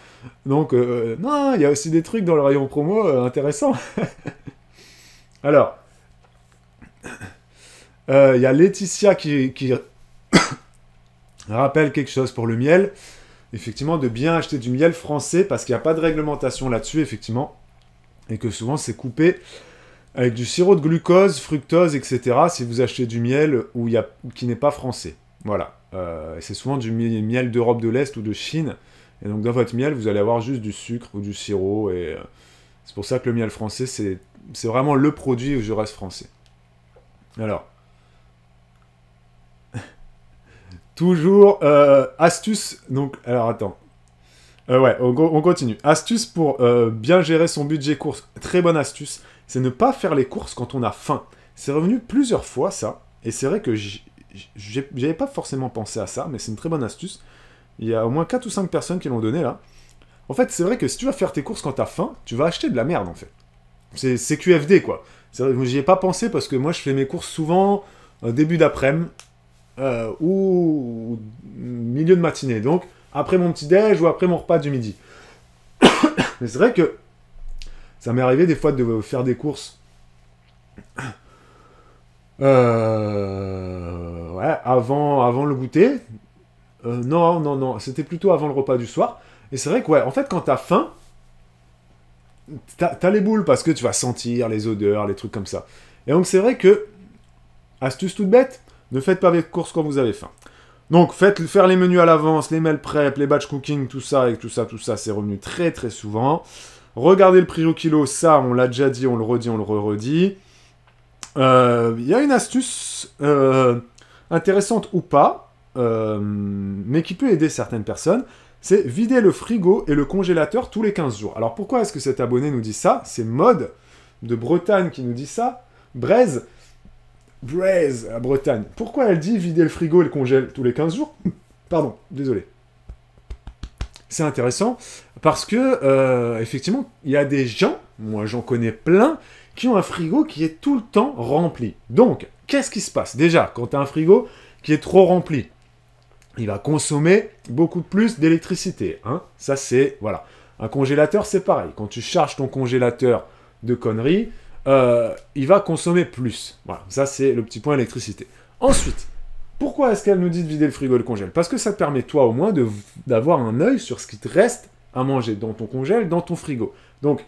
Speaker 1: Donc, non, il y a aussi des trucs dans le rayon promo intéressants. Alors, il y a Laetitia qui rappelle quelque chose pour le miel. Effectivement, de bien acheter du miel français, parce qu'il n'y a pas de réglementation là-dessus, effectivement. Et que souvent, c'est coupé avec du sirop de glucose, fructose, etc. si vous achetez du miel qui n'est pas français. Voilà. C'est souvent du miel d'Europe de l'Est ou de Chine. Et donc, dans votre miel, vous allez avoir juste du sucre ou du sirop. Et c'est pour ça que le miel français, c'est c'est vraiment le produit où je reste français. Alors, toujours, astuce, donc, alors attends. Ouais, on continue. Astuce pour bien gérer son budget course. Très bonne astuce, c'est ne pas faire les courses quand on a faim. C'est revenu plusieurs fois, ça, et c'est vrai que j'avais pas forcément pensé à ça, mais c'est une très bonne astuce. Il y a au moins 4 ou 5 personnes qui l'ont donné, là. En fait, c'est vrai que si tu vas faire tes courses quand t'as faim, tu vas acheter de la merde, en fait. C'est QFD, quoi. J'y ai pas pensé parce que moi, je fais mes courses souvent début d'après-midi ou milieu de matinée. Donc, après mon petit-déj ou après mon repas du midi. Mais c'est vrai que ça m'est arrivé des fois de faire des courses ouais, avant le goûter. Non, c'était plutôt avant le repas du soir. Et c'est vrai que, ouais, en fait, quand t'as faim, t'as les boules parce que tu vas sentir les odeurs, les trucs comme ça. Et donc, c'est vrai que, astuce toute bête, ne faites pas votre courses quand vous avez faim. Donc, faire les menus à l'avance, les meal prep, les batch cooking, tout ça, c'est revenu très très souvent. Regardez le prix au kilo, ça, on l'a déjà dit, on le redit, on le redit. Il y a une astuce intéressante ou pas, mais qui peut aider certaines personnes, c'est vider le frigo et le congélateur tous les 15 jours. Alors pourquoi est-ce que cet abonné nous dit ça? C'est Mode de Bretagne qui nous dit ça. Braise, à Bretagne. Pourquoi elle dit vider le frigo et le congèle tous les 15 jours? Pardon, désolé. C'est intéressant parce que, effectivement, il y a des gens, moi j'en connais plein, qui ont un frigo qui est tout le temps rempli. Donc, qu'est-ce qui se passe? Déjà, quand tu as un frigo qui est trop rempli, il va consommer beaucoup plus d'électricité. Hein, ça, c'est... Voilà. Un congélateur, c'est pareil. Quand tu charges ton congélateur de conneries, il va consommer plus. Voilà. Ça, c'est le petit point électricité. Ensuite, pourquoi est-ce qu'elle nous dit de vider le frigo et le congèle? Parce que ça te permet, toi, au moins, d'avoir un œil sur ce qui te reste à manger dans ton congèle, dans ton frigo. Donc,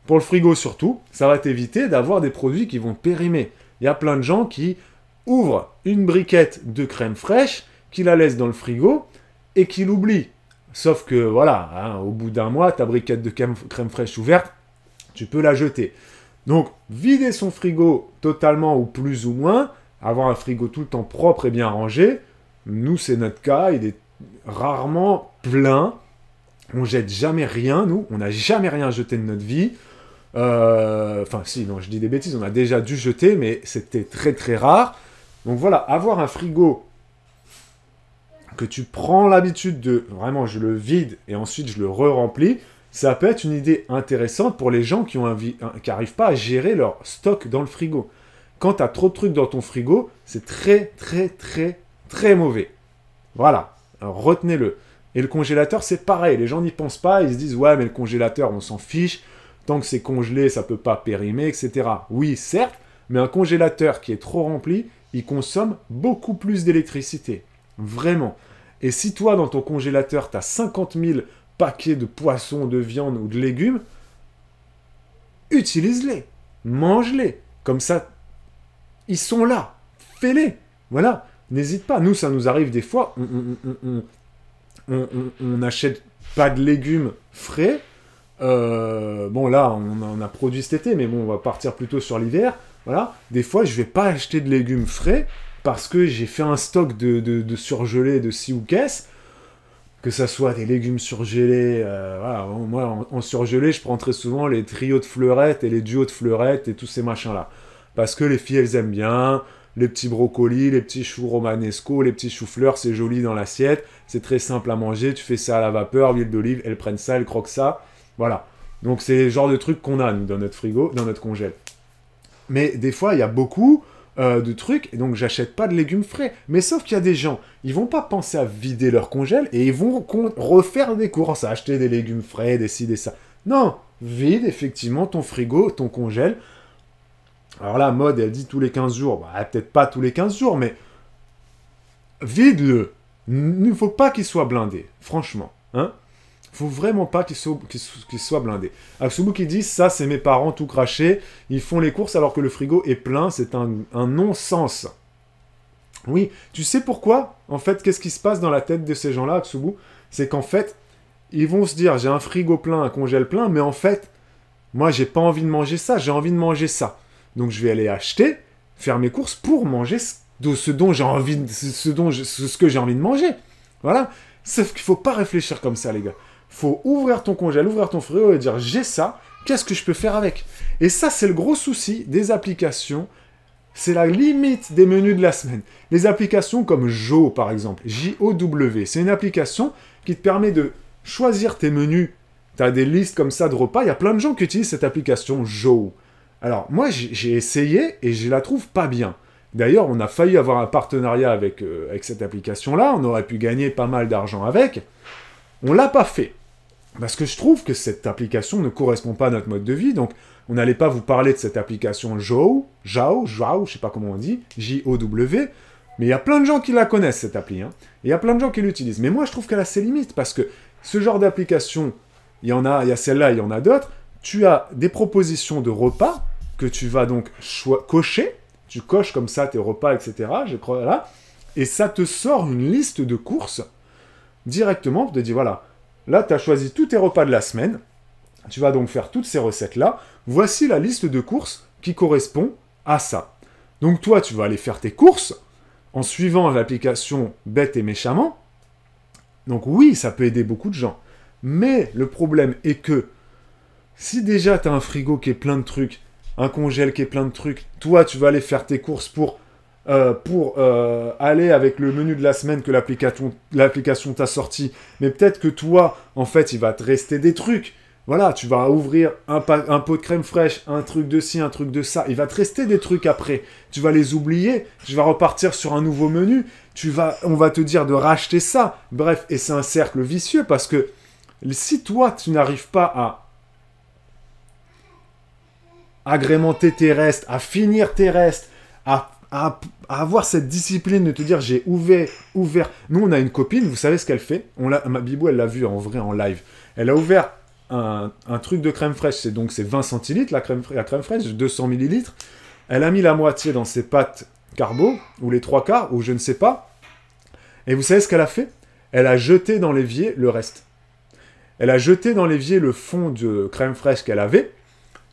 Speaker 1: pour le frigo surtout, ça va t'éviter d'avoir des produits qui vont périmer. Il y a plein de gens qui ouvrent une briquette de crème fraîche, qui la laissent dans le frigo et qui l'oublient. Sauf que, voilà, hein, au bout d'un mois, ta briquette de crème fraîche ouverte, tu peux la jeter. Donc, vider son frigo totalement ou plus ou moins, avoir un frigo tout le temps propre et bien rangé, nous, c'est notre cas, il est rarement plein. On jette jamais rien, nous. On n'a jamais rien jeté de notre vie. Enfin, si, non, je dis des bêtises. On a déjà dû jeter, mais c'était très, très rare. Donc voilà, avoir un frigo que tu prends l'habitude de... Vraiment, je le vide et ensuite je le re-remplis. Ça peut être une idée intéressante pour les gens qui n'arrivent pas à gérer leur stock dans le frigo. Quand tu as trop de trucs dans ton frigo, c'est très, très, très, très mauvais. Voilà. Alors, retenez-le. Et le congélateur, c'est pareil. Les gens n'y pensent pas. Ils se disent, ouais, mais le congélateur, on s'en fiche. Tant que c'est congelé, ça ne peut pas périmer, etc. Oui, certes, mais un congélateur qui est trop rempli, il consomme beaucoup plus d'électricité. Vraiment. Et si toi, dans ton congélateur, tu as 50 000 paquets de poissons, de viande ou de légumes, utilise-les. Mange-les. Comme ça, ils sont là. Fais-les. Voilà. N'hésite pas. Nous, ça nous arrive des fois, on n'achète pas de légumes frais. Bon, là, on a produit cet été, mais bon, on va partir plutôt sur l'hiver. Voilà. Des fois, je vais pas acheter de légumes frais parce que j'ai fait un stock de surgelés de ci ou qu'est-ce. Que ça soit des légumes surgelés. Voilà. Moi, en surgelé, je prends très souvent les trios de fleurettes et les duos de fleurettes et tous ces machins-là. Parce que les filles, elles aiment bien. Les petits brocolis, les petits choux romanesco, les petits choux-fleurs, c'est joli dans l'assiette. C'est très simple à manger. Tu fais ça à la vapeur, huile d'olive, elles prennent ça, elles croquent ça. Voilà. Donc, c'est le genre de trucs qu'on a, nous, dans notre frigo, dans notre congèle. Mais des fois, il y a beaucoup de trucs, et donc j'achète pas de légumes frais. Mais sauf qu'il y a des gens, ils vont pas penser à vider leur congèle, et ils vont refaire des courses, à acheter des légumes frais, des ci, des ça. Non, vide effectivement ton frigo, ton congèle. Alors là, Mode, elle dit tous les 15 jours. Bah, peut-être pas tous les 15 jours, mais vide-le. Il ne faut pas qu'il soit blindé, franchement. Hein? Faut vraiment pas qu'il soit blindé. Aksubu qui dit, ça c'est mes parents tout crachés, ils font les courses alors que le frigo est plein, c'est un non-sens. Oui, tu sais pourquoi? En fait, qu'est-ce qui se passe dans la tête de ces gens-là, Aksubu? C'est qu'en fait, ils vont se dire, j'ai un frigo plein, un congèle plein, mais en fait, Moi, j'ai pas envie de manger ça, j'ai envie de manger ça. Donc, je vais aller acheter, faire mes courses pour manger ce dont j'ai envie, ce que j'ai envie de manger. Voilà. Sauf qu'il faut pas réfléchir comme ça, les gars. Faut ouvrir ton congèle, ouvrir ton frigo et dire j'ai ça, qu'est-ce que je peux faire avec? Et ça, c'est le gros souci des applications. C'est la limite des menus de la semaine. Les applications comme Jo, par exemple, J-O-W, c'est une application qui te permet de choisir tes menus. Tu as des listes comme ça de repas. Il y a plein de gens qui utilisent cette application Jo. Alors, moi, j'ai essayé et je la trouve pas bien. D'ailleurs, on a failli avoir un partenariat avec cette application-là. On aurait pu gagner pas mal d'argent avec. On l'a pas fait. Parce que je trouve que cette application ne correspond pas à notre mode de vie. Donc, on n'allait pas vous parler de cette application Jao, je sais pas comment on dit, J-O-W. Mais il y a plein de gens qui la connaissent, cette appli. Hein. Et il y a plein de gens qui l'utilisent. Mais moi, je trouve qu'elle a ses limites. Parce que ce genre d'application, il y a celle-là, il y en a d'autres. Tu as des propositions de repas que tu vas donc cocher. Tu coches comme ça tes repas, etc. Je crois là. Et ça te sort une liste de courses directement. Tu te dis, voilà, là, tu as choisi tous tes repas de la semaine. Tu vas donc faire toutes ces recettes-là. Voici la liste de courses qui correspond à ça. Donc toi, tu vas aller faire tes courses en suivant l'application bête et méchamment. Donc oui, ça peut aider beaucoup de gens. Mais le problème est que si déjà tu as un frigo qui est plein de trucs, un congèle qui est plein de trucs, toi, tu vas aller faire tes courses pour aller avec le menu de la semaine que l'application t'a sorti. Mais peut-être que toi, en fait, il va te rester des trucs. Voilà, tu vas ouvrir un pot de crème fraîche, un truc de ci, un truc de ça. Il va te rester des trucs après. Tu vas les oublier. Tu vas repartir sur un nouveau menu. On va te dire de racheter ça. Bref, et c'est un cercle vicieux parce que si toi, tu n'arrives pas à agrémenter tes restes, à finir tes restes, à avoir cette discipline de te dire j'ai ouvert. Nous, on a une copine, vous savez ce qu'elle fait? Ma Bibou, elle l'a vu en vrai, en live. Elle a ouvert un truc de crème fraîche, c'est 20 centilitres, la crème fraîche, 200 millilitres. Elle a mis la moitié dans ses pâtes carbo, ou les 3/4, ou je ne sais pas. Et vous savez ce qu'elle a fait? Elle a jeté dans l'évier le reste. Elle a jeté dans l'évier le fond de crème fraîche qu'elle avait.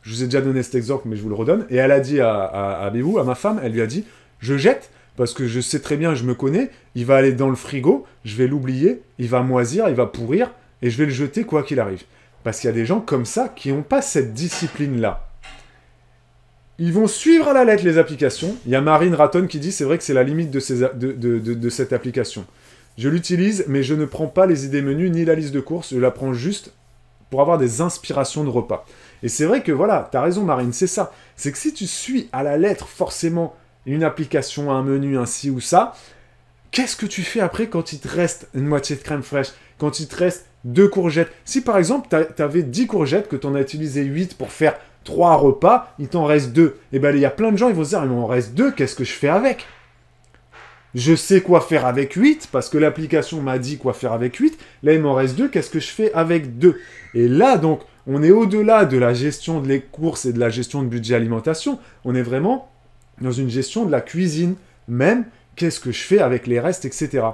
Speaker 1: Je vous ai déjà donné cet exemple, mais je vous le redonne. Et elle a dit à Bibou, à ma femme, elle lui a dit, je jette, parce que je sais très bien, je me connais, il va aller dans le frigo, je vais l'oublier, il va moisir, il va pourrir, et je vais le jeter quoi qu'il arrive. Parce qu'il y a des gens comme ça qui n'ont pas cette discipline-là. Ils vont suivre à la lettre les applications. Il y a Marine Raton qui dit, c'est vrai que c'est la limite de cette application. Je l'utilise, mais je ne prends pas les idées menus ni la liste de courses, je la prends juste pour avoir des inspirations de repas. Et c'est vrai que voilà, t'as raison Marine, c'est ça. C'est que si tu suis à la lettre forcément une application, un menu, un ci ou ça, qu'est-ce que tu fais après quand il te reste une moitié de crème fraîche, quand il te reste 2 courgettes? Si par exemple, t'avais 10 courgettes, que t'en as utilisé 8 pour faire 3 repas, il t'en reste 2. Et ben il y a plein de gens, ils vont se dire, il m'en reste 2, qu'est-ce que je fais avec? Je sais quoi faire avec 8, parce que l'application m'a dit quoi faire avec 8. Là, il m'en reste 2, qu'est-ce que je fais avec 2? Et là, donc, on est au-delà de la gestion des courses et de la gestion de budget alimentation. On est vraiment dans une gestion de la cuisine, même, qu'est-ce que je fais avec les restes, etc.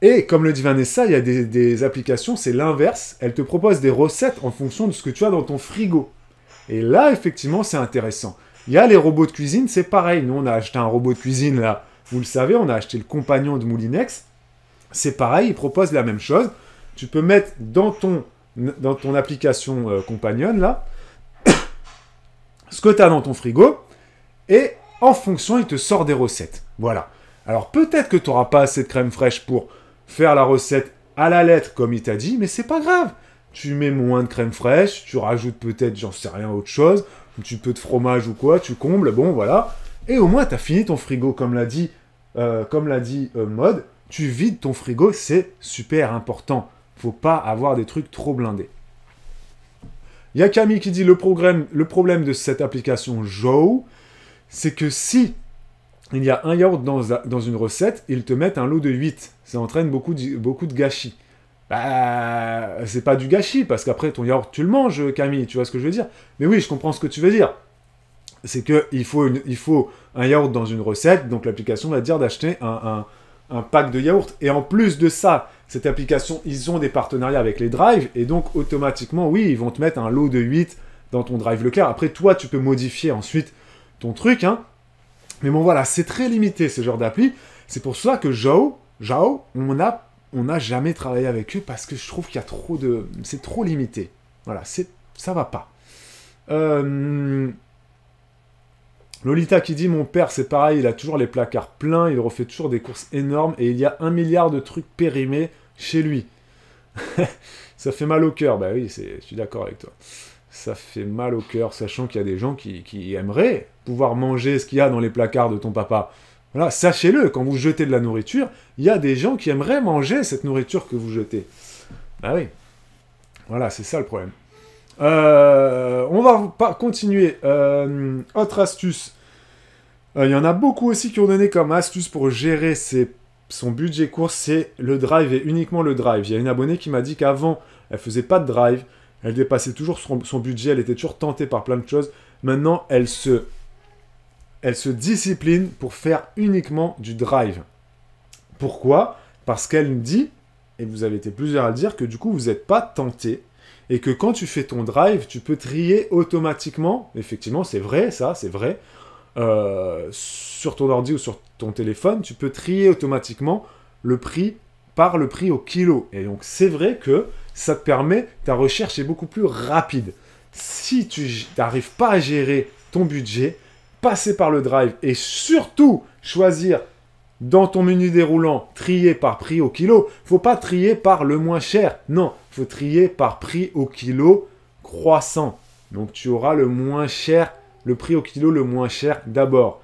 Speaker 1: Et comme le dit Vanessa, il y a des applications, c'est l'inverse. Elles te proposent des recettes en fonction de ce que tu as dans ton frigo. Et là, effectivement, c'est intéressant. Il y a les robots de cuisine, c'est pareil. Nous, on a acheté un robot de cuisine, là, vous le savez, on a acheté le compagnon de Moulinex. C'est pareil, ils proposent la même chose. Tu peux mettre dans ton application compagnon, là, ce que tu as dans ton frigo, et en fonction, il te sort des recettes. Voilà. Alors, peut-être que tu n'auras pas assez de crème fraîche pour faire la recette à la lettre, comme il t'a dit, mais c'est pas grave. Tu mets moins de crème fraîche, tu rajoutes peut-être, j'en sais rien, autre chose, un petit peu de fromage ou quoi, tu combles, bon, voilà. Et au moins, tu as fini ton frigo, comme l'a dit Maud. Tu vides ton frigo, c'est super important. Faut pas avoir des trucs trop blindés. Il y a Camille qui dit le problème de cette application Jo, c'est que si il y a un yaourt dans une recette, ils te mettent un lot de 8. Ça entraîne beaucoup de gâchis. Bah, c'est pas du gâchis, parce qu'après, ton yaourt, tu le manges, Camille, tu vois ce que je veux dire? Mais oui, je comprends ce que tu veux dire. C'est qu'il faut un yaourt dans une recette, donc l'application va te dire d'acheter un pack de yaourt. Et en plus de ça, cette application, ils ont des partenariats avec les drives, et donc automatiquement, oui, ils vont te mettre un lot de 8 dans ton Drive Leclerc. Après, toi, tu peux modifier ensuite ton truc, hein. Mais bon, voilà, c'est très limité, ce genre d'appli. C'est pour ça que Jao, on n'a jamais travaillé avec eux parce que je trouve qu'il y a trop de... C'est trop limité. Voilà, ça va pas. Lolita qui dit « Mon père, c'est pareil, il a toujours les placards pleins, il refait toujours des courses énormes et il y a 1 milliard de trucs périmés chez lui. » Ça fait mal au cœur. Bah oui, je suis d'accord avec toi. Ça fait mal au cœur, sachant qu'il y a des gens qui aimeraient pouvoir manger ce qu'il y a dans les placards de ton papa. Voilà, sachez-le, quand vous jetez de la nourriture, il y a des gens qui aimeraient manger cette nourriture que vous jetez. Bah oui. Voilà, c'est ça le problème. On va pas continuer. Autre astuce. Il y en a beaucoup aussi qui ont donné comme astuce pour gérer son budget course, c'est le drive et uniquement le drive. Il y a une abonnée qui m'a dit qu'avant, elle faisait pas de drive. Elle dépassait toujours son budget, elle était toujours tentée par plein de choses. Maintenant, elle se discipline pour faire uniquement du drive. Pourquoi ? Parce qu'elle dit, et vous avez été plusieurs à le dire, que du coup, vous n'êtes pas tenté. Et que quand tu fais ton drive, tu peux trier automatiquement. Effectivement, c'est vrai, ça, c'est vrai. Sur ton ordi ou sur ton téléphone, tu peux trier automatiquement le prix par le prix au kilo. Et donc, c'est vrai que ça te permet, ta recherche est beaucoup plus rapide. Si tu n'arrives pas à gérer ton budget, passer par le drive et surtout choisir dans ton menu déroulant, trier par prix au kilo. Faut pas trier par le moins cher. Non, faut trier par prix au kilo croissant. Donc tu auras le moins cher, le prix au kilo le moins cher d'abord.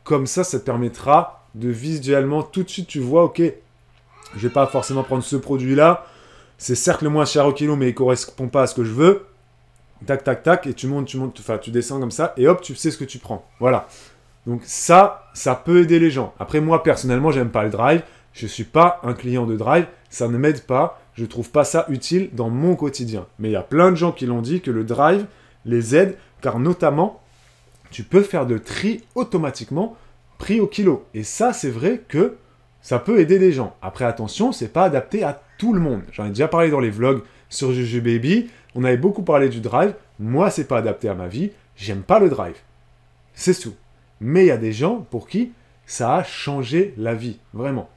Speaker 1: Comme ça te permettra de visuellement, tout de suite tu vois, ok, je vais pas forcément prendre ce produit-là. C'est certes le moins cher au kilo, mais il correspond pas à ce que je veux. Tac, tac, tac, et tu montes, enfin tu descends comme ça, et hop, tu sais ce que tu prends. Voilà. Donc ça peut aider les gens. Après, moi, personnellement, j'aime pas le drive. Je suis pas un client de drive. Ça ne m'aide pas. Je trouve pas ça utile dans mon quotidien. Mais il y a plein de gens qui l'ont dit que le drive les aide, car notamment, tu peux faire de tri automatiquement prix au kilo. Et ça, c'est vrai que ça peut aider les gens. Après, attention, c'est pas adapté à tout le monde. J'en ai déjà parlé dans les vlogs sur Jujubaby. On avait beaucoup parlé du drive. Moi, c'est pas adapté à ma vie. J'aime pas le drive. C'est tout. Mais il y a des gens pour qui ça a changé la vie, vraiment.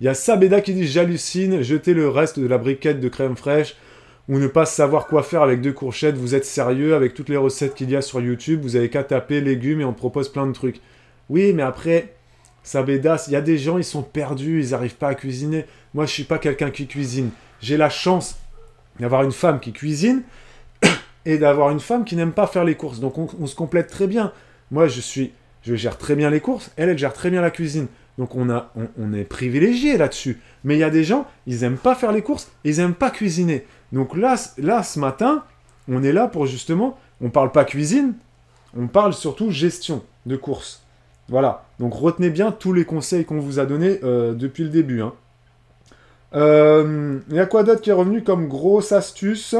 Speaker 1: Il y a Sabeda qui dit « J'hallucine, jeter le reste de la briquette de crème fraîche ou ne pas savoir quoi faire avec 2 courgettes, vous êtes sérieux avec toutes les recettes qu'il y a sur YouTube, vous avez qu'à taper légumes et on te propose plein de trucs. » Oui, mais après, Sabeda, il y a des gens, ils sont perdus, ils n'arrivent pas à cuisiner. Moi, je ne suis pas quelqu'un qui cuisine. J'ai la chance d'avoir une femme qui cuisine et d'avoir une femme qui n'aime pas faire les courses. Donc, on se complète très bien. Moi, je gère très bien les courses, elle gère très bien la cuisine. Donc on est privilégié là-dessus. Mais il y a des gens, ils n'aiment pas faire les courses, ils n'aiment pas cuisiner. Donc là, ce matin, on est là pour justement, on ne parle pas cuisine, on parle surtout gestion de courses. Voilà. Donc retenez bien tous les conseils qu'on vous a donnés depuis le début. Hein. Il y a quoi d'autre qui est revenu comme grosse astuce ?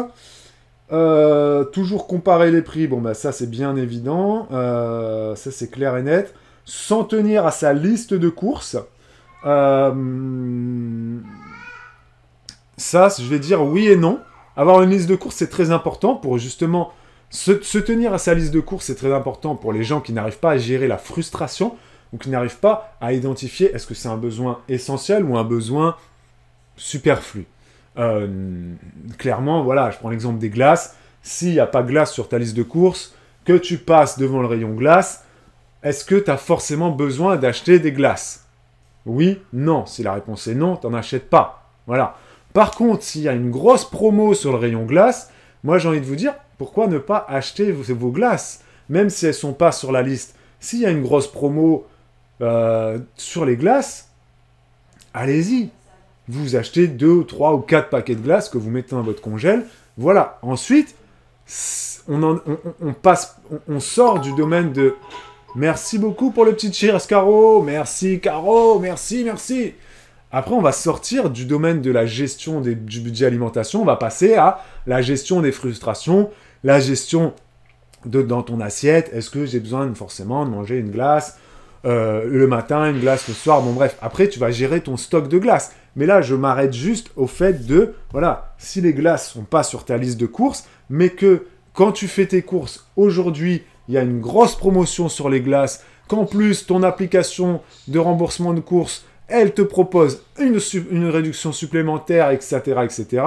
Speaker 1: Toujours comparer les prix, bon bah ça c'est bien évident, ça c'est clair et net. S'en tenir à sa liste de courses, ça je vais dire oui et non. Avoir une liste de courses c'est très important pour justement se tenir à sa liste de courses, c'est très important pour les gens qui n'arrivent pas à gérer la frustration ou qui n'arrivent pas à identifier est-ce que c'est un besoin essentiel ou un besoin superflu. Clairement, voilà, je prends l'exemple des glaces. S'il n'y a pas de glace sur ta liste de courses, que tu passes devant le rayon glace, est-ce que tu as forcément besoin d'acheter des glaces ? Oui, non. Si la réponse est non, tu n'en achètes pas. Voilà. Par contre, s'il y a une grosse promo sur le rayon glace, moi j'ai envie de vous dire, pourquoi ne pas acheter vos glaces, même si elles ne sont pas sur la liste. S'il y a une grosse promo sur les glaces, allez-y. Vous achetez 2, 3 ou 4 paquets de glace que vous mettez dans votre congèle. Voilà. Ensuite, on sort du domaine de « Merci beaucoup pour le petit cheers, Caro. Merci, Caro. Merci, merci. » Après, on va sortir du domaine de la gestion du budget alimentation. On va passer à la gestion des frustrations, la gestion dans ton assiette. Est-ce que j'ai besoin forcément de manger une glace le matin, une glace le soir? Bon, bref. Après, tu vas gérer ton stock de glace. Mais là, je m'arrête juste au fait de, voilà, si les glaces ne sont pas sur ta liste de courses, mais que quand tu fais tes courses, aujourd'hui, il y a une grosse promotion sur les glaces, qu'en plus, ton application de remboursement de courses, elle te propose une réduction supplémentaire, etc., etc.,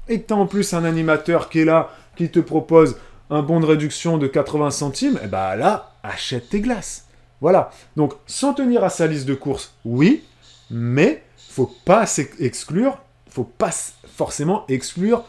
Speaker 1: et que tu as en plus un animateur qui est là, qui te propose un bon de réduction de 80 centimes, et ben là, achète tes glaces. Voilà. Donc, s'en tenir à sa liste de courses, oui, mais faut pas forcément exclure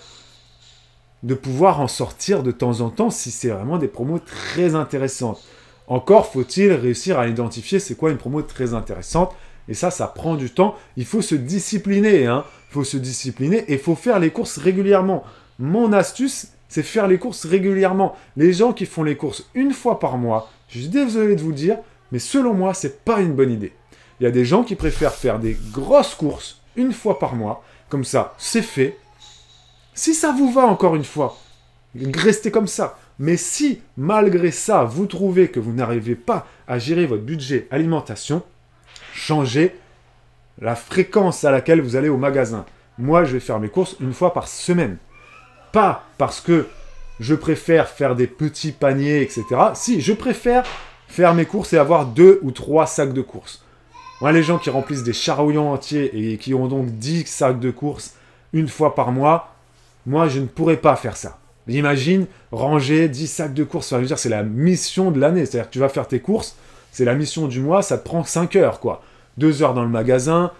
Speaker 1: de pouvoir en sortir de temps en temps si c'est vraiment des promos très intéressantes. Encore faut-il réussir à identifier c'est quoi une promo très intéressante. Et ça prend du temps. Il faut se discipliner, hein. Il faut se discipliner et il faut faire les courses régulièrement. Mon astuce, c'est faire les courses régulièrement. Les gens qui font les courses une fois par mois, je suis désolé de vous le dire, mais selon moi, c'est pas une bonne idée. Il y a des gens qui préfèrent faire des grosses courses une fois par mois. Comme ça, c'est fait. Si ça vous va, encore une fois, restez comme ça. Mais si, malgré ça, vous trouvez que vous n'arrivez pas à gérer votre budget alimentation, changez la fréquence à laquelle vous allez au magasin. Moi, je vais faire mes courses une fois par semaine. Pas parce que je préfère faire des petits paniers, etc. Si, je préfère faire mes courses et avoir 2 ou 3 sacs de courses. Moi, les gens qui remplissent des charouillons entiers et qui ont donc 10 sacs de courses une fois par mois, moi, je ne pourrais pas faire ça. Imagine ranger 10 sacs de courses. Enfin, je veux dire, c'est la mission de l'année. C'est-à-dire que tu vas faire tes courses, c'est la mission du mois, ça te prend 5 heures, quoi. 2 heures dans le magasin,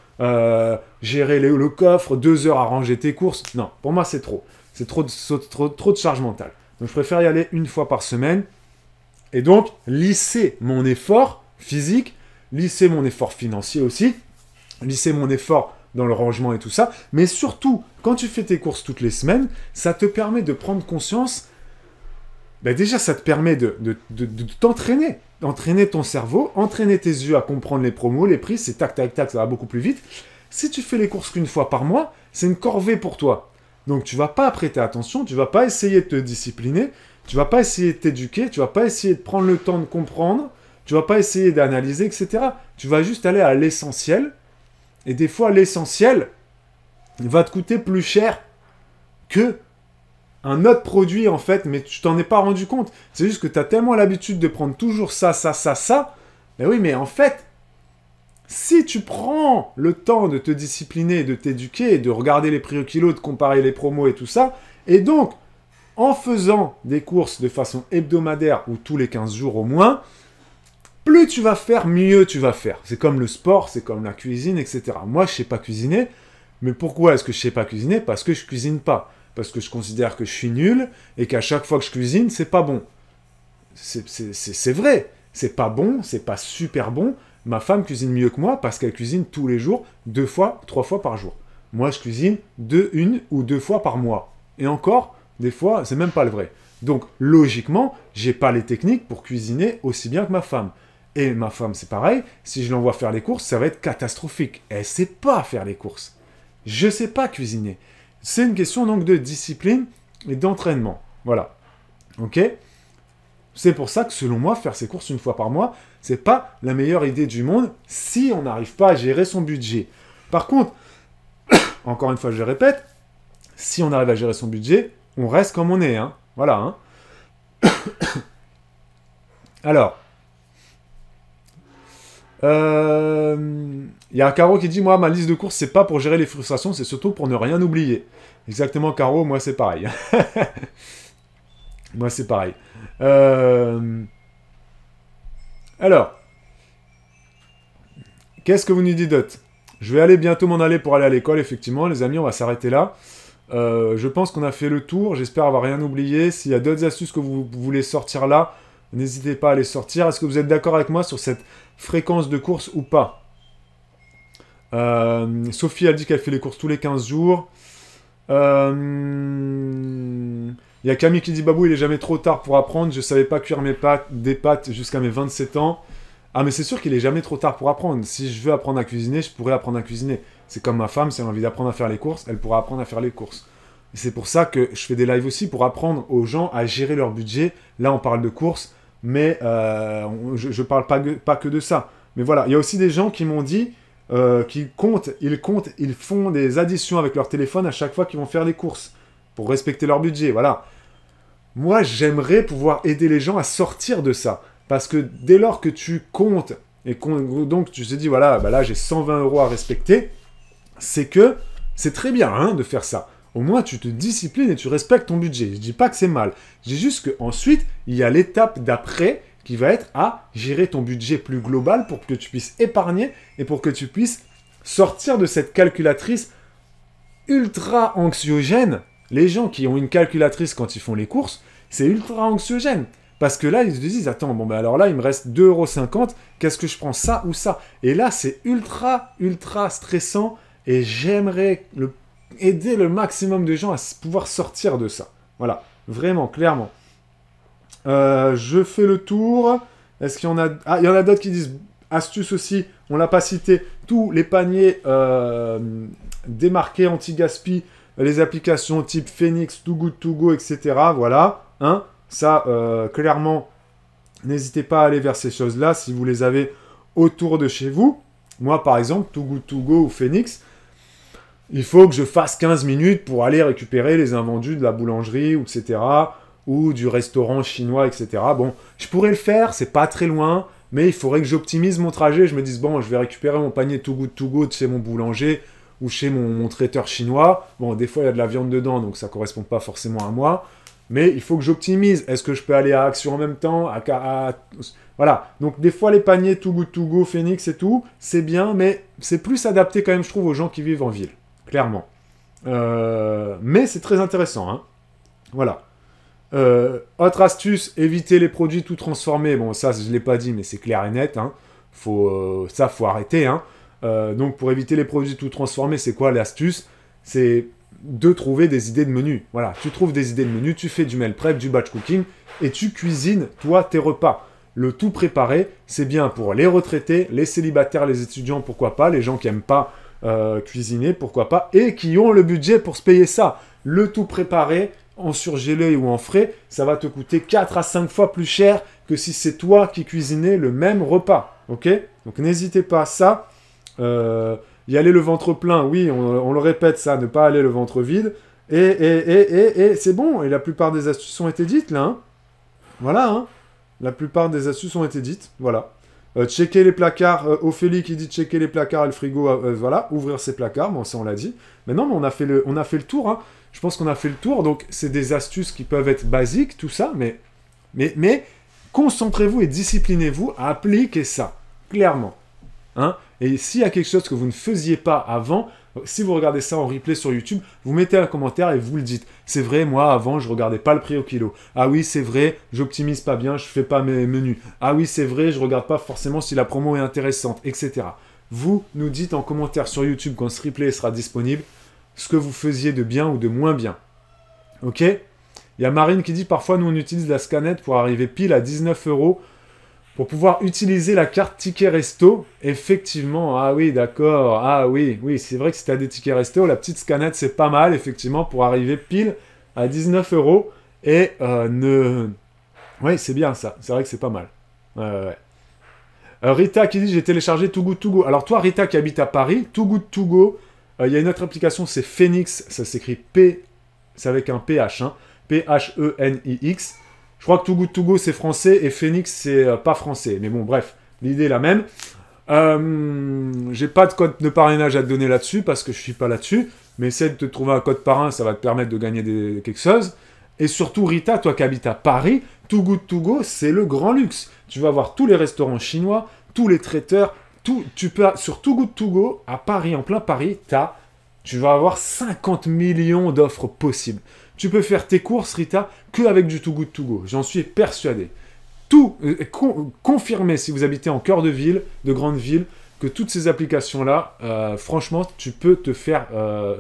Speaker 1: gérer le coffre, 2 heures à ranger tes courses. Non, pour moi, c'est trop. C'est trop de charge mentale. Donc, je préfère y aller une fois par semaine. Et donc, lisser mon effort physique, lisser mon effort financier aussi, lisser mon effort dans le rangement et tout ça. Mais surtout, quand tu fais tes courses toutes les semaines, ça te permet de prendre conscience. Ben déjà, ça te permet de t'entraîner. Entraîner ton cerveau, entraîner tes yeux à comprendre les promos, les prix, c'est tac, tac, tac, ça va beaucoup plus vite. Si tu fais les courses qu'une fois par mois, c'est une corvée pour toi. Donc, tu vas pas prêter attention, tu vas pas essayer de te discipliner, tu vas pas essayer de t'éduquer, tu vas pas essayer de prendre le temps de comprendre, tu vas pas essayer d'analyser, etc. Tu vas juste aller à l'essentiel. Et des fois, l'essentiel va te coûter plus cher que un autre produit, en fait, mais tu t'en es pas rendu compte. C'est juste que tu as tellement l'habitude de prendre toujours ça. Mais oui, mais en fait, si tu prends le temps de te discipliner, de t'éduquer, de regarder les prix au kilo, de comparer les promos et tout ça, et donc, en faisant des courses de façon hebdomadaire ou tous les 15 jours au moins, plus tu vas faire, mieux tu vas faire. C'est comme le sport, c'est comme la cuisine, etc. Moi, je ne sais pas cuisiner, mais pourquoi est-ce que je ne sais pas cuisiner? Parce que je ne cuisine pas. Parce que je considère que je suis nul et qu'à chaque fois que je cuisine, c'est pas bon. C'est vrai. C'est pas bon, c'est pas super bon. Ma femme cuisine mieux que moi parce qu'elle cuisine tous les jours, 2 fois, 3 fois par jour. Moi, je cuisine 1 ou 2 fois par mois. Et encore, des fois, c'est même pas le vrai. Donc, logiquement, j'ai pas les techniques pour cuisiner aussi bien que ma femme. Et ma femme, c'est pareil. Si je l'envoie faire les courses, ça va être catastrophique. Elle sait pas faire les courses. Je sais pas cuisiner. C'est une question donc de discipline et d'entraînement. Voilà. Ok? C'est pour ça que selon moi, faire ses courses une fois par mois, c'est pas la meilleure idée du monde si on n'arrive pas à gérer son budget. Par contre, encore une fois, je le répète, si on arrive à gérer son budget, on reste comme on est. Hein. Voilà. Hein. Alors, y a un Caro qui dit, moi, ma liste de courses, c'est pas pour gérer les frustrations, c'est surtout pour ne rien oublier. Exactement, Caro, moi, c'est pareil. Moi, c'est pareil. Alors, qu'est-ce que vous nous dites d'autre? Je vais aller bientôt m'en aller pour aller à l'école, effectivement. Les amis, on va s'arrêter là. Je pense qu'on a fait le tour. J'espère avoir rien oublié. S'il y a d'autres astuces que vous voulez sortir là, n'hésitez pas à les sortir. Est-ce que vous êtes d'accord avec moi sur cette fréquence de course ou pas? Sophie a dit qu'elle fait les courses tous les 15 jours. Il y a Camille qui dit, Babou, il est jamais trop tard pour apprendre. Je savais pas cuire des pâtes jusqu'à mes 27 ans. Ah, mais c'est sûr qu'il est jamais trop tard pour apprendre. Si je veux apprendre à cuisiner, je pourrais apprendre à cuisiner. C'est comme ma femme, si elle a envie d'apprendre à faire les courses, elle pourra apprendre à faire les courses. Et c'est pour ça que je fais des lives aussi, pour apprendre aux gens à gérer leur budget. Là, on parle de courses, mais je parle pas que de ça. Mais voilà, il y a aussi des gens qui m'ont dit qu'ils ils font des additions avec leur téléphone à chaque fois qu'ils vont faire les courses, pour respecter leur budget, voilà. moi, j'aimerais pouvoir aider les gens à sortir de ça. Parce que dès lors que tu comptes, donc tu te dis, voilà, bah là, j'ai 120 € à respecter, c'est que c'est très bien hein, de faire ça. Au moins, tu te disciplines et tu respectes ton budget. Je dis pas que c'est mal. Je dis juste qu'ensuite, il y a l'étape d'après qui va être à gérer ton budget plus global pour que tu puisses épargner et pour que tu puisses sortir de cette calculatrice ultra anxiogène. Les gens qui ont une calculatrice quand ils font les courses, c'est ultra anxiogène. Parce que là, ils se disent, attends, bon, ben alors là, il me reste 2,50 €, qu'est-ce que je prends, ça ou ça? Et là, c'est ultra, ultra stressant et j'aimerais aider le maximum de gens à pouvoir sortir de ça. Voilà, vraiment, clairement. Je fais le tour. Est-ce qu'il y en a... Ah, il y en a d'autres qui disent, astuce aussi, on l'a pas cité, tous les paniers démarqués anti-gaspi, les applications type Phoenix, Too Good To Go, etc. Voilà, hein. Ça, clairement, n'hésitez pas à aller vers ces choses-là si vous les avez autour de chez vous. Moi, par exemple, Too Good To Go ou Phoenix, il faut que je fasse 15 minutes pour aller récupérer les invendus de la boulangerie, etc., ou du restaurant chinois, etc. Bon, je pourrais le faire, c'est pas très loin, mais il faudrait que j'optimise mon trajet. Je me dise, bon, je vais récupérer mon panier Too Good To Go de chez mon boulanger ou chez mon traiteur chinois. Bon, des fois, il y a de la viande dedans, donc ça correspond pas forcément à moi. Mais il faut que j'optimise. Est-ce que je peux aller à Action en même temps Voilà. Donc, des fois, les paniers Too Good To Go, Phoenix et tout, c'est bien, mais c'est plus adapté quand même, je trouve, aux gens qui vivent en ville. Clairement. Mais c'est très intéressant. Hein. Voilà. Autre astuce, éviter les produits tout transformés. Bon, ça, je ne l'ai pas dit, mais c'est clair et net. Hein. Faut arrêter. Hein. Donc, pour éviter les produits tout transformés, c'est quoi l'astuce? C'est de trouver des idées de menu. Voilà, tu trouves des idées de menu, tu fais du meal prep, du batch cooking, et tu cuisines, toi, tes repas. Le tout préparé, c'est bien pour les retraités, les célibataires, les étudiants, pourquoi pas, les gens qui n'aiment pas cuisiner, pourquoi pas, et qui ont le budget pour se payer ça. Le tout préparé, en surgelé ou en frais, ça va te coûter 4 à 5 fois plus cher que si c'est toi qui cuisinais le même repas. Ok? Donc n'hésitez pas à ça. Y aller le ventre plein, oui, on le répète ça, ne pas aller le ventre vide. Et c'est bon, et la plupart des astuces ont été dites là. Hein. Voilà, hein. La plupart des astuces ont été dites, voilà. Checker les placards, Ophélie qui dit checker les placards et le frigo, voilà, ouvrir ses placards, bon ça on l'a dit. Mais non, mais on a fait le tour, hein. Je pense qu'on a fait le tour, donc c'est des astuces qui peuvent être basiques, tout ça, mais concentrez-vous et disciplinez-vous à appliquer ça, clairement. Hein. Et s'il y a quelque chose que vous ne faisiez pas avant, si vous regardez ça en replay sur YouTube, vous mettez un commentaire et vous le dites. C'est vrai, moi avant je regardais pas le prix au kilo. Ah oui, c'est vrai, j'optimise pas bien, je fais pas mes menus. Ah oui, c'est vrai, je regarde pas forcément si la promo est intéressante, etc. Vous nous dites en commentaire sur YouTube quand ce replay sera disponible ce que vous faisiez de bien ou de moins bien. Ok? Il y a Marine qui dit parfois nous on utilise la scanette pour arriver pile à 19 € pour pouvoir utiliser la carte ticket resto. Effectivement, ah oui, d'accord, ah oui, c'est vrai que si tu as des tickets resto, la petite scanette c'est pas mal, effectivement, pour arriver pile à 19 € et Oui, c'est bien ça, c'est vrai que c'est pas mal. Ouais. Rita qui dit j'ai téléchargé Too Good To Go. Alors toi, Rita qui habite à Paris, Too Good To Go, il y a une autre application, c'est Phoenix, ça s'écrit c'est avec un PH, hein, Phenix. Je crois que Too Good To Go c'est français et Phoenix c'est pas français. Mais bon, bref, l'idée est la même. J'ai pas de code de parrainage à te donner là-dessus parce que je suis pas là-dessus. Mais essaie de te trouver un code parrain, ça va te permettre de gagner quelque chose. Et surtout, Rita, toi qui habites à Paris, Too Good To Go, c'est le grand luxe. Tu vas voir tous les restaurants chinois, tous les traiteurs, sur Too Good To Go, à Paris, en plein Paris, tu vas avoir 50 millions d'offres possibles. Tu peux faire tes courses, Rita, qu'avec du Too Good To Go. J'en suis persuadé. Confirmez si vous habitez en cœur de ville, de grande ville, que toutes ces applications-là, franchement, tu peux te faire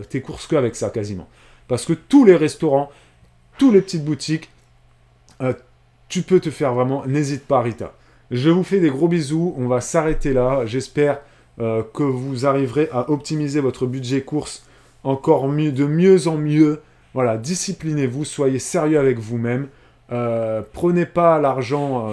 Speaker 1: tes courses qu'avec ça, quasiment. Parce que tous les restaurants, toutes les petites boutiques, tu peux te faire vraiment, n'hésite pas, Rita. Je vous fais des gros bisous, on va s'arrêter là. J'espère que vous arriverez à optimiser votre budget course encore mieux, de mieux en mieux. Voilà, disciplinez-vous, soyez sérieux avec vous-même. Prenez pas l'argent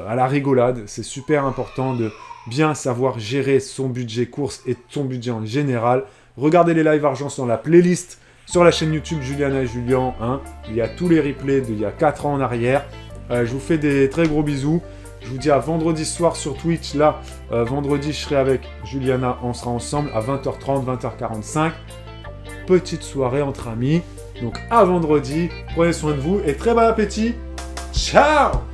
Speaker 1: à la rigolade, c'est super important de bien savoir gérer son budget course et son budget en général. Regardez les lives argent dans la playlist sur la chaîne YouTube Juliana et Julien. Hein. Il y a tous les replays d'il y a 4 ans en arrière. Je vous fais des très gros bisous. Je vous dis à vendredi soir sur Twitch. Là, vendredi, je serai avec Juliana. On sera ensemble à 20h30, 20h45. Petite soirée entre amis. Donc à vendredi. Prenez soin de vous et très bon appétit. Ciao!